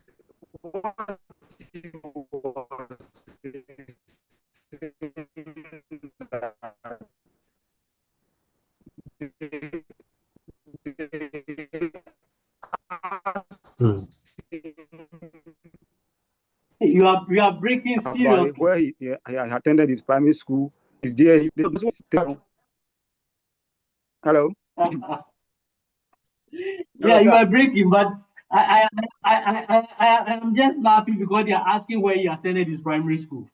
You are breaking seriously. Where he attended his primary school. Is there? Hello. Yeah, you are breaking, but I am just laughing because they are asking where he attended his primary school.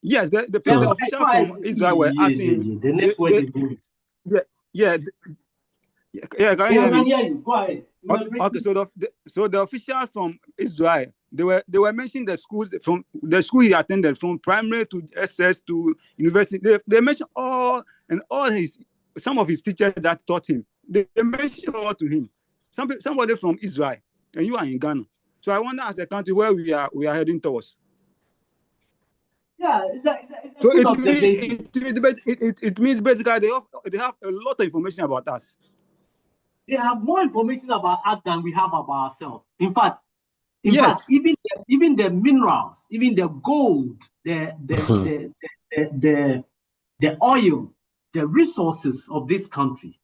Yes, the official from Israel were asking him. The network is going. Yeah. Can you hear me? Go ahead. Okay, so the official from Israel, they were mentioning the schools from the school he attended, from primary to SS to university. They mentioned some of his teachers that taught him. They mentioned all to him. Somebody from Israel, and you are in Ghana. So I wonder, as a country, where we are heading towards. Yeah, it's a so good observation. It means basically they have a lot of information about us. They have more information about us than we have about ourselves. In fact, even the minerals, even the gold, the oil, the resources of this country,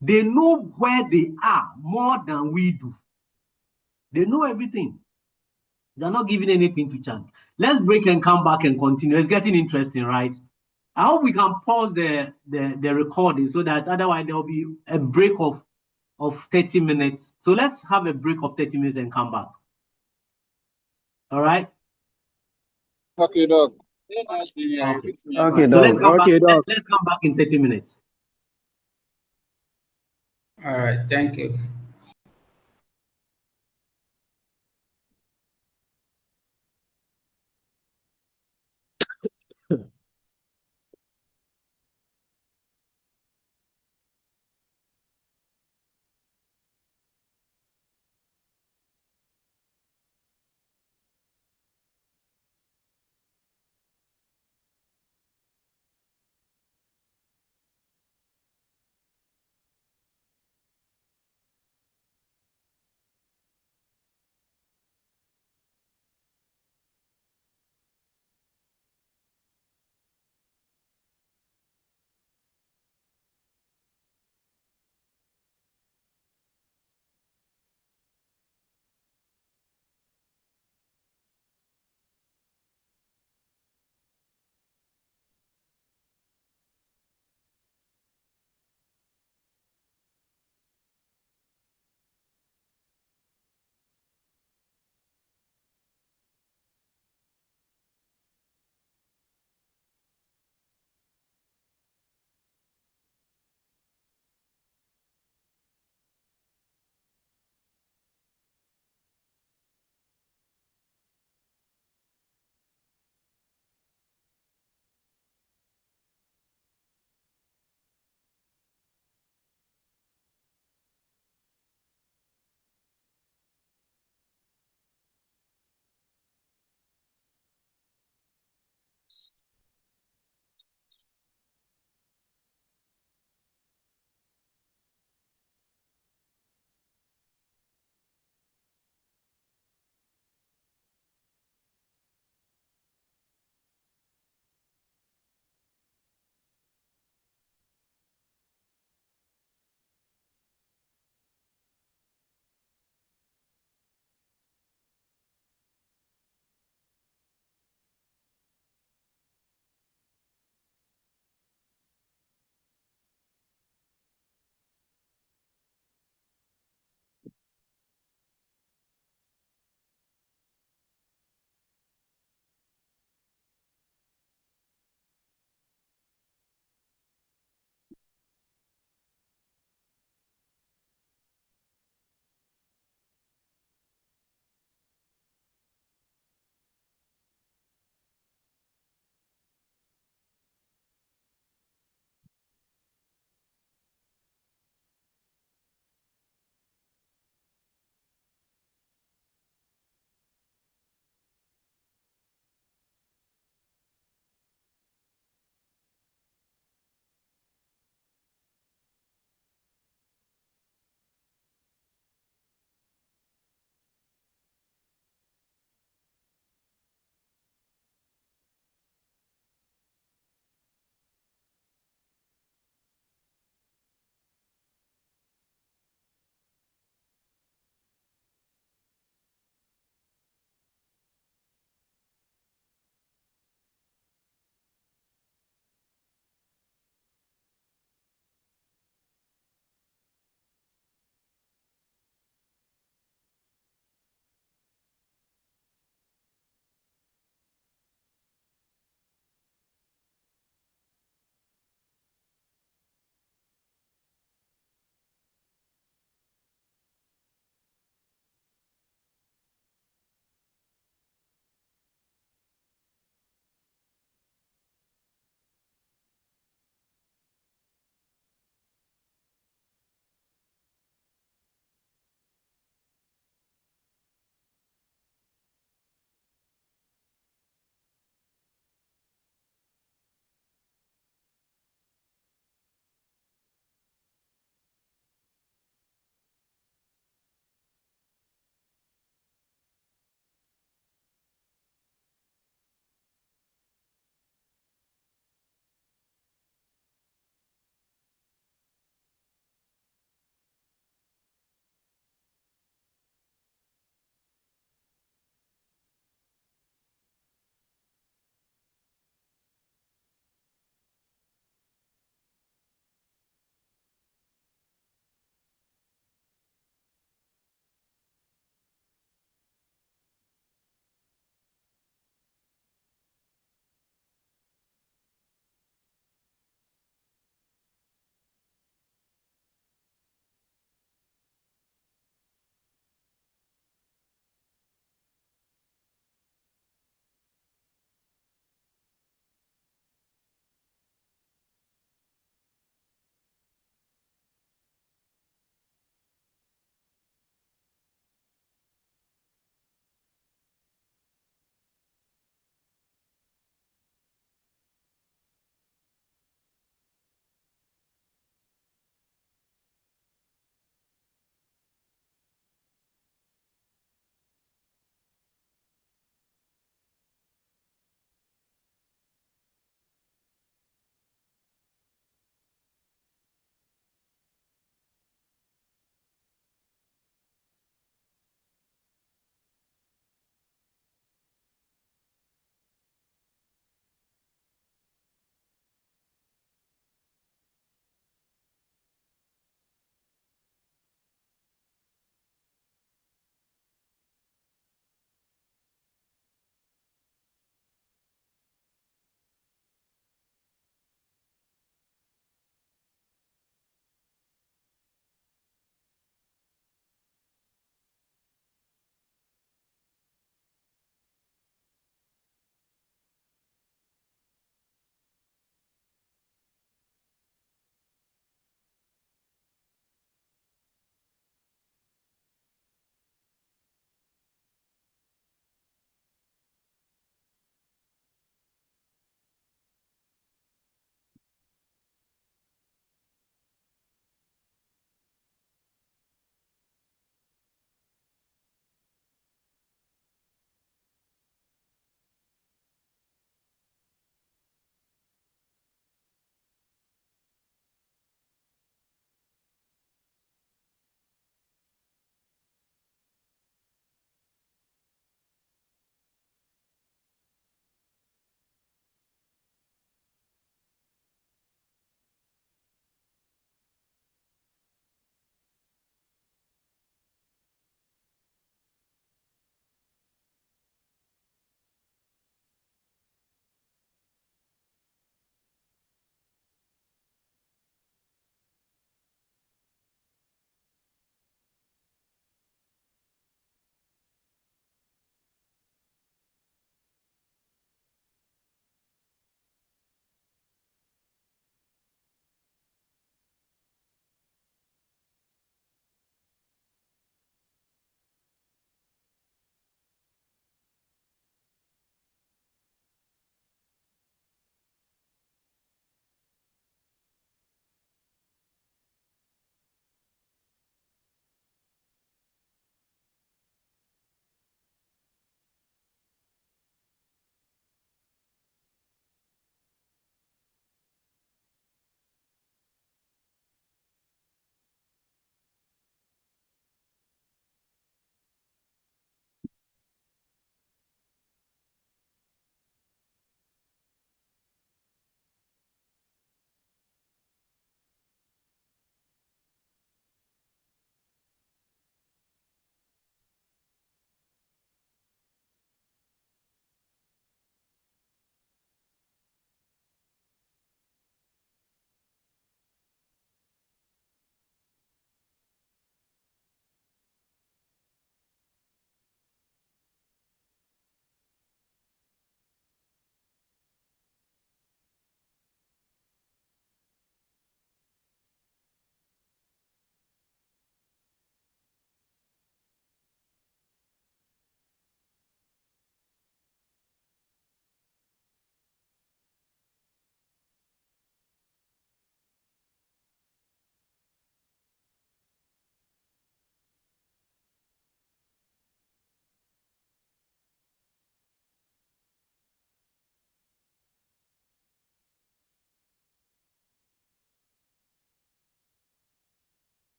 they know where they are more than we do. They know everything. They're not giving anything to chance. Let's break and come back and continue. It's getting interesting, right? I hope we can pause the recording so that otherwise there will be a break of 30 minutes. So let's have a break of 30 minutes and come back. All right? Okay, Doc. Okay. Okay, So let's come back. Doc. Let's come back in 30 minutes. All right, thank you.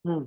Hmm.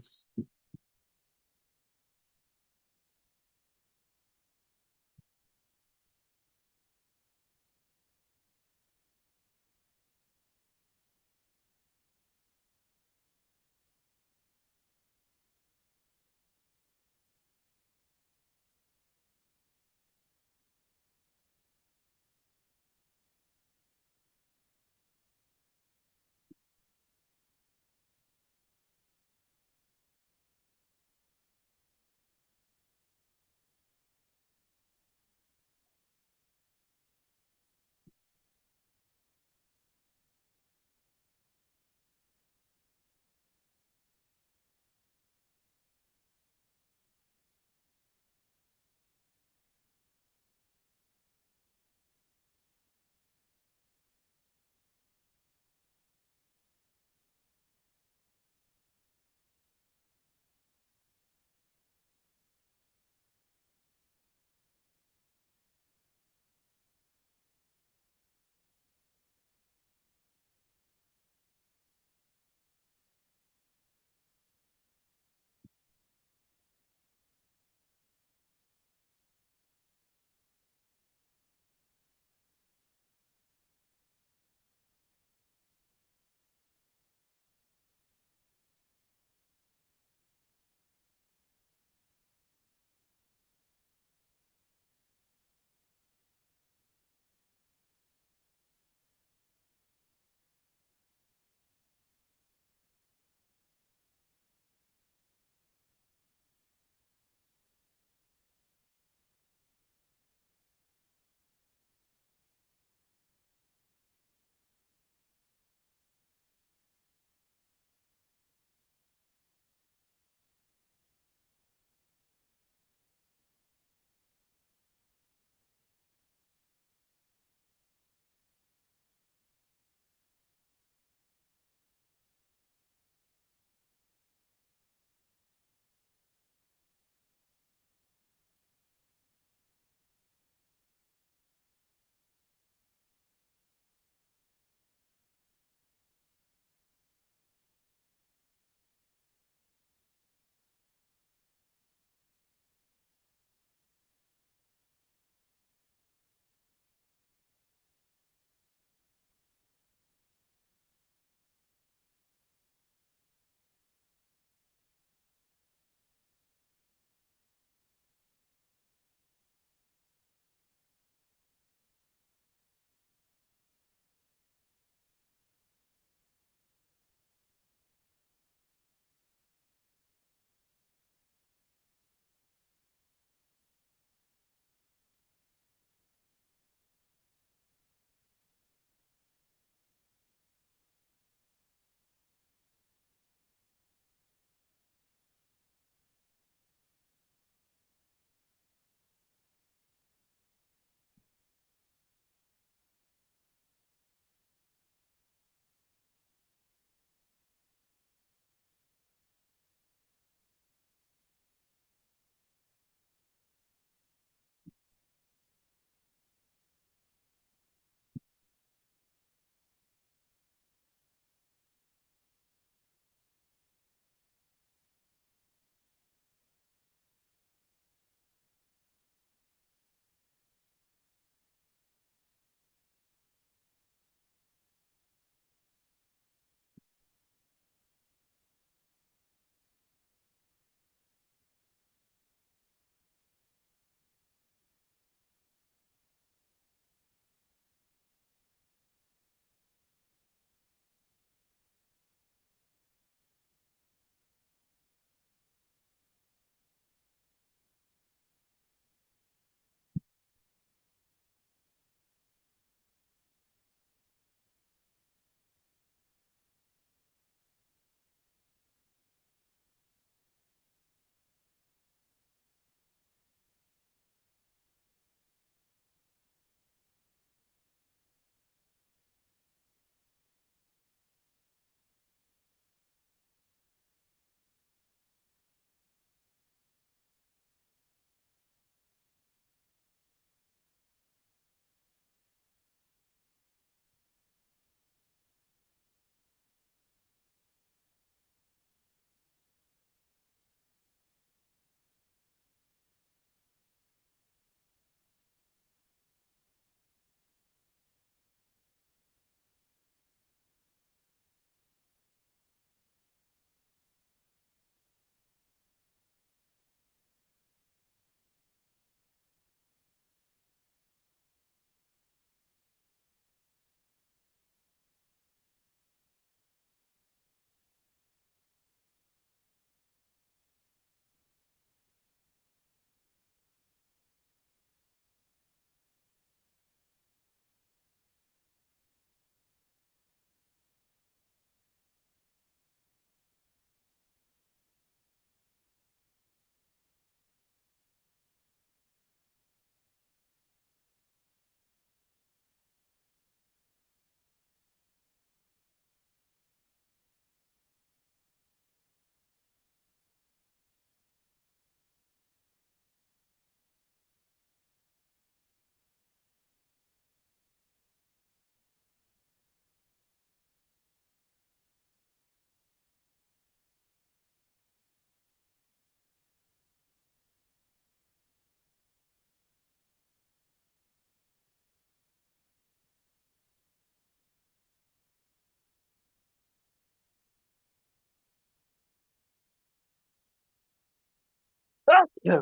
Yeah.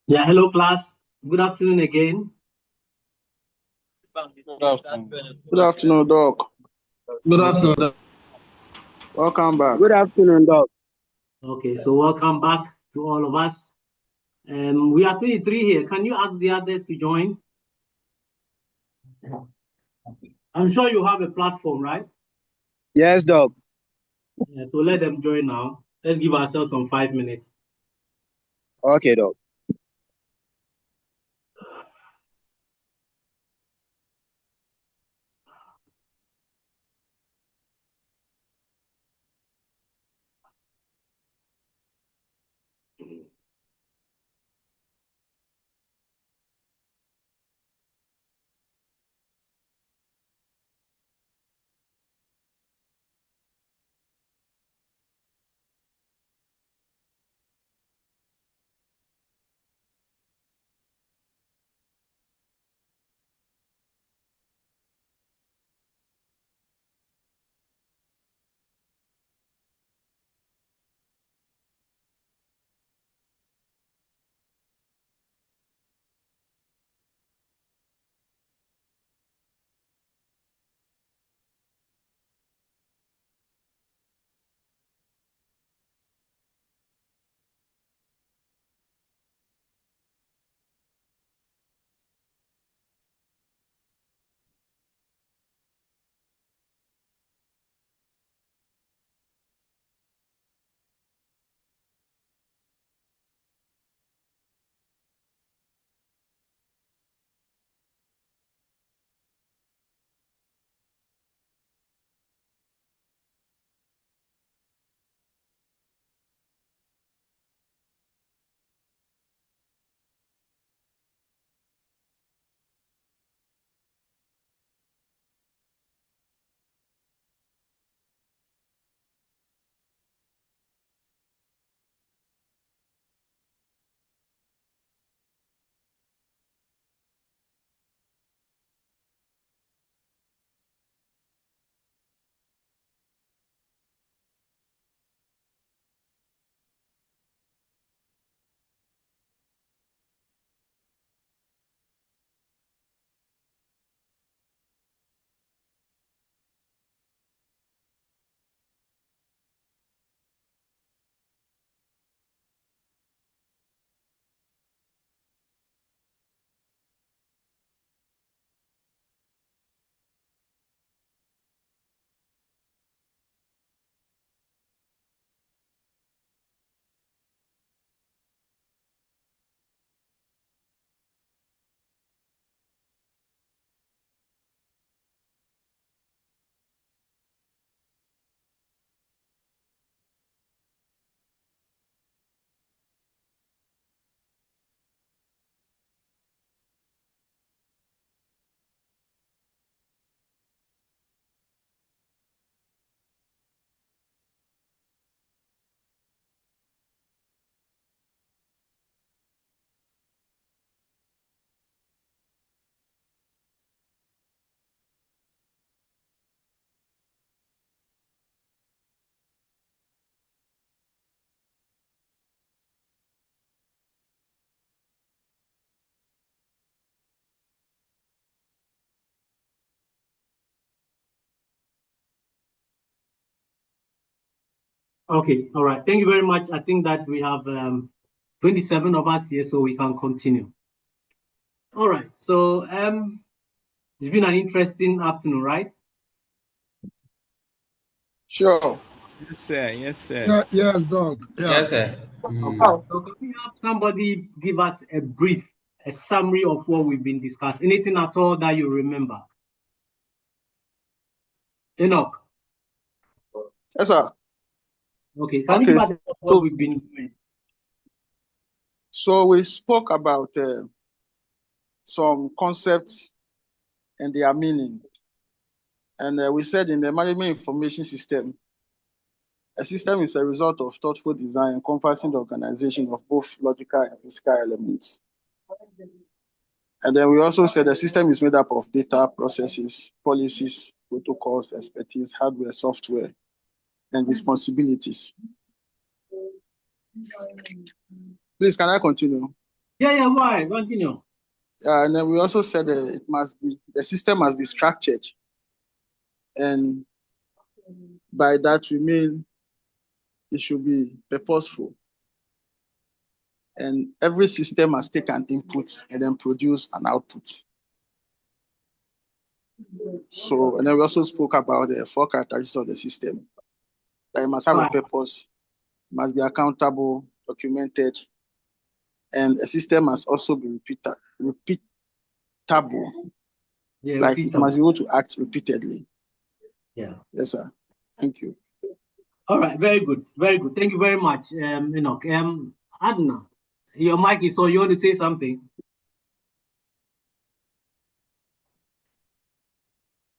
Yeah, hello class. Good afternoon again. Good afternoon. Good afternoon, Doc. Good afternoon, Doc. Welcome back. Good afternoon, Doc. Okay, so welcome back to all of us. We are 23 here. Can you ask the others to join? I'm sure you have a platform, right? Yes, Doc. Yeah, so let them join now. Let's give ourselves some 5 minutes. Okay, Doc. Okay, all right. Thank you very much. I think that we have 27 of us here, so we can continue. All right, so it's been an interesting afternoon, right? Sure. Yes, sir. Yes, sir. Yeah, yes, Doc. Yeah. Yes, sir. Okay. So can we have somebody give us a summary of what we've been discussing? Anything at all that you remember? Enoch. Yes, sir. Okay, can you give us what we've been doing? So we spoke about some concepts and their meaning. And we said in the management information system, a system is a result of thoughtful design encompassing the organization of both logical and physical elements. And then we also said the system is made up of data, processes, policies, protocols, expertise, hardware, software, and responsibilities. Please, can I continue? Yeah, why? Continue. And then we also said that the system must be structured. And by that we mean it should be purposeful. And every system must take an input and then produce an output. So, and then we also spoke about the 4 characteristics of the system. That it must have a purpose, must be accountable, documented, and a system must also be repeatable. Yeah, like it must be able to act repeatedly. Yeah. Yes, sir. Thank you. All right, very good, very good. Thank you very much, Enoch. Adna, your mic is on. You want to say something?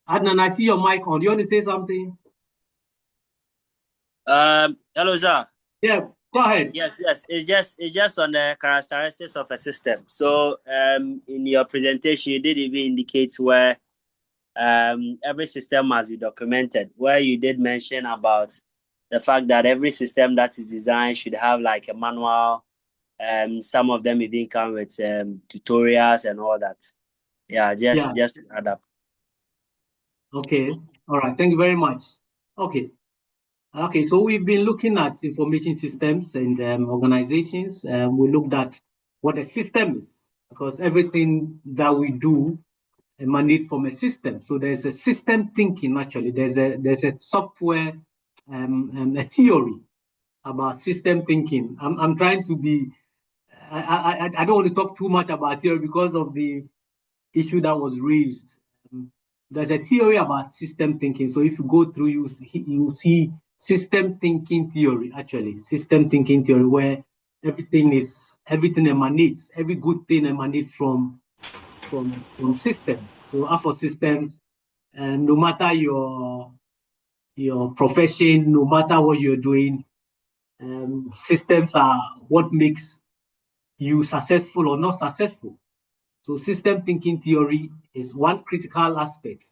Adnan, I see your mic on. You want to say something? Hello, sir. Yeah, go ahead. Yes. It's just on the characteristics of a system. So, in your presentation, you did even indicate where every system must be documented. Where you did mention about the fact that every system that is designed should have like a manual. Some of them even come with tutorials and all that. Yeah, just to add up. Okay. All right. Thank you very much. Okay. Okay. So we've been looking at information systems and organizations. We looked at what a system is, because everything that we do emanate from a system. So there's a system thinking. Actually, there's a software, a theory about system thinking. I'm trying to be. I don't want to talk too much about theory because of the issue that was raised. There's a theory about system thinking. So if you go through, you see system thinking theory, actually. System thinking theory, where everything emanates, every good thing emanates from systems. So for systems, no matter your profession, no matter what you're doing, systems are what makes you successful or not successful. So system thinking theory is one critical aspect.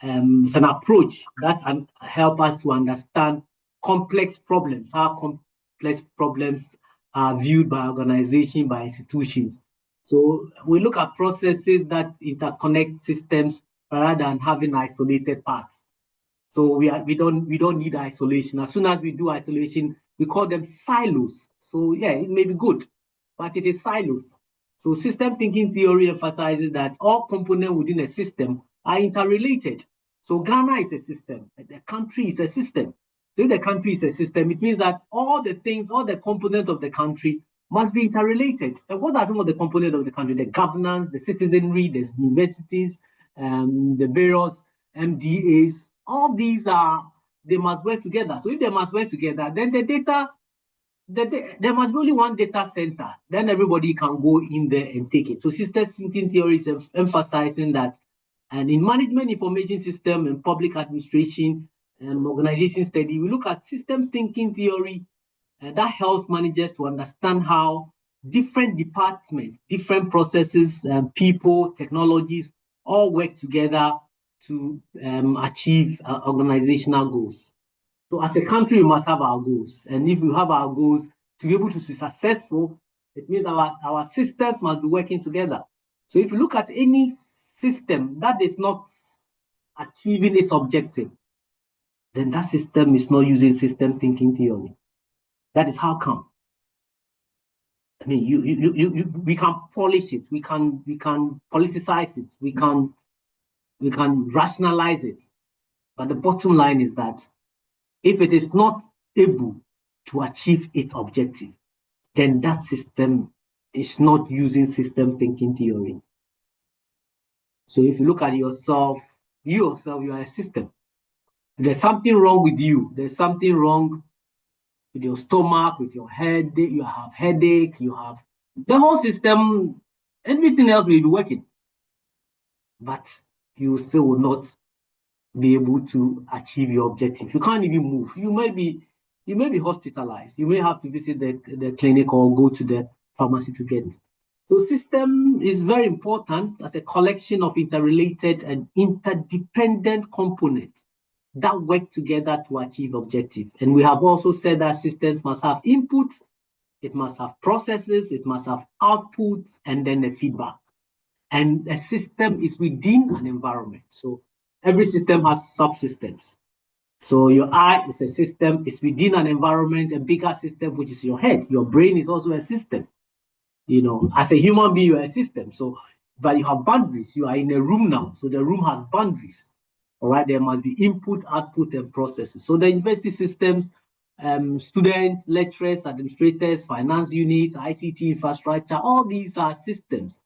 It's an approach that can help us to understand complex problems, how complex problems are viewed by organizations, by institutions. So we look at processes that interconnect systems rather than having isolated parts. So we don't need isolation. As soon as we do isolation, we call them silos. So yeah, it may be good, but it is silos. So system thinking theory emphasizes that all components within a system are interrelated. So Ghana is a system. The country is a system. So if the country is a system, it means that all the components of the country must be interrelated. And what are some of the components of the country? The governance, the citizenry, the universities, the various MDAs, all these they must work together. So if they must work together, then the data, there must be only one data center. Then everybody can go in there and take it. So system thinking theory is emphasizing that, and in management information system and public administration and organization study, we look at system thinking theory that helps managers to understand how different departments, different processes, people, technologies all work together to achieve organizational goals. So as a country, we must have our goals. And if we have our goals to be able to be successful, it means our systems must be working together. So if you look at any system that is not achieving its objective, then that system is not using system thinking theory. That is how come. I mean, we can polish it, we can politicize it, we can rationalize it. But the bottom line is that if it is not able to achieve its objective, then that system is not using system thinking theory. So if you look at yourself, you are a system. If there's something wrong with you, there's something wrong with your stomach, with your head, you have headache, you have the whole system, everything else will be working. But you still will not be able to achieve your objective. You can't even move. You may be hospitalized. You may have to visit the clinic or go to the pharmacy to get it. So system is very important as a collection of interrelated and interdependent components that work together to achieve objective. And we have also said that systems must have input it must have processes, it must have outputs, and then the feedback. And a system is within an environment. So every system has subsystems. So your eye is a system, it's within an environment, a bigger system, which is your head. Your brain is also a system. You know, as a human being, you're a system. So, but you have boundaries. You are in a room now. So the room has boundaries. All right, there must be input, output, and processes. So the university systems, students, lecturers, administrators, finance units, ICT infrastructure, all these are systems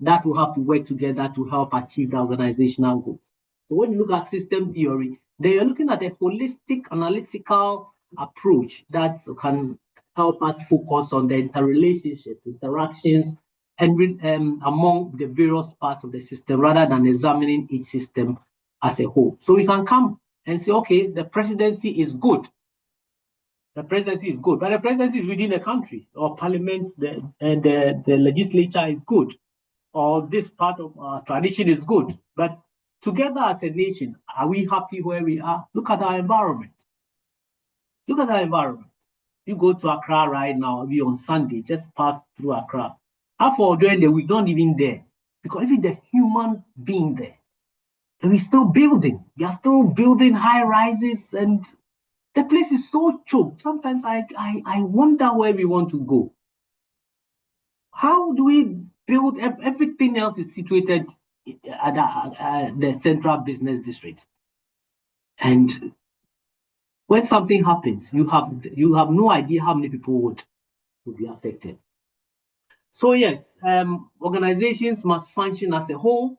that will have to work together to help achieve the organizational goals. So when you look at system theory, then you're looking at a holistic analytical approach that can help us focus on the interrelationship, interactions, and among the various parts of the system rather than examining each system as a whole. So we can come and say, okay, the presidency is good. The presidency is good, but the presidency is within a country, or parliament, the legislature is good, or this part of our tradition is good. But together as a nation, are we happy where we are? Look at our environment. Look at our environment. You go to Accra right now, maybe on Sunday, just pass through Accra. After during the week, not even there, because even the human being there, and we're still building. We are still building high rises, and the place is so choked. Sometimes I wonder where we want to go. How do we build? Everything else is situated at the central business district, and when something happens, you have no idea how many people would be affected. So yes, organizations must function as a whole.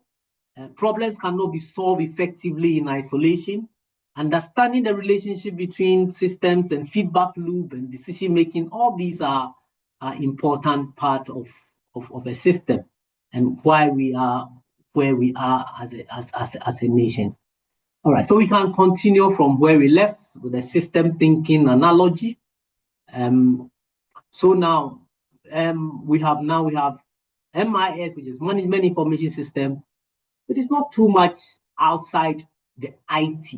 Problems cannot be solved effectively in isolation. Understanding the relationship between systems and feedback loop and decision making, all these are important part of a system and why we are where we are as a nation. All right, so we can continue from where we left with the system thinking analogy. So now we have MIS, which is Management Information System. It is not too much outside the IT,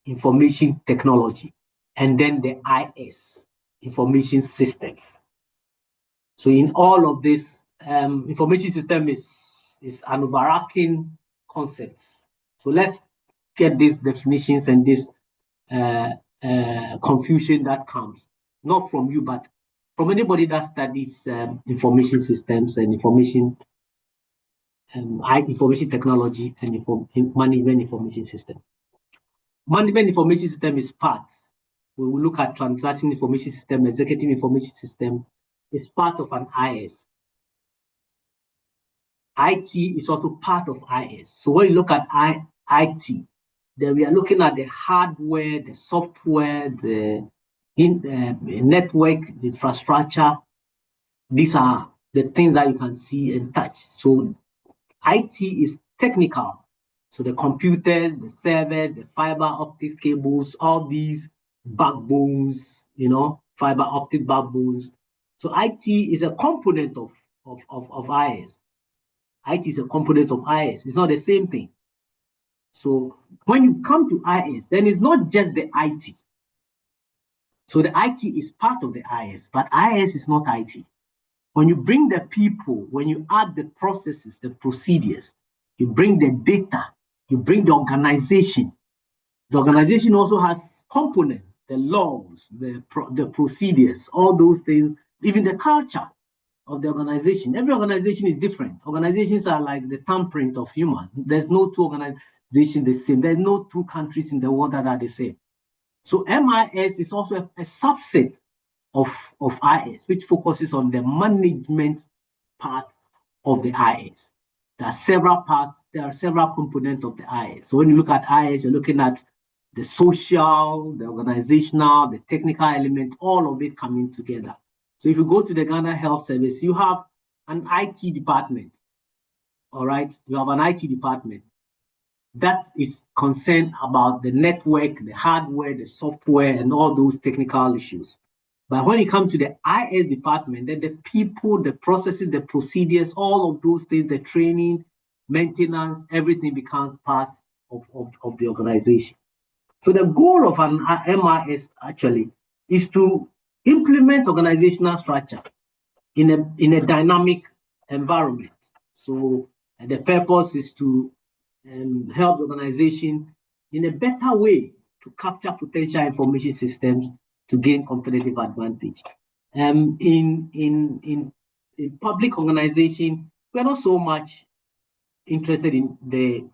information technology, and then the IS, information systems. So in all of this, information system is an overarching concept. So let's get these definitions and this confusion that comes, not from you, but from anybody that studies information systems and information technology and management information system. Management information system is part. We will look at transaction information system, executive information system. It's part of an IS. IT is also part of IS. So when you look at IT, then we are looking at the hardware, the software, the network, the infrastructure. These are the things that you can see and touch. So IT is technical. So the computers, the servers, the fiber optic cables, all these backbones, fiber optic backbones. So IT is a component of IS. IT is a component of IS. It's not the same thing. So when you come to IS, then it's not just the IT. So the IT is part of the IS, but IS is not IT. When you bring the people, when you add the processes, the procedures, you bring the data, you bring the organization. The organization also has components, the laws, the procedures, all those things, even the culture of the organization. Every organization is different. Organizations are like the thumbprint of humans. There's no two organizations the same. There's no two countries in the world that are the same. So MIS is also a subset of IS, which focuses on the management part of the IS. There are several parts, there are several components of the IS. So when you look at IS, you're looking at the social, the organizational, the technical element, all of it coming together. So if you go to the Ghana Health Service, you have an IT department. All right, you have an IT department that is concerned about the network, the hardware, the software, and all those technical issues. But when you come to the IS department, then the people, the processes, the procedures, all of those things, the training, maintenance, everything becomes part of the organization. So the goal of an MIS actually is to implement organizational structure in a dynamic environment. So the purpose is to help the organization in a better way to capture potential information systems to gain competitive advantage. In public organization, we're not so much interested in the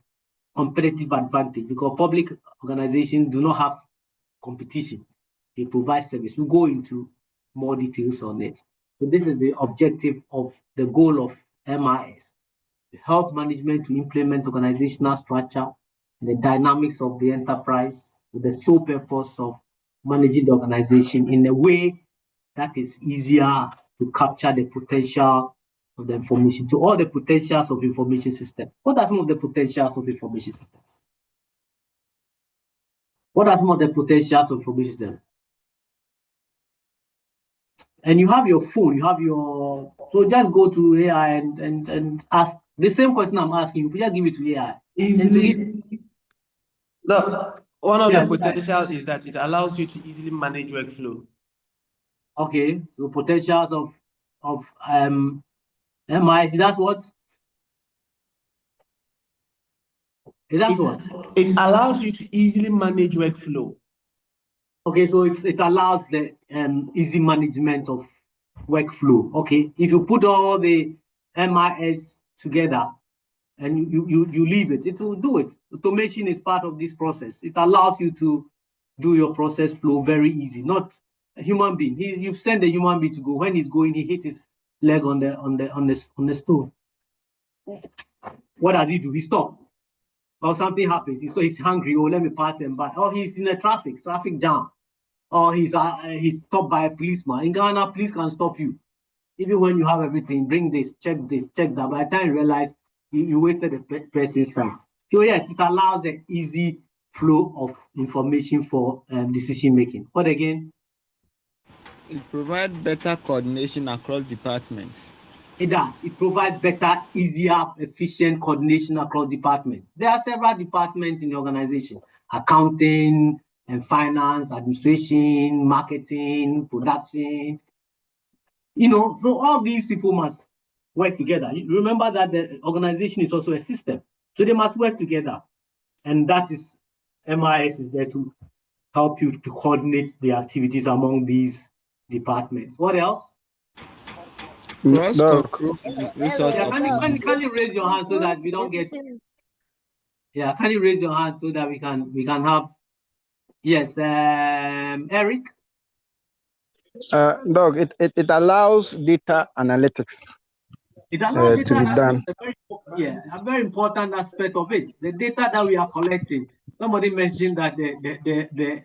competitive advantage because public organizations do not have competition. They provide service. We'll go into more details on it. So this is the objective of the goal of MIS, to help management to implement organizational structure and the dynamics of the enterprise with the sole purpose of managing the organization in a way that is easier to capture the potential of the information, to all the potentials of information system. What are some of the potentials of information systems? What are some of the potentials of information systems? And you have your phone, you have your, so just go to AI and ask the same question I'm asking you, just give it to AI. Easily. One of the potential is that it allows you to easily manage workflow. Okay, so potentials of MIS, that's what? It allows you to easily manage workflow. Okay, so it allows the easy management of workflow. Okay, if you put all the MIS together and you leave it, it will do it. Automation is part of this process. It allows you to do your process flow very easy. Not a human being. You've sent a human being to go. When he's going, he hit his leg on the stone. What does he do? He stops. Or something happens. So he's hungry. Oh, let me pass him by. Or he's in a traffic jam. Or he's stopped by a policeman. In Ghana, police can stop you. Even when you have everything, bring this, check that. By the time you realize you wasted the person's time. So yes, it allows the easy flow of information for decision making. What again? It provides better coordination across departments. It does. It provides better, easier, efficient coordination across departments. There are several departments in the organization: accounting and finance, administration, marketing, production. So all these people must work together. Remember that the organization is also a system. So they must work together. And that is, MIS is there to help you to coordinate the activities among these departments. What else? Cross-control resource optimization. Can you raise your hand so that we don't get? Yeah, can you raise your hand so that we can have? Yes, Eric. Doug, it allows data analytics. It allows data to be done. A very important aspect of it. The data that we are collecting. Somebody mentioned that the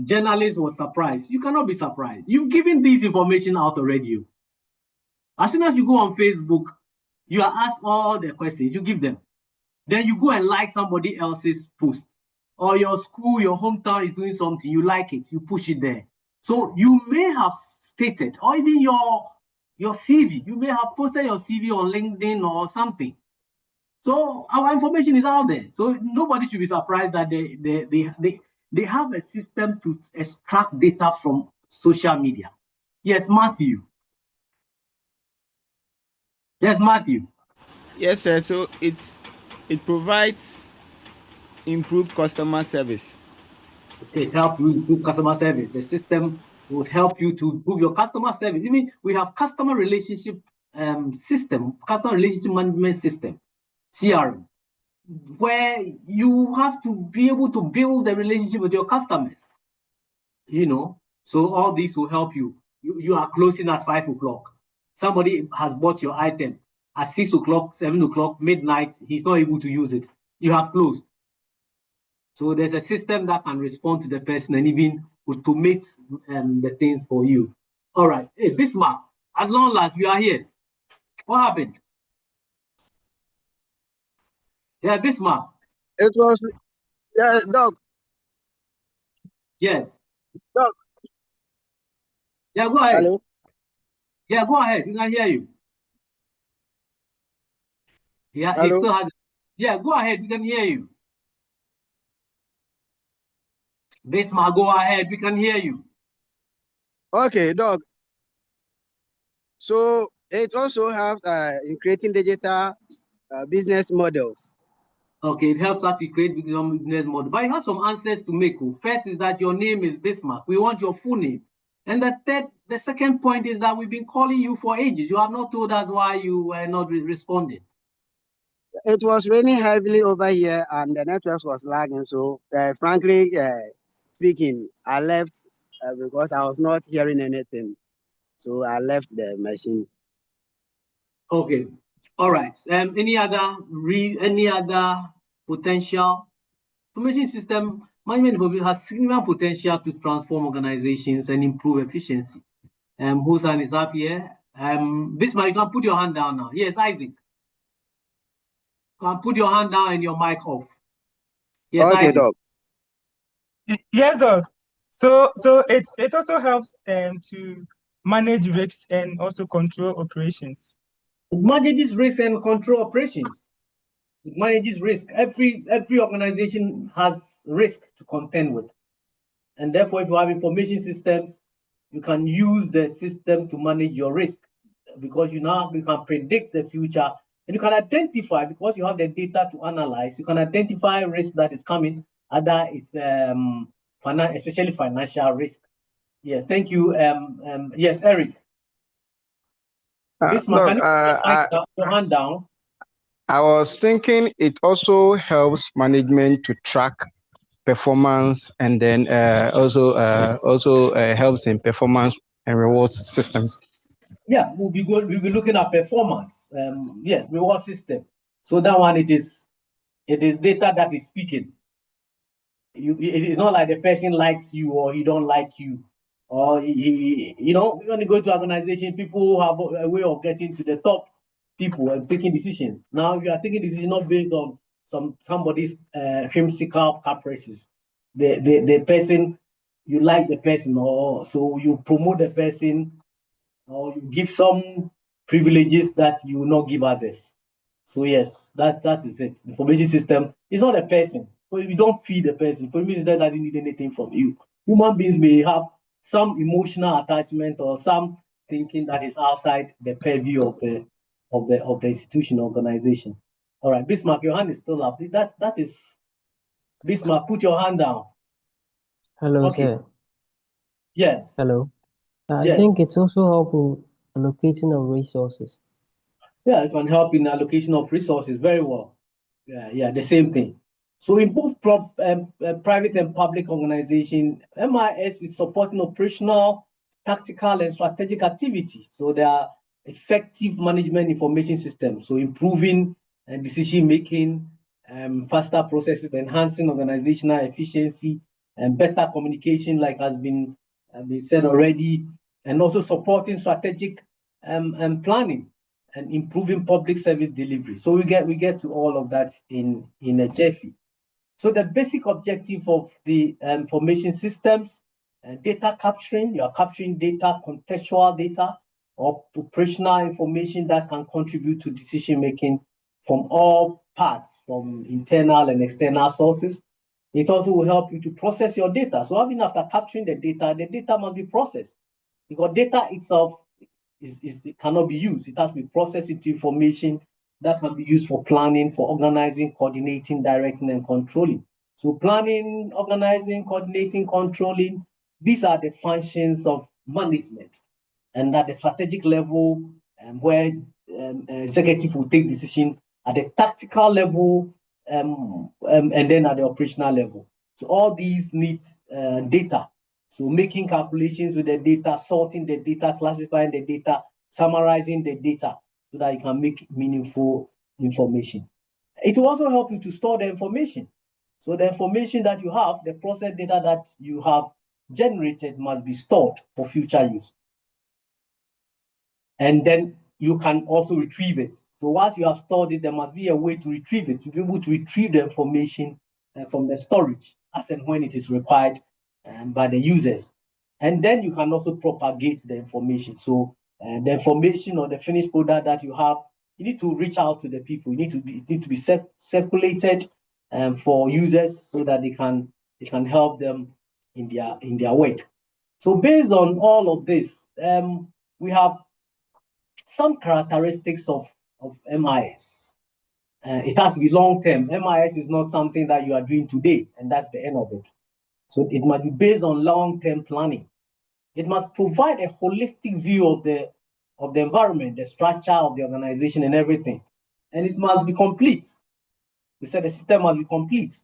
journalist was surprised. You cannot be surprised. You've given this information out already. As soon as you go on Facebook, you are asked all the questions, you give them. Then you go and like somebody else's post. Or your school, your hometown is doing something, you like it, you push it there. So you may have stated, or even your CV, you may have posted your CV on LinkedIn or something. So our information is out there. So nobody should be surprised that they have a system to extract data from social media. Yes, Matthew. Yes, Matthew. Yes, sir. So it provides improved customer service. It helps you improve customer service. The system would help you to improve your customer service. I mean, we have customer relationship system, customer relationship management system, CRM, where you have to be able to build the relationship with your customers. So all this will help you. You are closing at 5 o'clock. Somebody has bought your item at 6 o'clock, 7 o'clock, midnight. He's not able to use it. You have closed. So there's a system that can respond to the person and even automate the things for you. All right. Hey, Bismarck, as long as you are here, what happened? Yeah, Bismarck. It was, Doug. Yes. Doug. Yeah, go ahead. Hello. Yeah, go ahead. We can hear you. Yeah, Hello? it still has. Yeah, go ahead. We can hear you. Bismarck, go ahead. We can hear you. Okay, Doc. So it also helps in creating digital business models. Okay, it helps us to create business model. But you have some answers to make. First is that your name is Bismarck. We want your full name. And the second point is that we've been calling you for ages. You have not told us why you were not responding. It was raining heavily over here and the network was lagging. So frankly speaking, I left because I was not hearing anything. So I left the machine. Okay. All right. Any other potential? Information system management has significant potential to transform organizations and improve efficiency. Whose hand is up here? Bismarck, you can put your hand down now. Yes, Isaac. You can put your hand down and your mic off. Yes, okay, Isaac. Doc. Yes, Doc. So it also helps to manage risks and also control operations. It manages risk and control operations. It manages risk. Every organization has risk to contend with. And therefore, if you have information systems, you can use the system to manage your risk because you can predict the future and you can identify, because you have the data to analyze, you can identify risk that is coming, either it's especially financial risk. Yeah, thank you. Yes, Eric. Bismarck, can you put your hand down? I was thinking it also helps management to track performance, and then also helps in performance and rewards systems. Yeah, we'll be looking at performance. Yes, reward system. So that one, it is data that is speaking. It is not like the person likes you or he don't like you, or when you go to organization, people have a way of getting to the top people and taking decisions. Now, if you are taking decisions not based on somebody's whimsical caprices, the person, you like the person, or so you promote the person, or you give some privileges that you will not give others. So yes, that is it. The information system is not a person. So if you don't feed the person, information system doesn't need anything from you. Human beings may have some emotional attachment or some thinking that is outside the purview of the institution organization. All right, Bismarck, your hand is still up. That is Bismarck. Put your hand down. Hello, Okay. sir. Yes. Hello. I Yes. think it's also helping allocating of resources. Yeah, it can help in allocation of resources very well. Yeah, the same thing. So in both private and public organizations, MIS is supporting operational, tactical, and strategic activity. So there are effective management information systems. So improving decision making, faster processes, enhancing organizational efficiency, and better communication, like has been said already, and also supporting strategic planning and improving public service delivery. So we get to all of that in a JEFI. So the basic objective of the information systems, data capturing, you are capturing data, contextual data, or operational information that can contribute to decision making from all parts, from internal and external sources. It also will help you to process your data. So even after capturing the data must be processed, because data itself it cannot be used. It has to be processed into information that can be used for planning, for organizing, coordinating, directing, and controlling. So planning, organizing, coordinating, controlling, these are the functions of management. And at the strategic level, where executive will take decision, at the tactical level, and then at the operational level. So all these need data. So making calculations with the data, sorting the data, classifying the data, summarizing the data so that you can make meaningful information. It will also help you to store the information. So the information that you have, the process data that you have generated must be stored for future use. And then you can also retrieve it. So once you have stored it, there must be a way to retrieve it, to be able to retrieve the information from the storage as and when it is required by the users. And then you can also propagate the information. So the information or the finished product that you have, you need to reach out to the people. It need to be circulated for users so that they can help them in their work. So based on all of this, we have some characteristics of MIS. It has to be long-term. MIS is not something that you are doing today, and that's the end of it. So it must be based on long-term planning. It must provide a holistic view of the environment, the structure of the organization and everything. And it must be complete. We said the system must be complete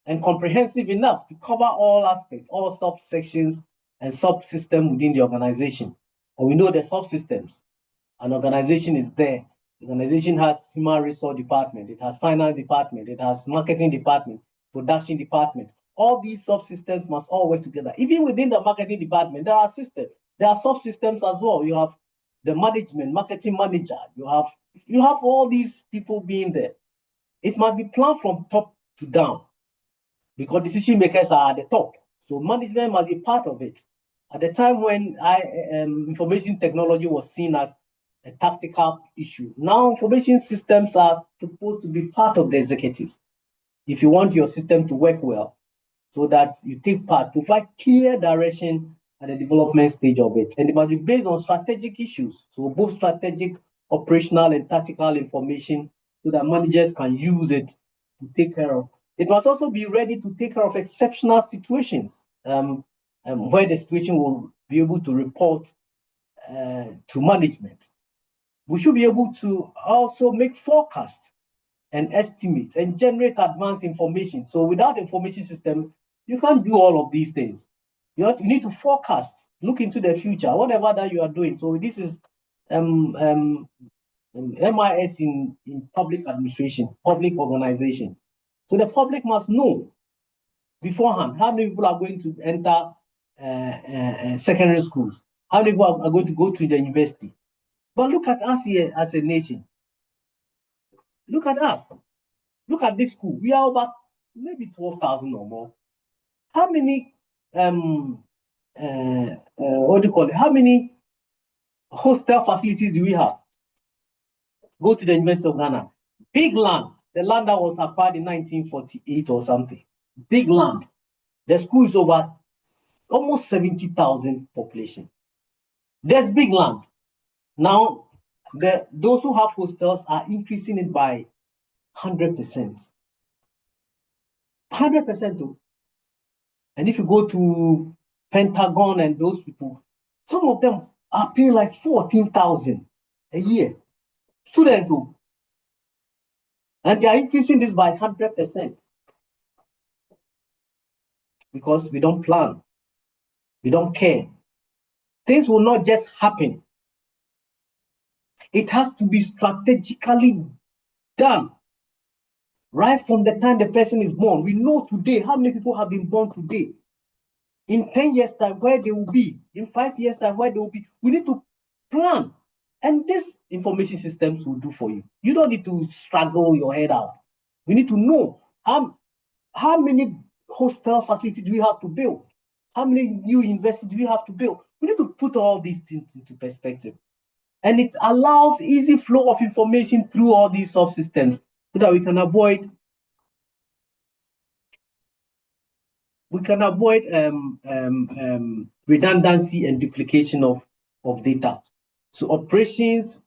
and comprehensive enough to cover all aspects, all subsections and subsystems within the organization. And we know the subsystems. An organization is there. The organization has human resource department, it has finance department, it has marketing department, production department. All these subsystems must all work together. Even within the marketing department, there are systems, there are subsystems as well. You have the management, marketing manager, you have all these people being there. It must be planned from top to down because decision makers are at the top. So management must be part of it. At the time when information technology was seen as a tactical issue, now information systems are supposed to be part of the executives. If you want your system to work well, so that you take part, provide clear direction at the development stage of it. And it must be based on strategic issues. So both strategic, operational, and tactical information so that managers can use it to take care of. It must also be ready to take care of exceptional situations where the situation will be able to report to management. We should be able to also make forecasts and estimate and generate advanced information. So without information system, you can't do all of these things. You need to forecast, look into the future, whatever that you are doing. So this is MIS in public administration, public organizations. So the public must know beforehand how many people are going to enter secondary schools, how many people are going to go to the university. But look at us here as a nation. Look at us. Look at this school. We are about maybe 12,000 or more. How many what do you call it? How many hostel facilities do we have? Go to the University of Ghana. Big land. The land that was acquired in 1948 or something. Big land. The school is over almost 70,000 population. There's big land. Now, those who have hostels are increasing it by 100%. 100% too. And if you go to Pentagon and those people, some of them are paying like 14,000 a year. Students too. And they are increasing this by 100%. Because we don't plan. We don't care. Things will not just happen. It has to be strategically done. Right from the time the person is born. We know today how many people have been born today. In 10 years' time, where they will be. In 5 years' time, where they will be. We need to plan. And this information systems will do for you. You don't need to struggle your head out. We need to know how many hostel facilities do we have to build? How many new universities do we have to build? We need to put all these things into perspective. And it allows easy flow of information through all these subsystems so that we can avoid redundancy and duplication of data. So operations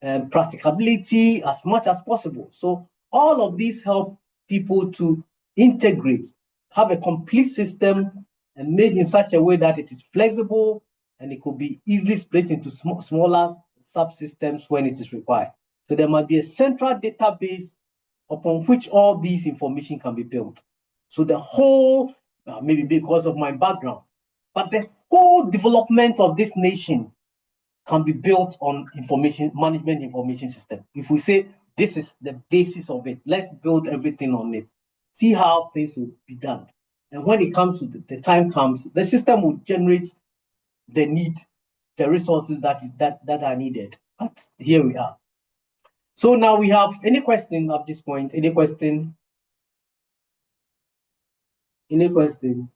and practicability as much as possible. So all of these help people to integrate, have a complete system and made in such a way that it is flexible and it could be easily split into smaller subsystems when it is required. So there must be a central database upon which all these information can be built. So the whole, maybe because of my background, but the whole development of this nation can be built on information management information system. If we say this is the basis of it, let's build everything on it. See how things will be done. And when it comes to the time comes, the system will generate the need, the resources that are needed. But here we are. So now we have any question at this point? Any question? Any question?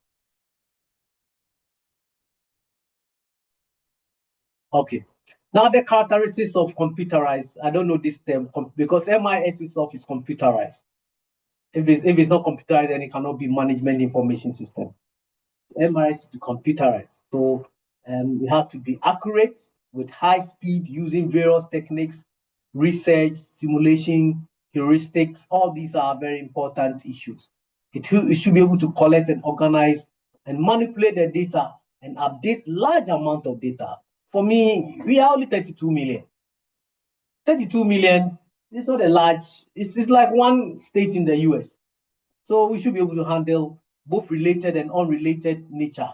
Okay. Now the characteristics of computerized, I don't know this term because MIS itself is computerized. If it's not computerized, then it cannot be management information system. MIS is computerized. So we have to be accurate with high speed using various techniques, research, simulation, heuristics. All these are very important issues. It should be able to collect and organize and manipulate the data and update large amount of data. For me, we are only 32 million. 32 million is not a large, it's like one state in the US. So we should be able to handle both related and unrelated nature.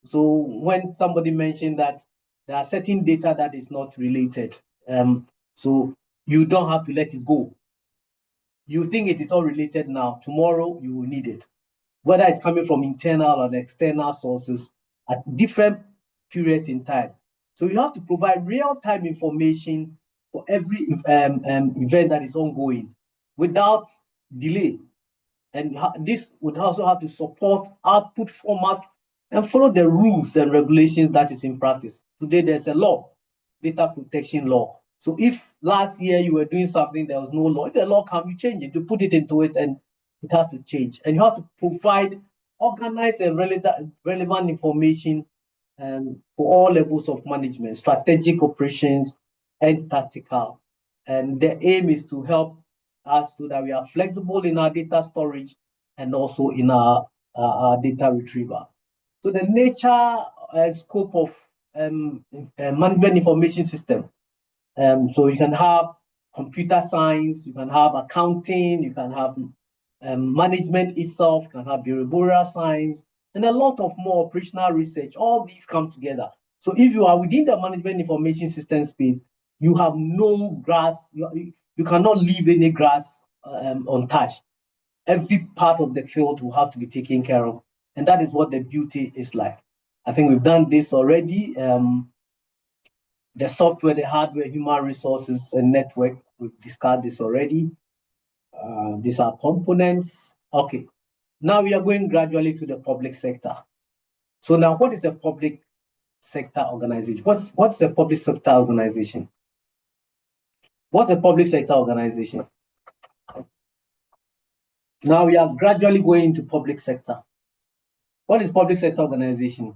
So when somebody mentioned that there are certain data that is not related, so you don't have to let it go. You think it is all related now, tomorrow you will need it. Whether it's coming from internal or external sources at different periods in time. So you have to provide real-time information for every event that is ongoing without delay. And this would also have to support output format and follow the rules and regulations that is in practice. Today, there's a law, data protection law. So if last year you were doing something, there was no law, if the law comes, you change it, you put it into it, and it has to change. And you have to provide organized and relevant information for all levels of management, strategic operations and tactical. And the aim is to help us so that we are flexible in our data storage and also in our data retrieval. So the nature and scope of management information system. So you can have computer science, you can have accounting, you can have management itself, you can have behavioral science, and a lot of more operational research. All these come together. So if you are within the management information system space, you have no grass, you cannot leave any grass untouched. Every part of the field will have to be taken care of. And that is what the beauty is like. I think we've done this already. The software, the hardware, human resources, and network, we've discussed this already. These are components. Okay. Now we are going gradually to the public sector. So now what is a public sector organization? What's a public sector organization? What's a public sector organization? Now we are gradually going to public sector. What is public sector organization?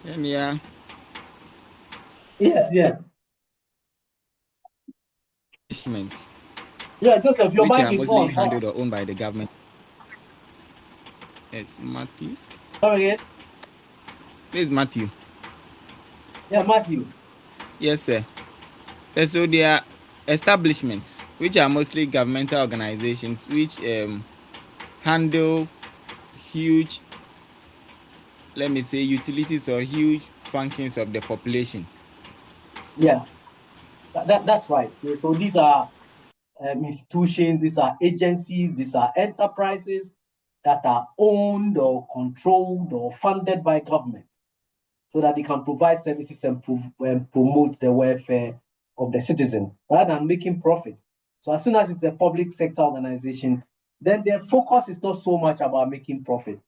Yeah. Yeah. Yeah, Joseph, your which mic are is mostly on. handled or owned by the government. Yes, Matthew. Come again? Please, Matthew. Yeah, Matthew. Yes, sir. So there are establishments which are mostly governmental organizations which handle huge, let me say, utilities or huge functions of the population. Yeah, that's right. So these are institutions, these are agencies, these are enterprises that are owned or controlled or funded by government so that they can provide services and promote the welfare of the citizen rather than making profit. So as soon as it's a public sector organization, then their focus is not so much about making profit.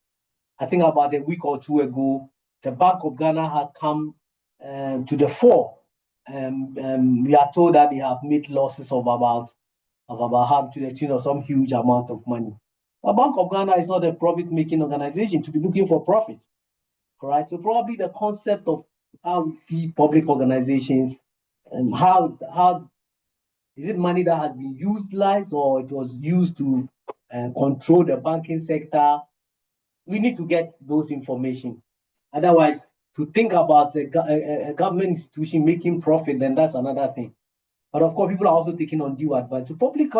I think about a week or two ago, the Bank of Ghana had come to the fore. We are told that they have made losses of about half to the tune of some huge amount of money. The Bank of Ghana is not a profit-making organization to be looking for profit. All right, so probably the concept of how we see public organizations and how is it money that has been utilized or it was used to control the banking sector? We need to get those information. Otherwise, to think about a government institution making profit, then that's another thing. But of course, people are also taking undue advantage. Public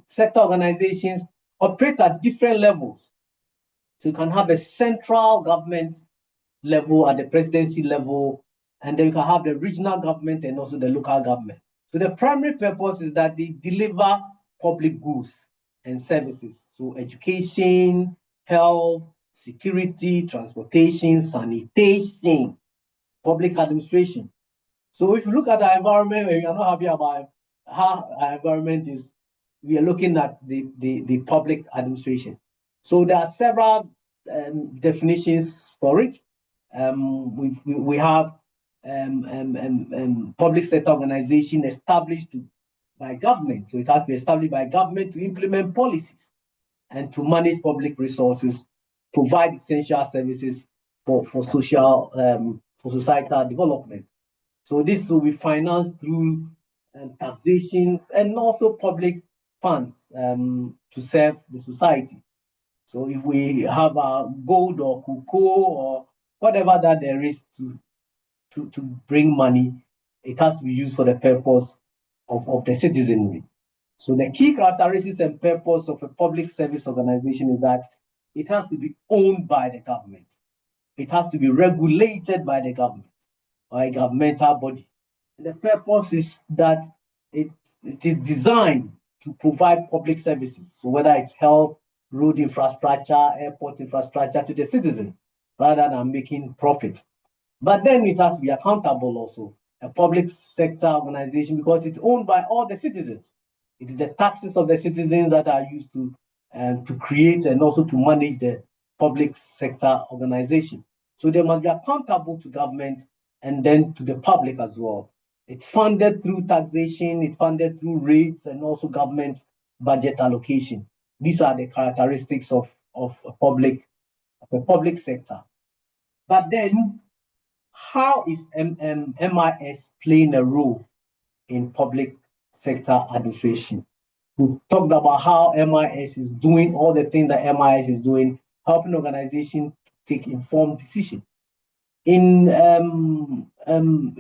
sector organizations operate at different levels. So you can have a central government level at the presidency level, and then you can have the regional government and also the local government. So the primary purpose is that they deliver public goods and services. So education, health, security, transportation, sanitation, public administration. So if you look at our environment, and we are not happy about how our environment is, we are looking at the public administration. So there are several definitions for it. We have public sector organization established by government. So it has to be established by government to implement policies and to manage public resources provide essential services for societal development. So this will be financed through taxations and also public funds to serve the society. So if we have a gold or cocoa or whatever that there is to bring money, it has to be used for the purpose of the citizenry. So the key characteristics and purpose of a public service organization is that it has to be owned by the government. It has to be regulated by the government or a governmental body. And the purpose is that it is designed to provide public services. So whether it's health, road infrastructure, airport infrastructure to the citizen, rather than making profit. But then it has to be accountable also, a public sector organization, because it's owned by all the citizens. It is the taxes of the citizens that are used to create and also to manage the public sector organization. So they must be accountable to government and then to the public as well. It's funded through taxation, it's funded through rates and also government budget allocation. These are the characteristics of a public sector. But then, how is MIS playing a role in public sector administration? We've talked about how MIS is doing all the things that MIS is doing, helping organizations take informed decisions. It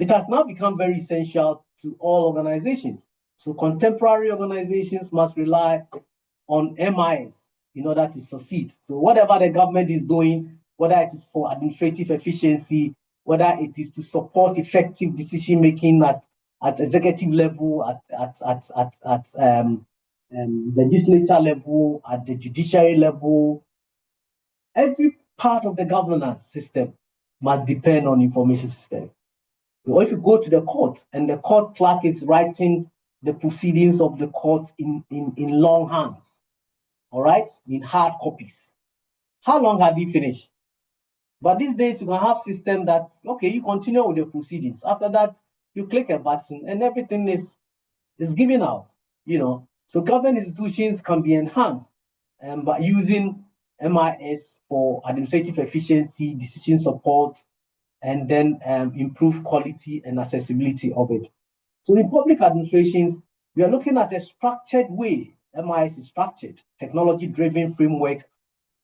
has now become very essential to all organizations. So contemporary organizations must rely on MIS in order to succeed. So whatever the government is doing, whether it is for administrative efficiency, whether it is to support effective decision making at executive level, at legislature level, at the judiciary level, every part of the governance system must depend on information system. Or if you go to the court and the court clerk is writing the proceedings of the court in long hands, all right, in hard copies, how long have you finished? But these days you can have system that, okay, you continue with the proceedings. After that, you click a button and everything is given out, you know. So government institutions can be enhanced by using MIS for administrative efficiency, decision support, and then improve quality and accessibility of it. So in public administrations, we are looking at a structured way. MIS is structured, technology-driven framework.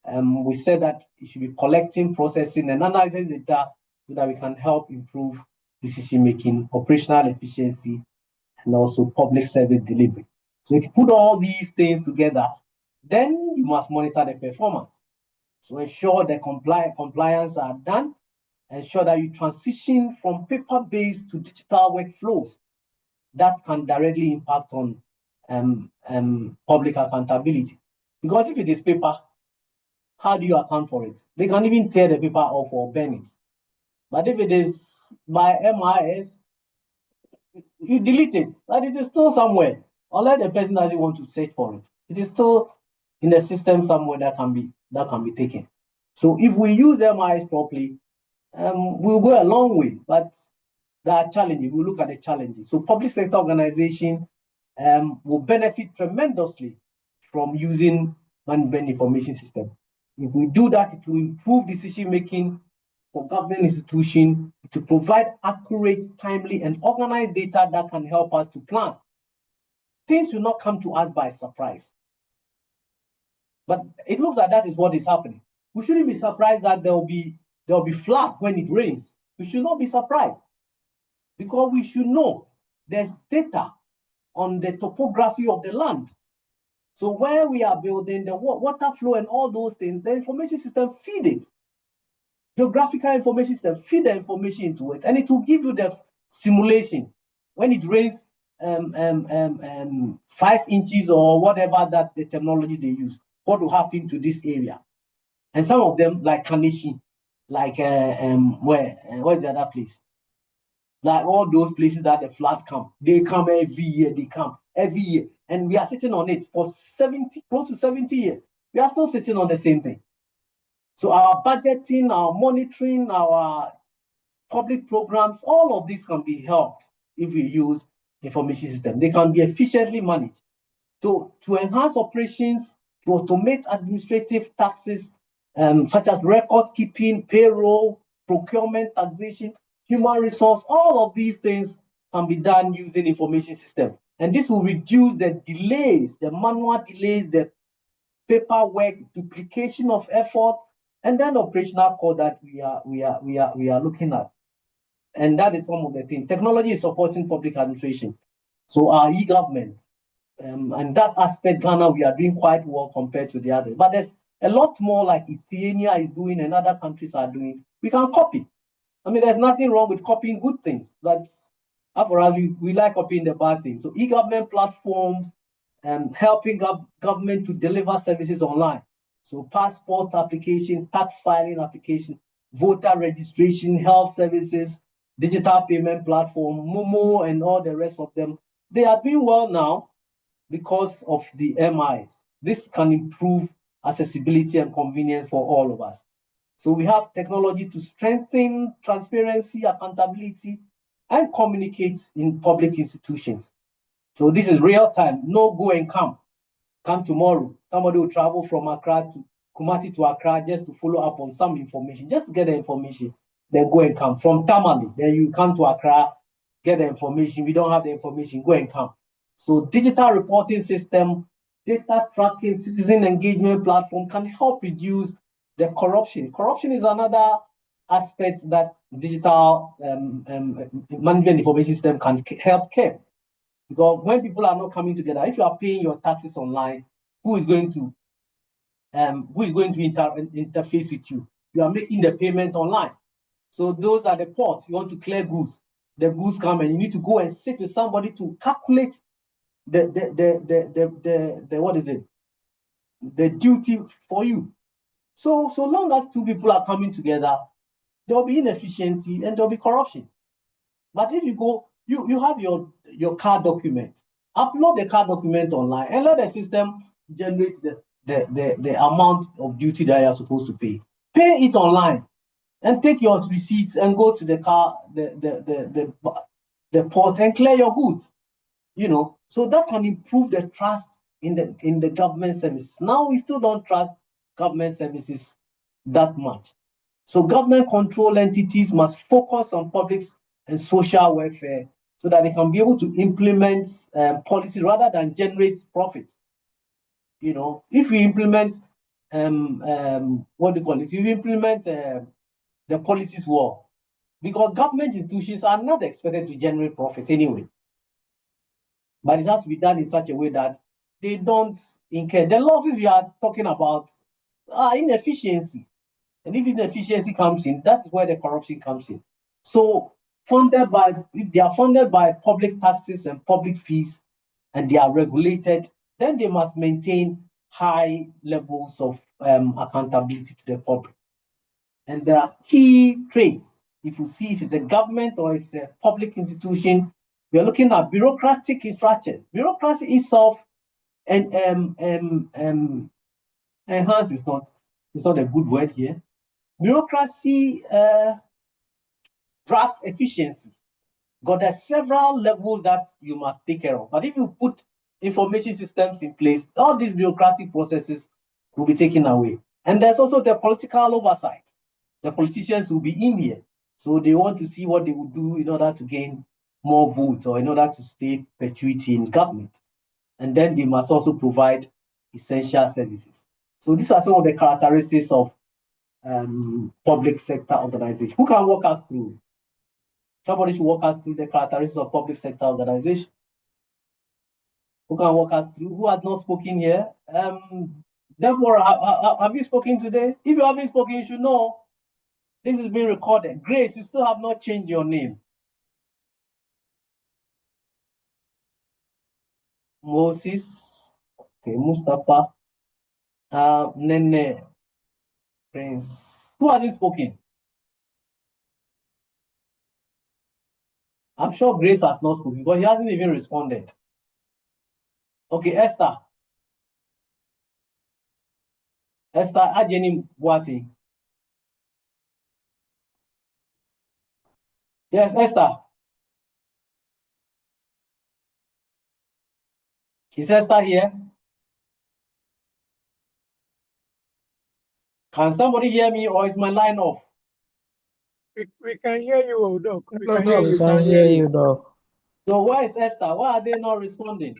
We said that it should be collecting, processing, and analyzing data so that we can help improve decision-making, operational efficiency, and also public service delivery. So if you put all these things together, then you must monitor the performance. So ensure the compliance are done, ensure that you transition from paper-based to digital workflows that can directly impact on public accountability. Because if it is paper, how do you account for it? They can even tear the paper off or burn it. But if it is by MIS, you delete it, but it is still somewhere. Unless the person doesn't want to search for it, it is still in the system somewhere that can be taken. So if we use MIS properly, we'll go a long way. But there are challenges. We'll look at the challenges. So public sector organization will benefit tremendously from using management information system. If we do that, it will improve decision making for government institutions to provide accurate, timely, and organized data that can help us to plan. Things will not come to us by surprise. But it looks like that is what is happening. We shouldn't be surprised that there will be flood when it rains. We should not be surprised, because we should know there's data on the topography of the land. So where we are building, the water flow and all those things, the information system feed it. Geographical information system feed the information into it, and it will give you the simulation. When it rains 5 inches or whatever that the terminology they use, what will happen to this area? And some of them, like Kanishi, like where's the other place? Like all those places that the flood come, they come every year, and we are sitting on it for close to 70 years. We are still sitting on the same thing. So our budgeting, our monitoring, our public programs, all of this can be helped if we use information system. They can be efficiently managed. So to enhance operations, to automate administrative taxes, such as record keeping, payroll, procurement, taxation, human resource. All of these things can be done using information system. And this will reduce the delays, the manual delays, the paperwork, duplication of effort, and then operational cost that we are looking at. And that is some of the things. Technology is supporting public administration. So our e-government, and that aspect, Ghana, we are doing quite well compared to the others. But there's a lot more like Ethiopia is doing and other countries are doing. We can copy. I mean, there's nothing wrong with copying good things. That's, after all, we like copying the bad things. So e-government platforms, helping government to deliver services online. So passport application, tax filing application, voter registration, health services, digital payment platform, Momo, and all the rest of them. They are doing well now because of the MIs. This can improve accessibility and convenience for all of us. So we have technology to strengthen transparency, accountability, and communicate in public institutions. So this is real time, no go and come. Come tomorrow. Somebody will travel from Accra to Kumasi to Accra just to follow up on some information, just to get the information, then go and come. From Tamale, then you come to Accra, get the information. We don't have the information, go and come. So digital reporting system, data tracking, citizen engagement platform can help reduce the corruption. Corruption is another aspect that digital management information system can help curb. Because when people are not coming together, if you are paying your taxes online, who is going to interface with you? You are making the payment online. So those are the ports. You want to clear goods. The goods come and you need to go and sit with somebody to calculate the what is it? The duty for you. So long as two people are coming together, there will be inefficiency and there will be corruption. But if you go, you have your car document, upload the car document online and let the system generate the amount of duty that you are supposed to pay. Pay it online and take your receipts and go to the car, the port and clear your goods. So that can improve the trust in the government services. Now we still don't trust government services that much. So government control entities must focus on public and social welfare so that they can be able to implement policy rather than generate profits. If we implement what do you call it? If we implement the policies well, because government institutions are not expected to generate profit anyway. But it has to be done in such a way that they don't incur. The losses we are talking about are inefficiency. And if inefficiency comes in, that's where the corruption comes in. So if they are funded by public taxes and public fees and they are regulated, then they must maintain high levels of accountability to the public. And there are key traits. If you see if it's a government or if it's a public institution, we are looking at bureaucratic structure. Bureaucracy itself and enhance is not a good word here. Bureaucracy drags efficiency. Because there are several levels that you must take care of. But if you put information systems in place, all these bureaucratic processes will be taken away. And there's also the political oversight. The politicians will be in here. So they want to see what they will do in order to gain more votes or in order to stay perpetuity in government. And then they must also provide essential services. So these are some of the characteristics of public sector organization. Who can walk us through? Somebody should walk us through the characteristics of public sector organization. Who can walk us through? Who has not spoken here? Deborah, have you spoken today? If you haven't spoken, you should know this is being recorded. Grace, you still have not changed your name. Moses, okay, Mustafa, Nene, Prince. Who hasn't spoken? I'm sure Grace has not spoken because he hasn't even responded. Okay, Esther. Esther Ajeni Boati. Yes, Esther. Is Esther here? Can somebody hear me, or is my line off? We can hear you, Doc. We No, can Doc, hear we you. can hear you. Doc. So why is Esther? Why are they not responding?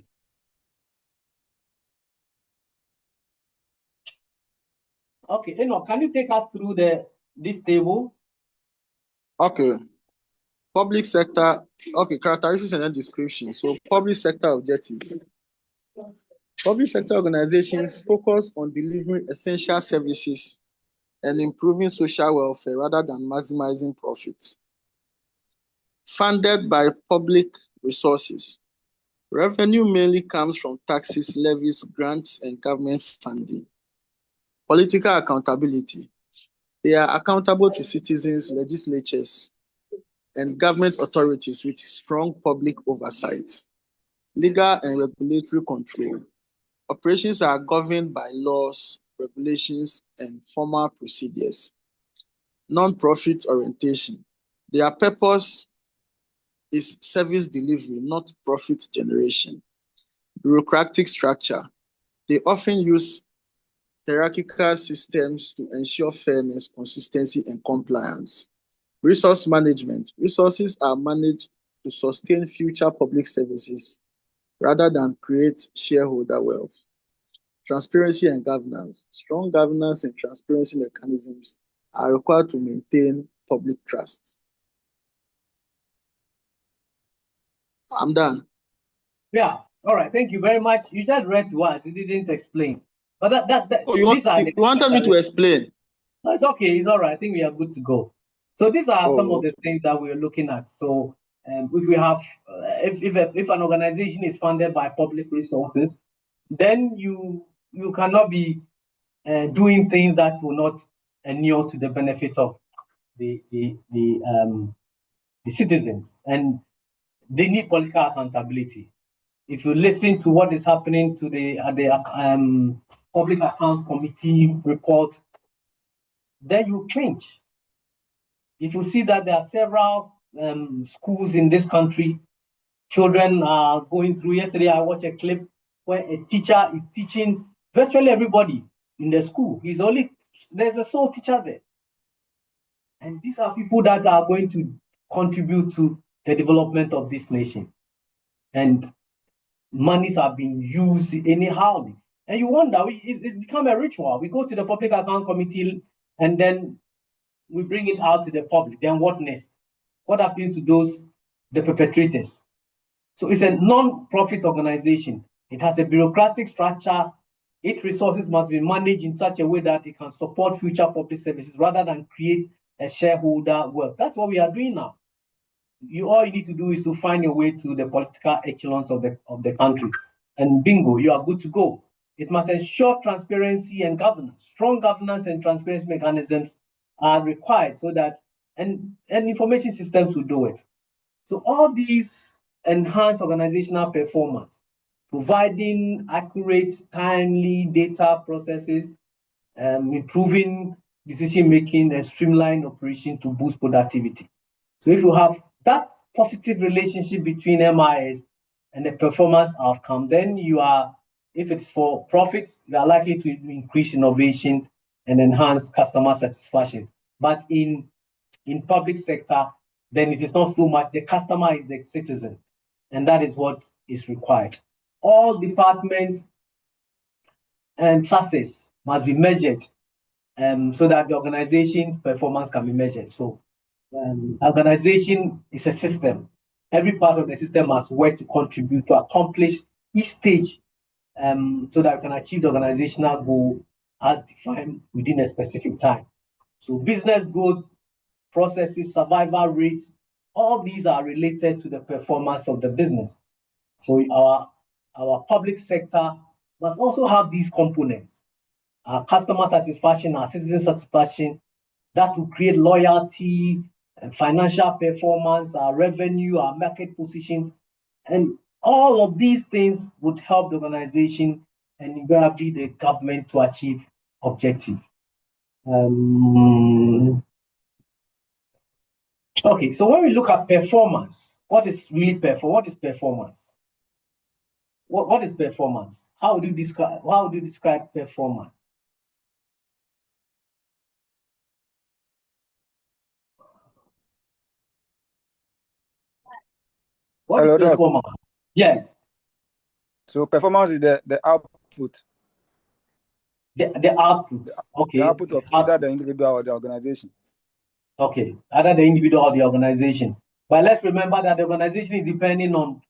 Okay, Enoch, can you take us through this table? Okay. Public sector, okay, characteristics and then description. So public sector objective. Public sector organizations focus on delivering essential services and improving social welfare rather than maximizing profit. Funded by public resources. Revenue mainly comes from taxes, levies, grants, and government funding. Political accountability. They are accountable to citizens, legislatures, and government authorities with strong public oversight. Legal and regulatory control. Operations are governed by laws, regulations, and formal procedures. Non-profit orientation. Their purpose is service delivery, not profit generation. Bureaucratic structure. They often use hierarchical systems to ensure fairness, consistency, and compliance. Resource management. Resources are managed to sustain future public services rather than create shareholder wealth. Transparency and governance. Strong governance and transparency mechanisms are required to maintain public trust. I'm done. Yeah. All right. Thank you very much. You just read to us. You didn't explain. But you wanted me to explain? No, it's okay. It's all right. I think we are good to go. So these are some of the things that we're looking at. So if we have, if an organization is funded by public resources, then you cannot be doing things that will not inure to the benefit of the citizens, and they need political accountability. If you listen to what is happening to the Public Accounts Committee report, then you cringe. If you see that there are several schools in this country, children are going through. Yesterday, I watched a clip where a teacher is teaching virtually everybody in the school. There's a sole teacher there. And these are people that are going to contribute to the development of this nation. And monies are being used anyhow. And you wonder, it's become a ritual. We go to the Public Account Committee and then we bring it out to the public. Then what next? What happens to the perpetrators? So it's a non-profit organization. It has a bureaucratic structure. Its resources must be managed in such a way that it can support future public services rather than create a shareholder wealth. That's what we are doing now. All you need to do is to find your way to the political echelons of the country, and bingo, you are good to go. It must ensure transparency and governance. Strong governance and transparency mechanisms are required so that and information systems will do it. So all these enhance organizational performance, providing accurate, timely data processes, improving decision making, and streamline operation to boost productivity. So if you have that positive relationship between MIS and the performance outcome, then if it's for profits, you are likely to increase innovation and enhance customer satisfaction. But in public sector, then it is not so much. The customer is the citizen, and that is what is required. All departments and success must be measured so that the organization performance can be measured. So organization is a system. Every part of the system must work to contribute to accomplish each stage so that we can achieve the organizational goal as defined within a specific time. So business growth, processes, survival rates, all these are related to the performance of the business. So our public sector must also have these components. Our customer satisfaction, our citizen satisfaction, that will create loyalty, financial performance, our revenue, our market position, and all of these things would help the organization and invariably the government to achieve objective. Okay, so when we look at performance, what is really what is performance? What is performance? How would you describe performance? What is performance? Yes. So performance is the output. The output. Okay. The output of either the individual or the organization. Okay, either the individual or the organization. But let's remember that the organization is depending on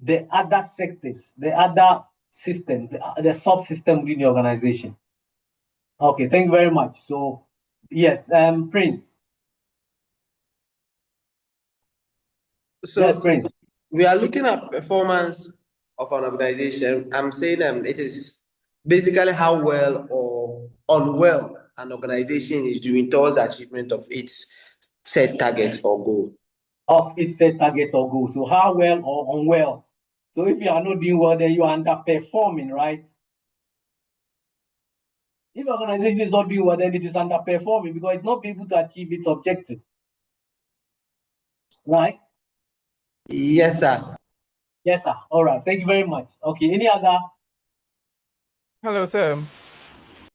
the other sectors, the other system, the subsystem within the organization. Okay, thank you very much. So, yes, Prince. So yes, Prince. We are looking at performance of an organization. I'm saying it is basically how well or unwell an organization is doing towards the achievement of its set target or goal. Of its set target or goal. So how well or unwell. So if you are not doing well, then you are underperforming, right? If the organization is not doing well, then it is underperforming because it's not able to achieve its objective. Right? Yes, sir. Yes, sir. All right. Thank you very much. Okay. Any other? Hello, sir.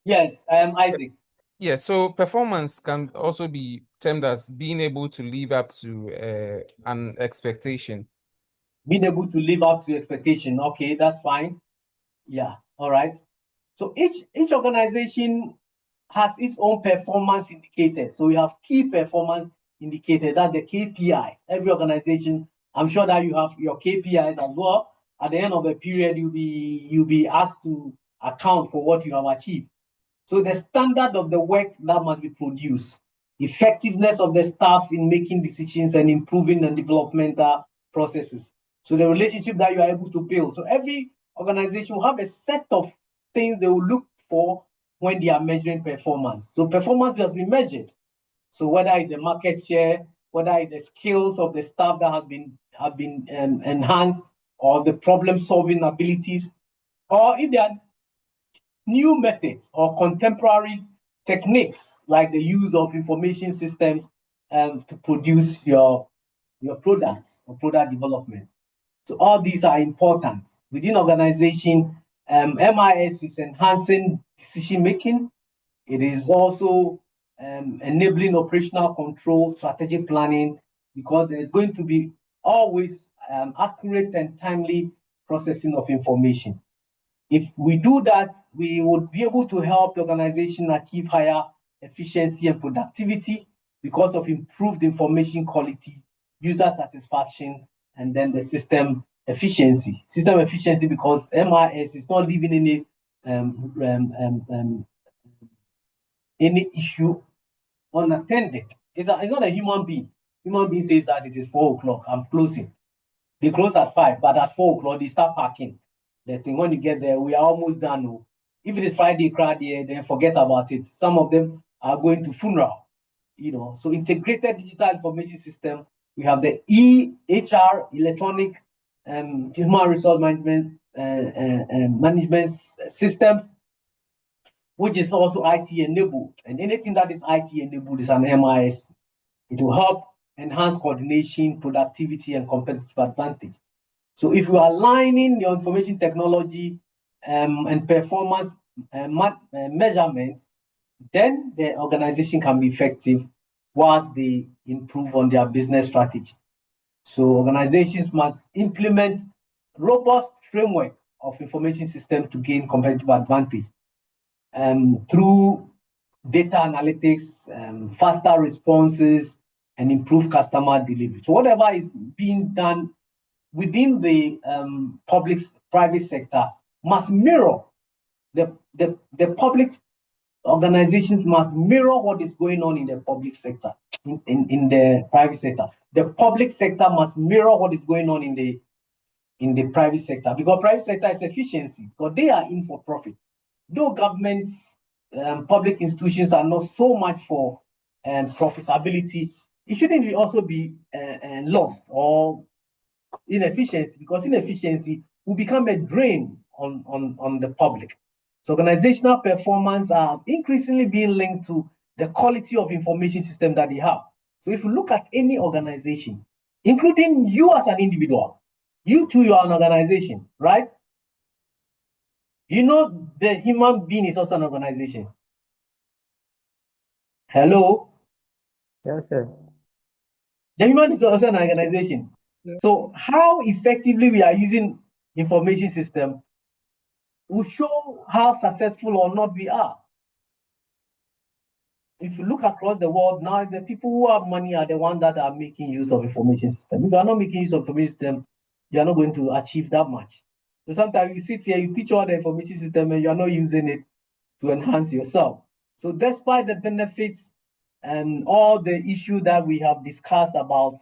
Yes, I am Isaac. Yeah, so performance can also be termed as being able to live up to an expectation. Being able to live up to expectation. Okay, that's fine. Yeah, all right. So each organization has its own performance indicators. So we have key performance indicators, that's the KPI. Every organization, I'm sure that you have your KPIs as well. At the end of the period, you'll be asked to account for what you have achieved. So the standard of the work that must be produced, effectiveness of the staff in making decisions and improving the developmental processes. So the relationship that you are able to build. So every organization will have a set of things they will look for when they are measuring performance. So performance must be measured. So whether it's a market share, whether it's the skills of the staff that have been enhanced, or the problem-solving abilities, or if they are new methods or contemporary techniques like the use of information systems to produce your products or product development. So all these are important. Within organization, MIS is enhancing decision making. It is also enabling operational control, strategic planning, because there's going to be always accurate and timely processing of information. If we do that, we would be able to help the organization achieve higher efficiency and productivity because of improved information quality, user satisfaction, and then the system efficiency. System efficiency because MIS is not leaving any issue unattended. It's not a human being. Human being says that it is 4 o'clock, I'm closing. They close at 5, but at 4 o'clock, they start packing. The thing, when you get there, we are almost done. Oh. If it is Friday crowd here, then forget about it. Some of them are going to funeral, So integrated digital information system, we have the EHR, electronic human resource management management systems, which is also IT enabled. And anything that is IT enabled is an MIS. It will help enhance coordination, productivity, and competitive advantage. So if you are aligning your information technology and performance measurements, then the organization can be effective whilst they improve on their business strategy. So organizations must implement robust framework of information system to gain competitive advantage through data analytics, faster responses, and improve customer delivery. So whatever is being done within the private sector must mirror the public organizations must mirror what is going on in the public sector, in the private sector. The public sector must mirror what is going on in the private sector, because private sector is efficiency, because they are in for profit. Though governments, public institutions are not so much for profitability, it shouldn't also be lost or inefficiency, because inefficiency will become a drain on the public. So organizational performance are increasingly being linked to the quality of information system that they have. So if you look at any organization, including you as an individual, you too, you are an organization, right? The human being is also an organization. Hello? Yes, sir. The human is also an organization. So how effectively we are using information system will show how successful or not we are. If you look across the world now, the people who have money are the ones that are making use of information system. If you are not making use of information system, you are not going to achieve that much. So sometimes you sit here, you teach all the information system and you are not using it to enhance yourself. So despite the benefits and all the issues that we have discussed about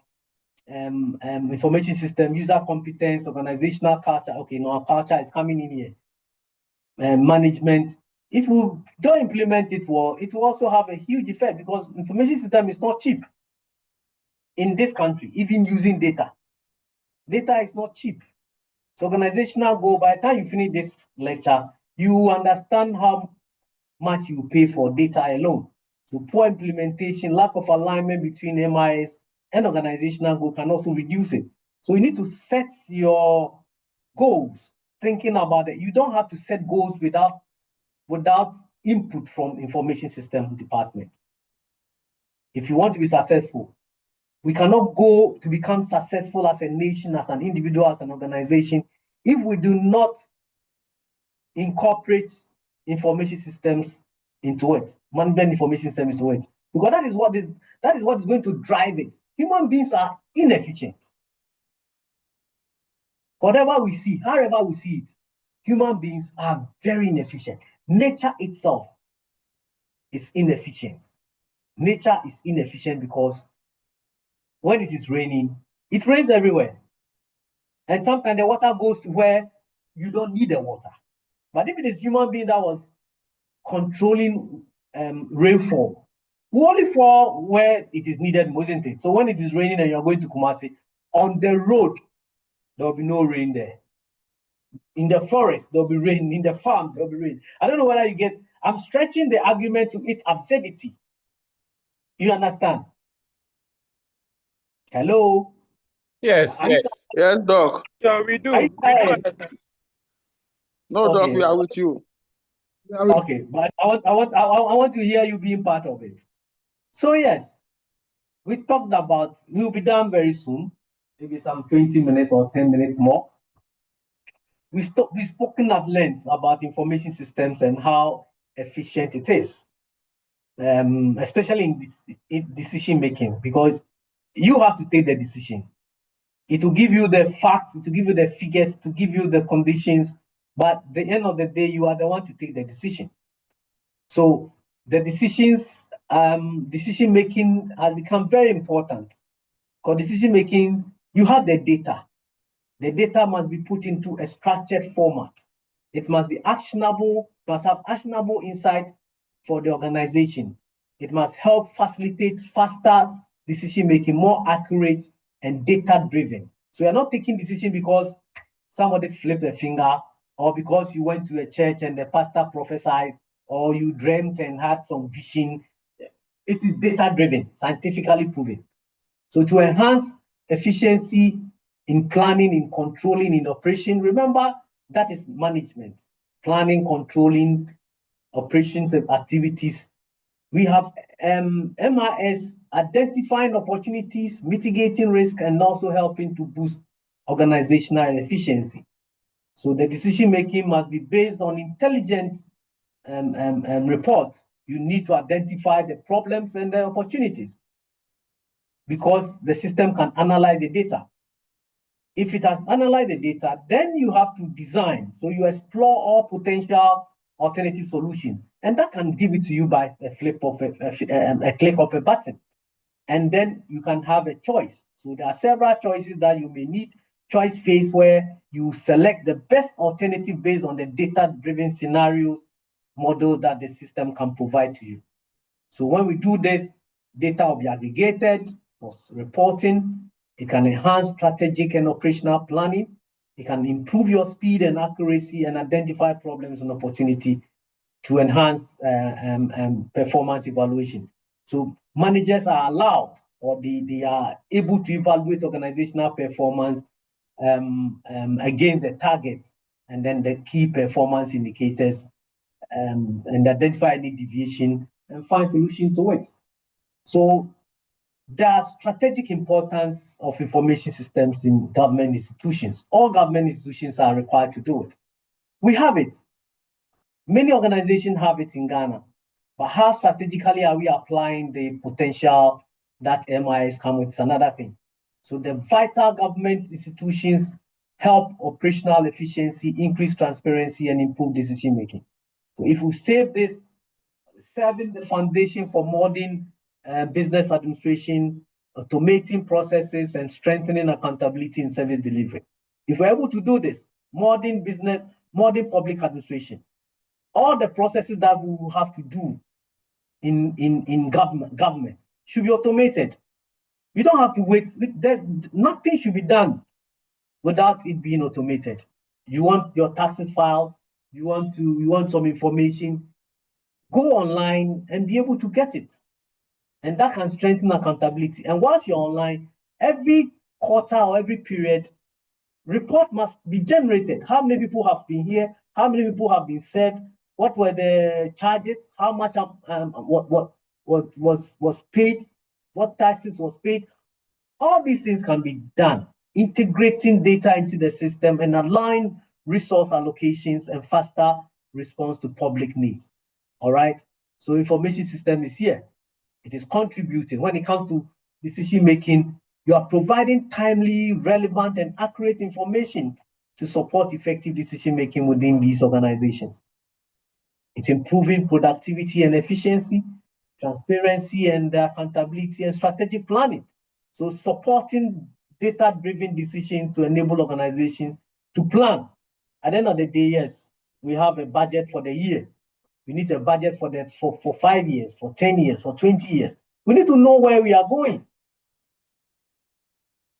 information system, user competence, organizational culture, okay, now our culture is coming in here, management. If we don't implement it well, it will also have a huge effect because information system is not cheap in this country, even using data. Data is not cheap. So organizational goal, by the time you finish this lecture, you understand how much you pay for data alone. So poor implementation, lack of alignment between MIS and organizational goal can also reduce it. So you need to set your goals, thinking about it. You don't have to set goals without input from information system department. If you want to be successful, we cannot go to become successful as a nation, as an individual, as an organization, if we do not incorporate information systems into it, management information systems into it, because that is what is going to drive it. Human beings are inefficient. Whatever we see, however we see it, human beings are very inefficient. Nature itself is inefficient. Nature is inefficient because when it is raining, it rains everywhere. And sometimes the water goes to where you don't need the water. But if it is human being that was controlling rainfall, we only fall where it is needed, isn't it? So when it is raining and you're going to Kumasi, on the road, there will be no rain there. In the forest, there will be rain. In the farm, there will be rain. I don't know whether you get, I'm stretching the argument to its absurdity. You understand? Hello? Yes, yes. Yes, Doc. Yeah, we do. We do understand. No, Okay. Doc, we are with you. Okay, but I want to hear you being part of it. So yes, we talked about, we'll be done very soon, maybe some 20 minutes or 10 minutes more. We've spoken at length about information systems and how efficient it is, especially in decision making, because you have to take the decision. It will give you the facts, it will give you the figures, to give you the conditions, but at the end of the day, you are the one to take the decision. So the decision making has become very important. For decision making, you have the data. The data must be put into a structured format. It must be actionable, must have actionable insight for the organization. It must help facilitate faster decision making, more accurate and data driven. So you're not taking decision because somebody flipped a finger, or because you went to a church and the pastor prophesied, or you dreamt and had some vision. It is data driven, scientifically proven. So to enhance efficiency in planning, in controlling, in operation, remember that is management, planning, controlling, operations and activities. We have MIS identifying opportunities, mitigating risk, and also helping to boost organizational efficiency. So the decision making must be based on intelligent reports. You need to identify the problems and the opportunities, because the system can analyze the data. If it has analyzed the data, then you have to design. So you explore all potential alternative solutions, and that can give it to you by a click of a button. And then you can have a choice. So there are several choices that you may need. Choice phase, where you select the best alternative based on the data-driven scenarios model that the system can provide to you. So when we do this, data will be aggregated for reporting. It can enhance strategic and operational planning. It can improve your speed and accuracy and identify problems and opportunity to enhance performance evaluation. So managers are allowed, or they are able to evaluate organizational performance against the targets and then the key performance indicators, and identify any deviation and find solution to it. So There are strategic importance of information systems in government institutions. All government institutions are required to do it. We have it. Many organizations have it in Ghana. But how strategically are we applying the potential that MIS come with is another thing. So the vital government institutions help operational efficiency, increase transparency, and improve decision making. So if we save this, serving the foundation for modern business administration, automating processes, and strengthening accountability in service delivery. If we're able to do this, modern business, modern public administration, all the processes that we will have to do in government should be automated. You don't have to wait. Nothing should be done without it being automated. You want your taxes filed, you want some information, go online and be able to get it. And that can strengthen accountability. And once you're online, every quarter or every period, report must be generated. How many people have been here? How many people have been served? What were the charges? How much what was paid? What taxes was paid? All these things can be done. Integrating data into the system and align resource allocations and faster response to public needs. All right. So information system is here. It is contributing. When it comes to decision making, you are providing timely, relevant, and accurate information to support effective decision making within these organizations. It's improving productivity and efficiency, transparency and accountability, and strategic planning. So supporting data-driven decisions to enable organizations to plan. At the end of the day, yes, we have a budget for the year. We need a budget for 5 years, for 10 years, for 20 years. We need to know where we are going.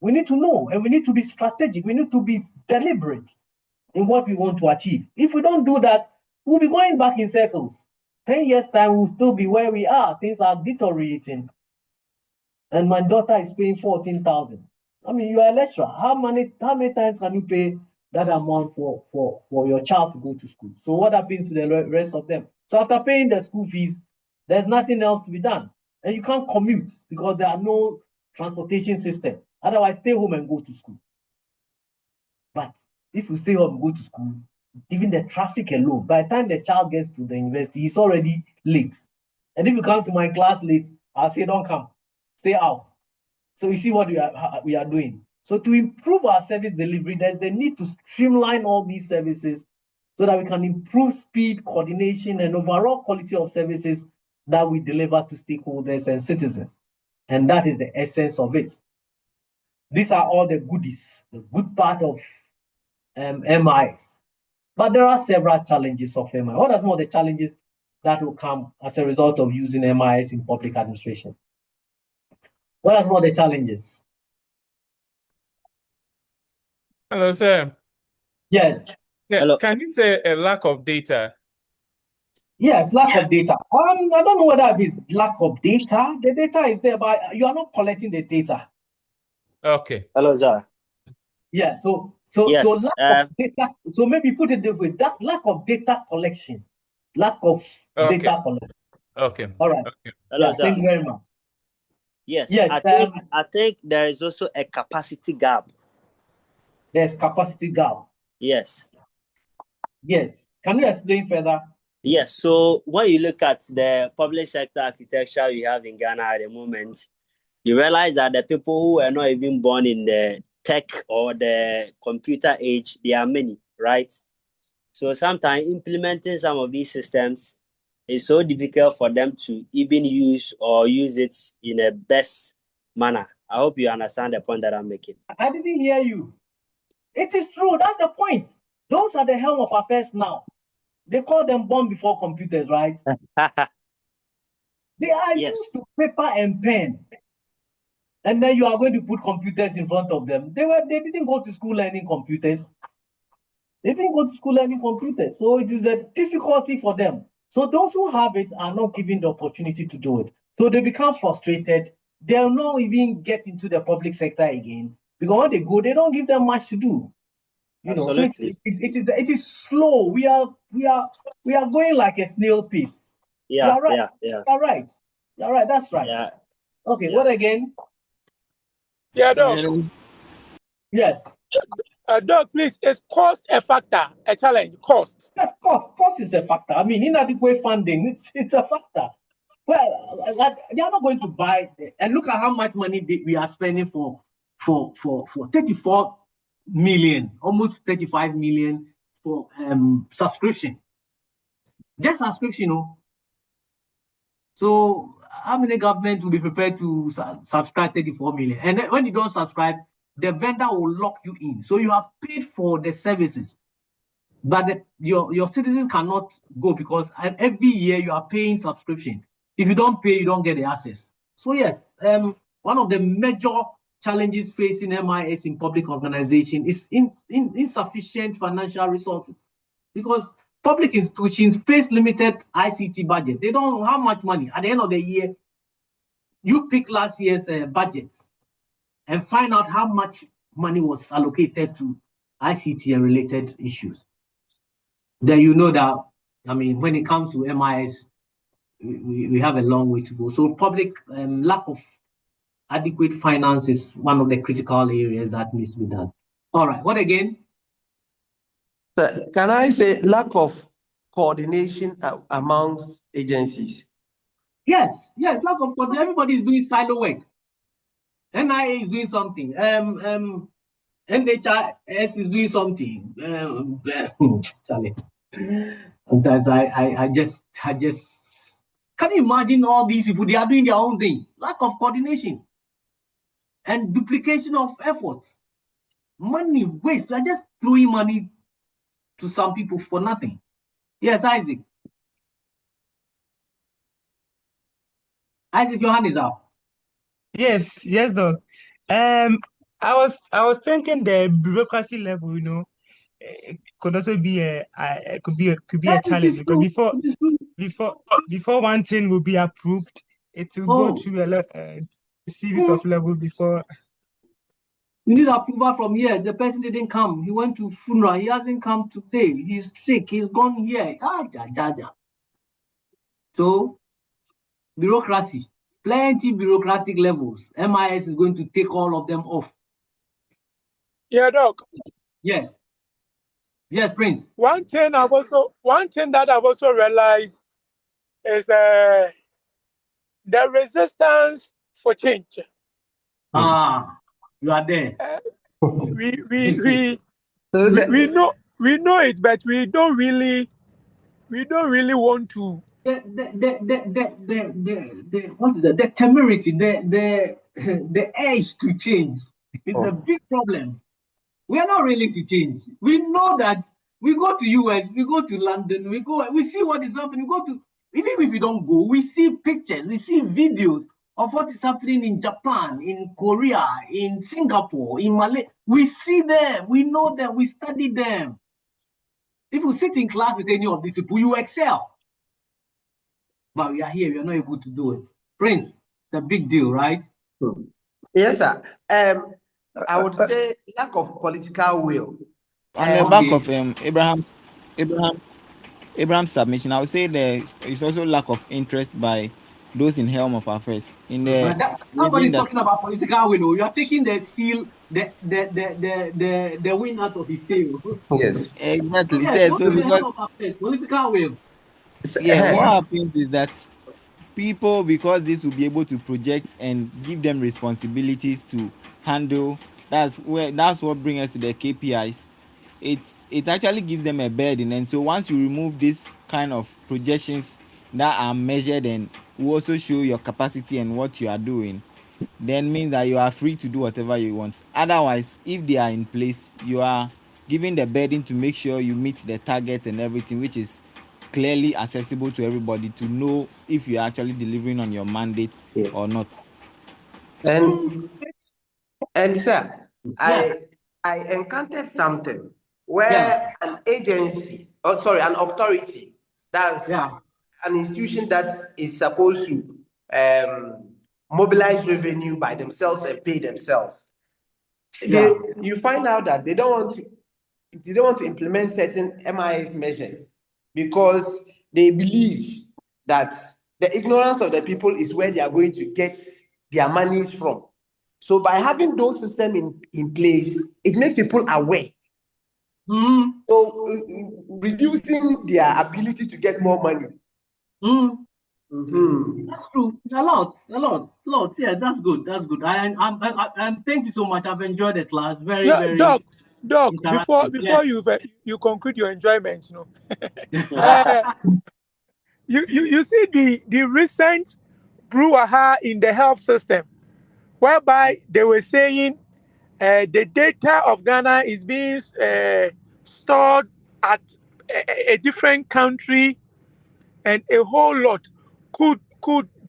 We need to know, and we need to be strategic. We need to be deliberate in what we want to achieve. If we don't do that, we'll be going back in circles. 10 years time, we'll still be where we are. Things are deteriorating. And my daughter is paying 14,000. I mean, you are a lecturer. How many times can you pay that amount for your child to go to school? So what happens to the rest of them? So after paying the school fees, there's nothing else to be done. And you can't commute because there are no transportation system. Otherwise, stay home and go to school. But if you stay home and go to school, even the traffic alone, by the time the child gets to the university, he's already late. And if you come to my class late, I'll say, don't come, stay out. So you see what we are doing. So to improve our service delivery, there's the need to streamline all these services so that we can improve speed, coordination, and overall quality of services that we deliver to stakeholders and citizens. And that is the essence of it. These are all the goodies, the good part of MIs. But there are several challenges of MI. What are some of the challenges that will come as a result of using MIs in public administration? What are some of the challenges? Hello, sir. Yes. Yeah. Hello. Can you say a lack of data? Yes, lack of data. I don't know whether it's lack of data. The data is there, but you are not collecting the data. Okay. Hello, sir. Yeah, so Yes, lack of data. So maybe put it this way: that lack of data collection, lack of data collection. Okay. All right. Okay. Hello, Yeah, sir. thank you very much. Yes, Yes, I think there is also a capacity gap. There's capacity gap. Yes. Yes. Can you explain further? Yes. So when you look at the public sector architecture we have in Ghana at the moment, you realize that the people who were not even born in the tech or the computer age, there are many, right? So sometimes implementing some of these systems is so difficult for them to even use it in a best manner. I hope you understand the point that I'm making. I didn't hear you. It is true. That's the point. Those are the helm of affairs now. They call them born before computers, right? They are used to paper and pen. And then you are going to put computers in front of them. They didn't go to school learning computers. They didn't go to school learning computers. So it is a difficulty for them. So those who have it are not given the opportunity to do it. So they become frustrated. They'll not even get into the public sector again. Because when they go, they don't give them much to do. You know, so it is slow. We are going like a snail pace. Yeah, You're right. yeah. You're right. You're right. That's right. Yeah. Okay, what again? Yeah, Doc. Yes. Doc, please, is cost a factor, a challenge? Cost. Yes, cost is a factor. I mean, inadequate funding, it's a factor. Well, they are not going to buy, and look at how much money we are spending for 34 million, almost 35 million for subscription. Just subscription, no. So how many governments will be prepared to subscribe 34 million? And then when you don't subscribe, the vendor will lock you in. So you have paid for the services, but your citizens cannot go because every year you are paying subscription. If you don't pay, you don't get the access. So yes, one of the major challenges facing MIS in public organization is insufficient financial resources, because public institutions face limited ICT budget. They don't have much money. At the end of the year, you pick last year's budgets and find out how much money was allocated to ICT and related issues. Then you know that, I mean, when it comes to MIS, we have a long way to go. So public lack of adequate finance is one of the critical areas that needs to be done. All right, what again? So can I say lack of coordination amongst agencies? Yes, lack of coordination. Everybody is doing silo work. NIA is doing something. NHS is doing something. Charlie. Sometimes I just can you imagine all these people? They are doing their own thing. Lack of coordination and duplication of efforts. Money waste. We are just throwing money to some people for nothing. Yes, Isaac. Isaac, your hand is up. Yes, Doc. I was thinking the bureaucracy level, could also be a challenge, because before one thing will be approved, it will go through a series of levels before. We need approval from here. The person didn't come. He went to funeral. He hasn't come today. He's sick. He's gone here. So, bureaucracy, plenty bureaucratic levels. MIS is going to take all of them off. Yeah, Doc. Yes, Prince. One thing that I've also realized is the resistance for change. You are there. We know it, but we don't really want to. What is that? The temerity, the urge to change. It's a big problem. We are not willing to change. We know that we go to US, we go to London, we see what is happening. Even if we don't go, we see pictures, we see videos of what is happening in Japan, in Korea, in Singapore, in Malaysia. We see them, we know them, we study them. If you sit in class with any of these people, you excel. But we are here, we are not able to do it. Prince, it's a big deal, right? Yes, sir. I would say lack of political will. On the back of Abraham's submission, I would say there is also lack of interest by those in helm of affairs. Nobody's talking about political will. You are taking the seal, the wind out of his sail. Yes, exactly. Yes, so because political will. Yeah, what happens is that people, because this will be able to project and give them responsibilities to handle, that's what brings us to the KPIs. It actually gives them a burden, and so once you remove this kind of projections that are measured and will also show your capacity and what you are doing, then means that you are free to do whatever you want. Otherwise, if they are in place, you are giving the burden to make sure you meet the targets and everything, which is clearly accessible to everybody to know if you are actually delivering on your mandate or not. And sir, I encountered something where an agency, an authority, that's an institution that is supposed to mobilize revenue by themselves and pay themselves. You find out that they don't want to implement certain MIS measures because they believe that the ignorance of the people is where they are going to get their monies from. So by having those systems in place, it makes people aware. So reducing their ability to get more money. That's true. A lot. Yeah, that's good. That's good. I'm thank you so much. I've enjoyed the class. Very, very. Doc, before Yes. you conclude your enjoyment, you see the recent brouhaha in the health system, whereby they were saying the data of Ghana is being stored at a different country and a whole lot. Could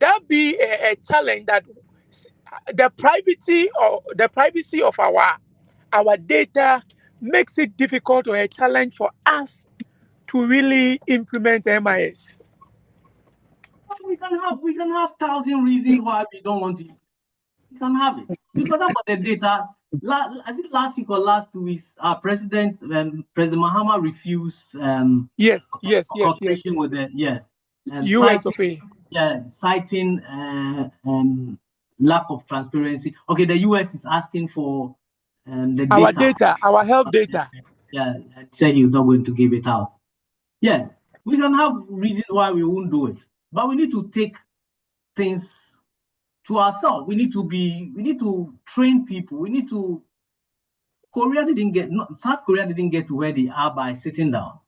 that be a challenge, that the privacy of our data makes it difficult or a challenge for us to really implement MIS? We can have 1,000 reasons why we don't want to. We can have it because of the data. I think last week or last 2 weeks, our President Mahama refused cooperation with the citing lack of transparency. Okay, the US is asking for our health data. Said he was not going to give it out. Yes, we can have reasons why we won't do it, but we need to take things to ourselves. We need to train people. South Korea didn't get to where they are by sitting down.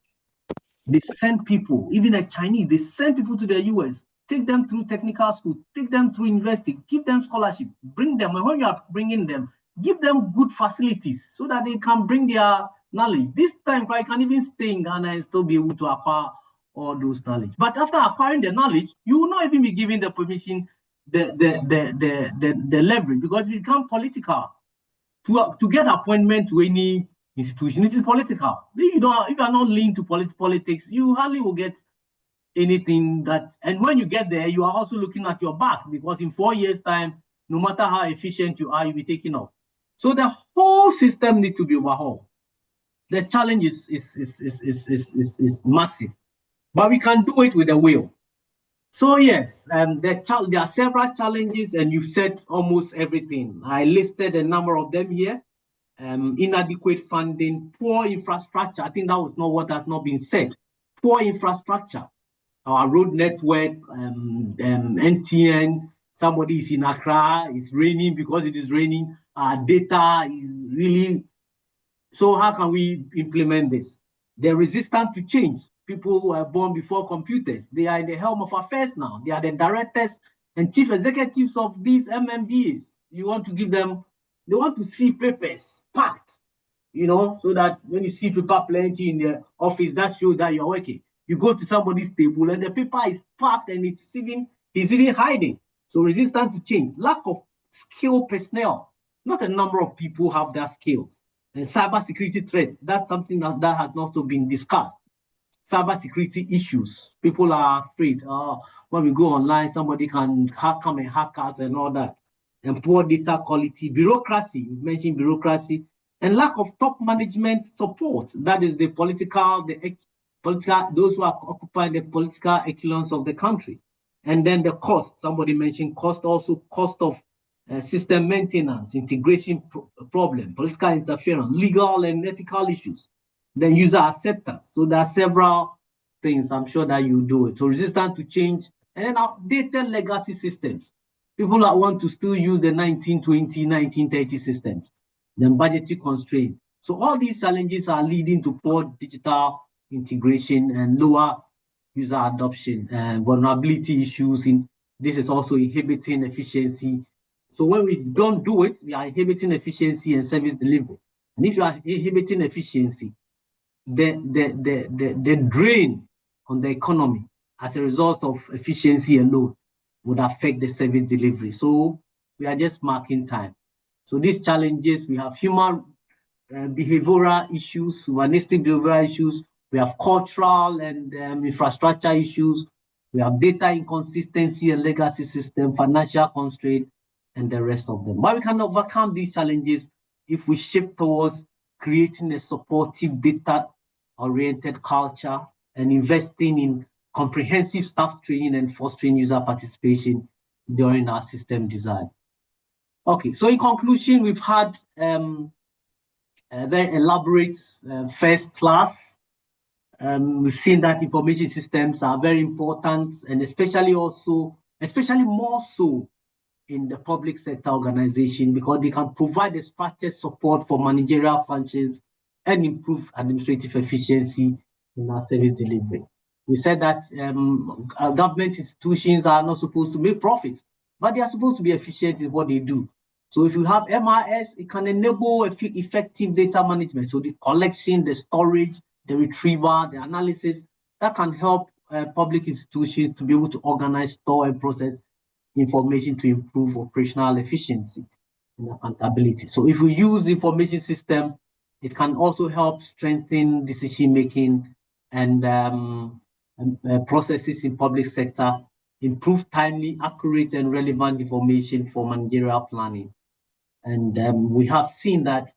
They send people, even the Chinese, they send people to the US, take them through technical school, take them through university, give them scholarship, bring them. And when you are bringing them, give them good facilities so that they can bring their knowledge. This time, I can even stay in Ghana and still be able to acquire all those knowledge. But after acquiring the knowledge, you will not even be given the permission, the leverage, because it becomes political. To get appointment to any institution, it is political. If you are not linked to politics, you hardly will get anything that. And when you get there, you are also looking at your back, because in 4 years' time, no matter how efficient you are, you'll be taken off. So the whole system needs to be overhauled. The challenge is massive, but we can do it with a will. So yes, there are several challenges, and you've said almost everything. I listed a number of them here. Inadequate funding, poor infrastructure. I think that was not what has not been said. Poor infrastructure. Our road network, NTN, somebody is in Accra, it's raining. Because it is raining, our data is really. So how can we implement this? They're resistant to change. People who were born before computers, they are in the helm of affairs now. They are the directors and chief executives of these MMDAs. You want to give them, they want to see papers packed, so that when you see paper plenty in the office, that shows that you're working. You go to somebody's table and the paper is packed and he's even hiding. So resistant to change, lack of skilled personnel. Not a number of people have that skill. And cybersecurity threat, that's something that has also been discussed. Cybersecurity issues. People are afraid. When we go online, somebody can come and hack us and all that. And poor data quality, bureaucracy. You mentioned bureaucracy, and lack of top management support. That is the political, those who are occupying the political echelons of the country. And then the cost. Somebody mentioned cost, also cost of system maintenance, integration problem, political interference, legal and ethical issues. Then user acceptance. So there are several things. I'm sure that you do it. So resistant to change, and then outdated legacy systems. People that want to still use the 1920, 1930 systems. Then budgetary constraint. So all these challenges are leading to poor digital integration and lower user adoption and vulnerability issues. This is also inhibiting efficiency. So when we don't do it, we are inhibiting efficiency and service delivery. And if you are inhibiting efficiency, the drain on the economy as a result of efficiency alone would affect the service delivery. So we are just marking time. So these challenges, we have human behavioral issues, humanistic behavioral issues, we have cultural and infrastructure issues, we have data inconsistency and legacy system, financial constraint, and the rest of them. But we can overcome these challenges if we shift towards creating a supportive data-oriented culture and investing in comprehensive staff training and fostering user participation during our system design. Okay, so in conclusion, we've had a very elaborate first class. We've seen that information systems are very important, and especially more so in the public sector organization, because they can provide a structured support for managerial functions and improve administrative efficiency in our service delivery. We said that government institutions are not supposed to make profits, but they are supposed to be efficient in what they do. So if you have MRS, it can enable effective data management. So the collection, the storage, the retrieval, the analysis, that can help public institutions to be able to organize, store, and process information to improve operational efficiency and accountability. So if we use the information system, it can also help strengthen decision making and processes in public sector, improve timely, accurate, and relevant information for managerial planning. And we have seen that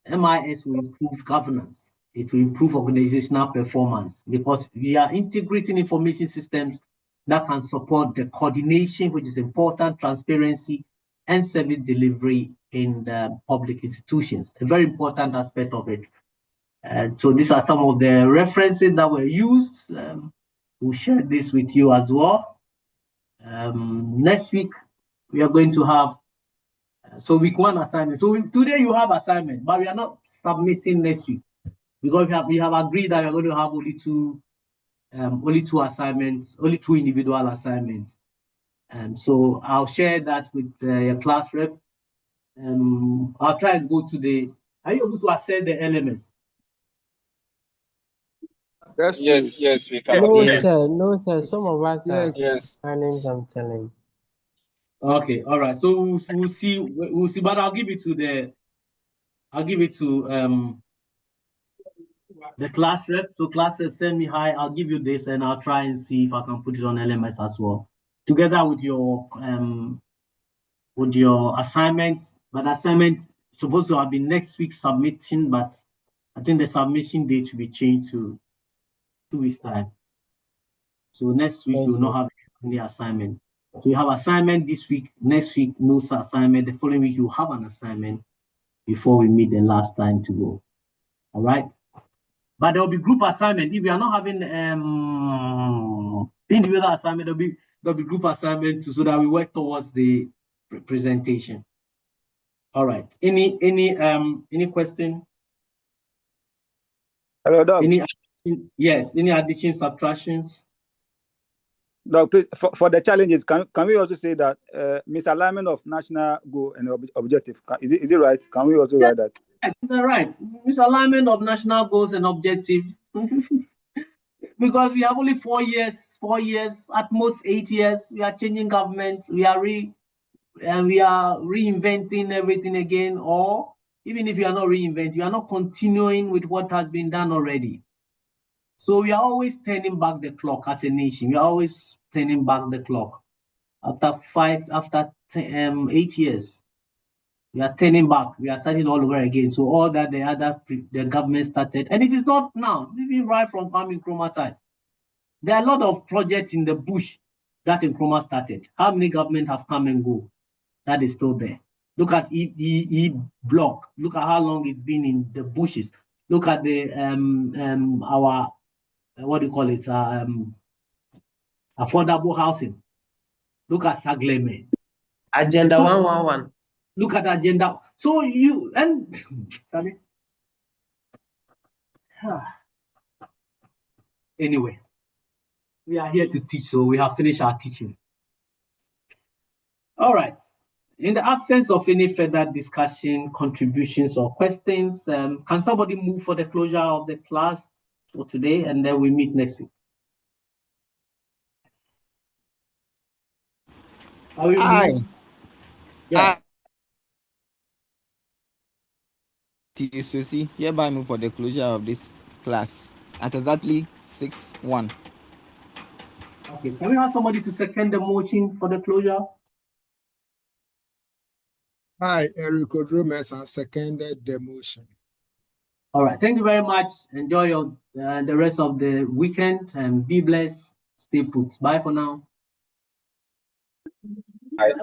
MIS will improve governance. It will improve organizational performance because we are integrating information systems that can support the coordination, which is important, transparency, and service delivery in the public institutions, a very important aspect of it. And so these are some of the references that were used. We'll share this with you as well. Next week, we are going to have, so week 1 assignment. So today you have assignment, but we are not submitting next week because we have agreed that we are going to have only two assignments, only 2 individual assignments. So I'll share that with your class rep. I'll try and go to are you able to access the LMS? Yes, we can. No, sir. Some of us are running some challenge. Okay, all right. So we'll see, but I'll give it to the class rep. So class rep, send me hi. I'll give you this, and I'll try and see if I can put it on LMS as well, together with your assignment. But assignment supposed to have been next week's submission, but I think the submission date should be changed to 2 weeks time. So next week we will not have any assignment. So you have assignment this week. Next week no assignment. The following week you have an assignment before we meet the last time to go. All right. But there will be group assignment. If we are not having individual assignment, there'll be group assignment too, so that we work towards the presentation. All right. Any question? Hello, Doc. Any additions, subtractions? Doc, please, for the challenges, can we also say that misalignment of national goal and objective? Is it right? Can we also write that? Is that right? Misalignment of national goals and objective. Because we have only 4 years, at most 8 years. We are changing government. We are reinventing everything again. Or even if you are not reinventing, you are not continuing with what has been done already. So we are always turning back the clock as a nation. We are always turning back the clock. After 8 years, we are turning back. We are starting all over again. So all that the government started, and it is not now, even right from Kwame Nkrumah time. There are a lot of projects in the bush that Nkrumah started. How many governments have come and go? That is still there. Look at E block. Look at how long it's been in the bushes. Look at the our what do you call it? Affordable housing. Look at Sagleme. Agenda 111. Look at agenda. So anyway, we are here to teach, so we have finished our teaching. All right. In the absence of any further discussion, contributions, or questions, can somebody move for the closure of the class for today, and then we meet next week? Aye. Yeah. TSOC hereby move for the closure of this class at exactly 6:01. Okay. Can we have somebody to second the motion for the closure? Hi, Wk1 Mesa seconded the motion. All right. Thank you very much. Enjoy the rest of the weekend and be blessed. Stay put. Bye for now. Bye.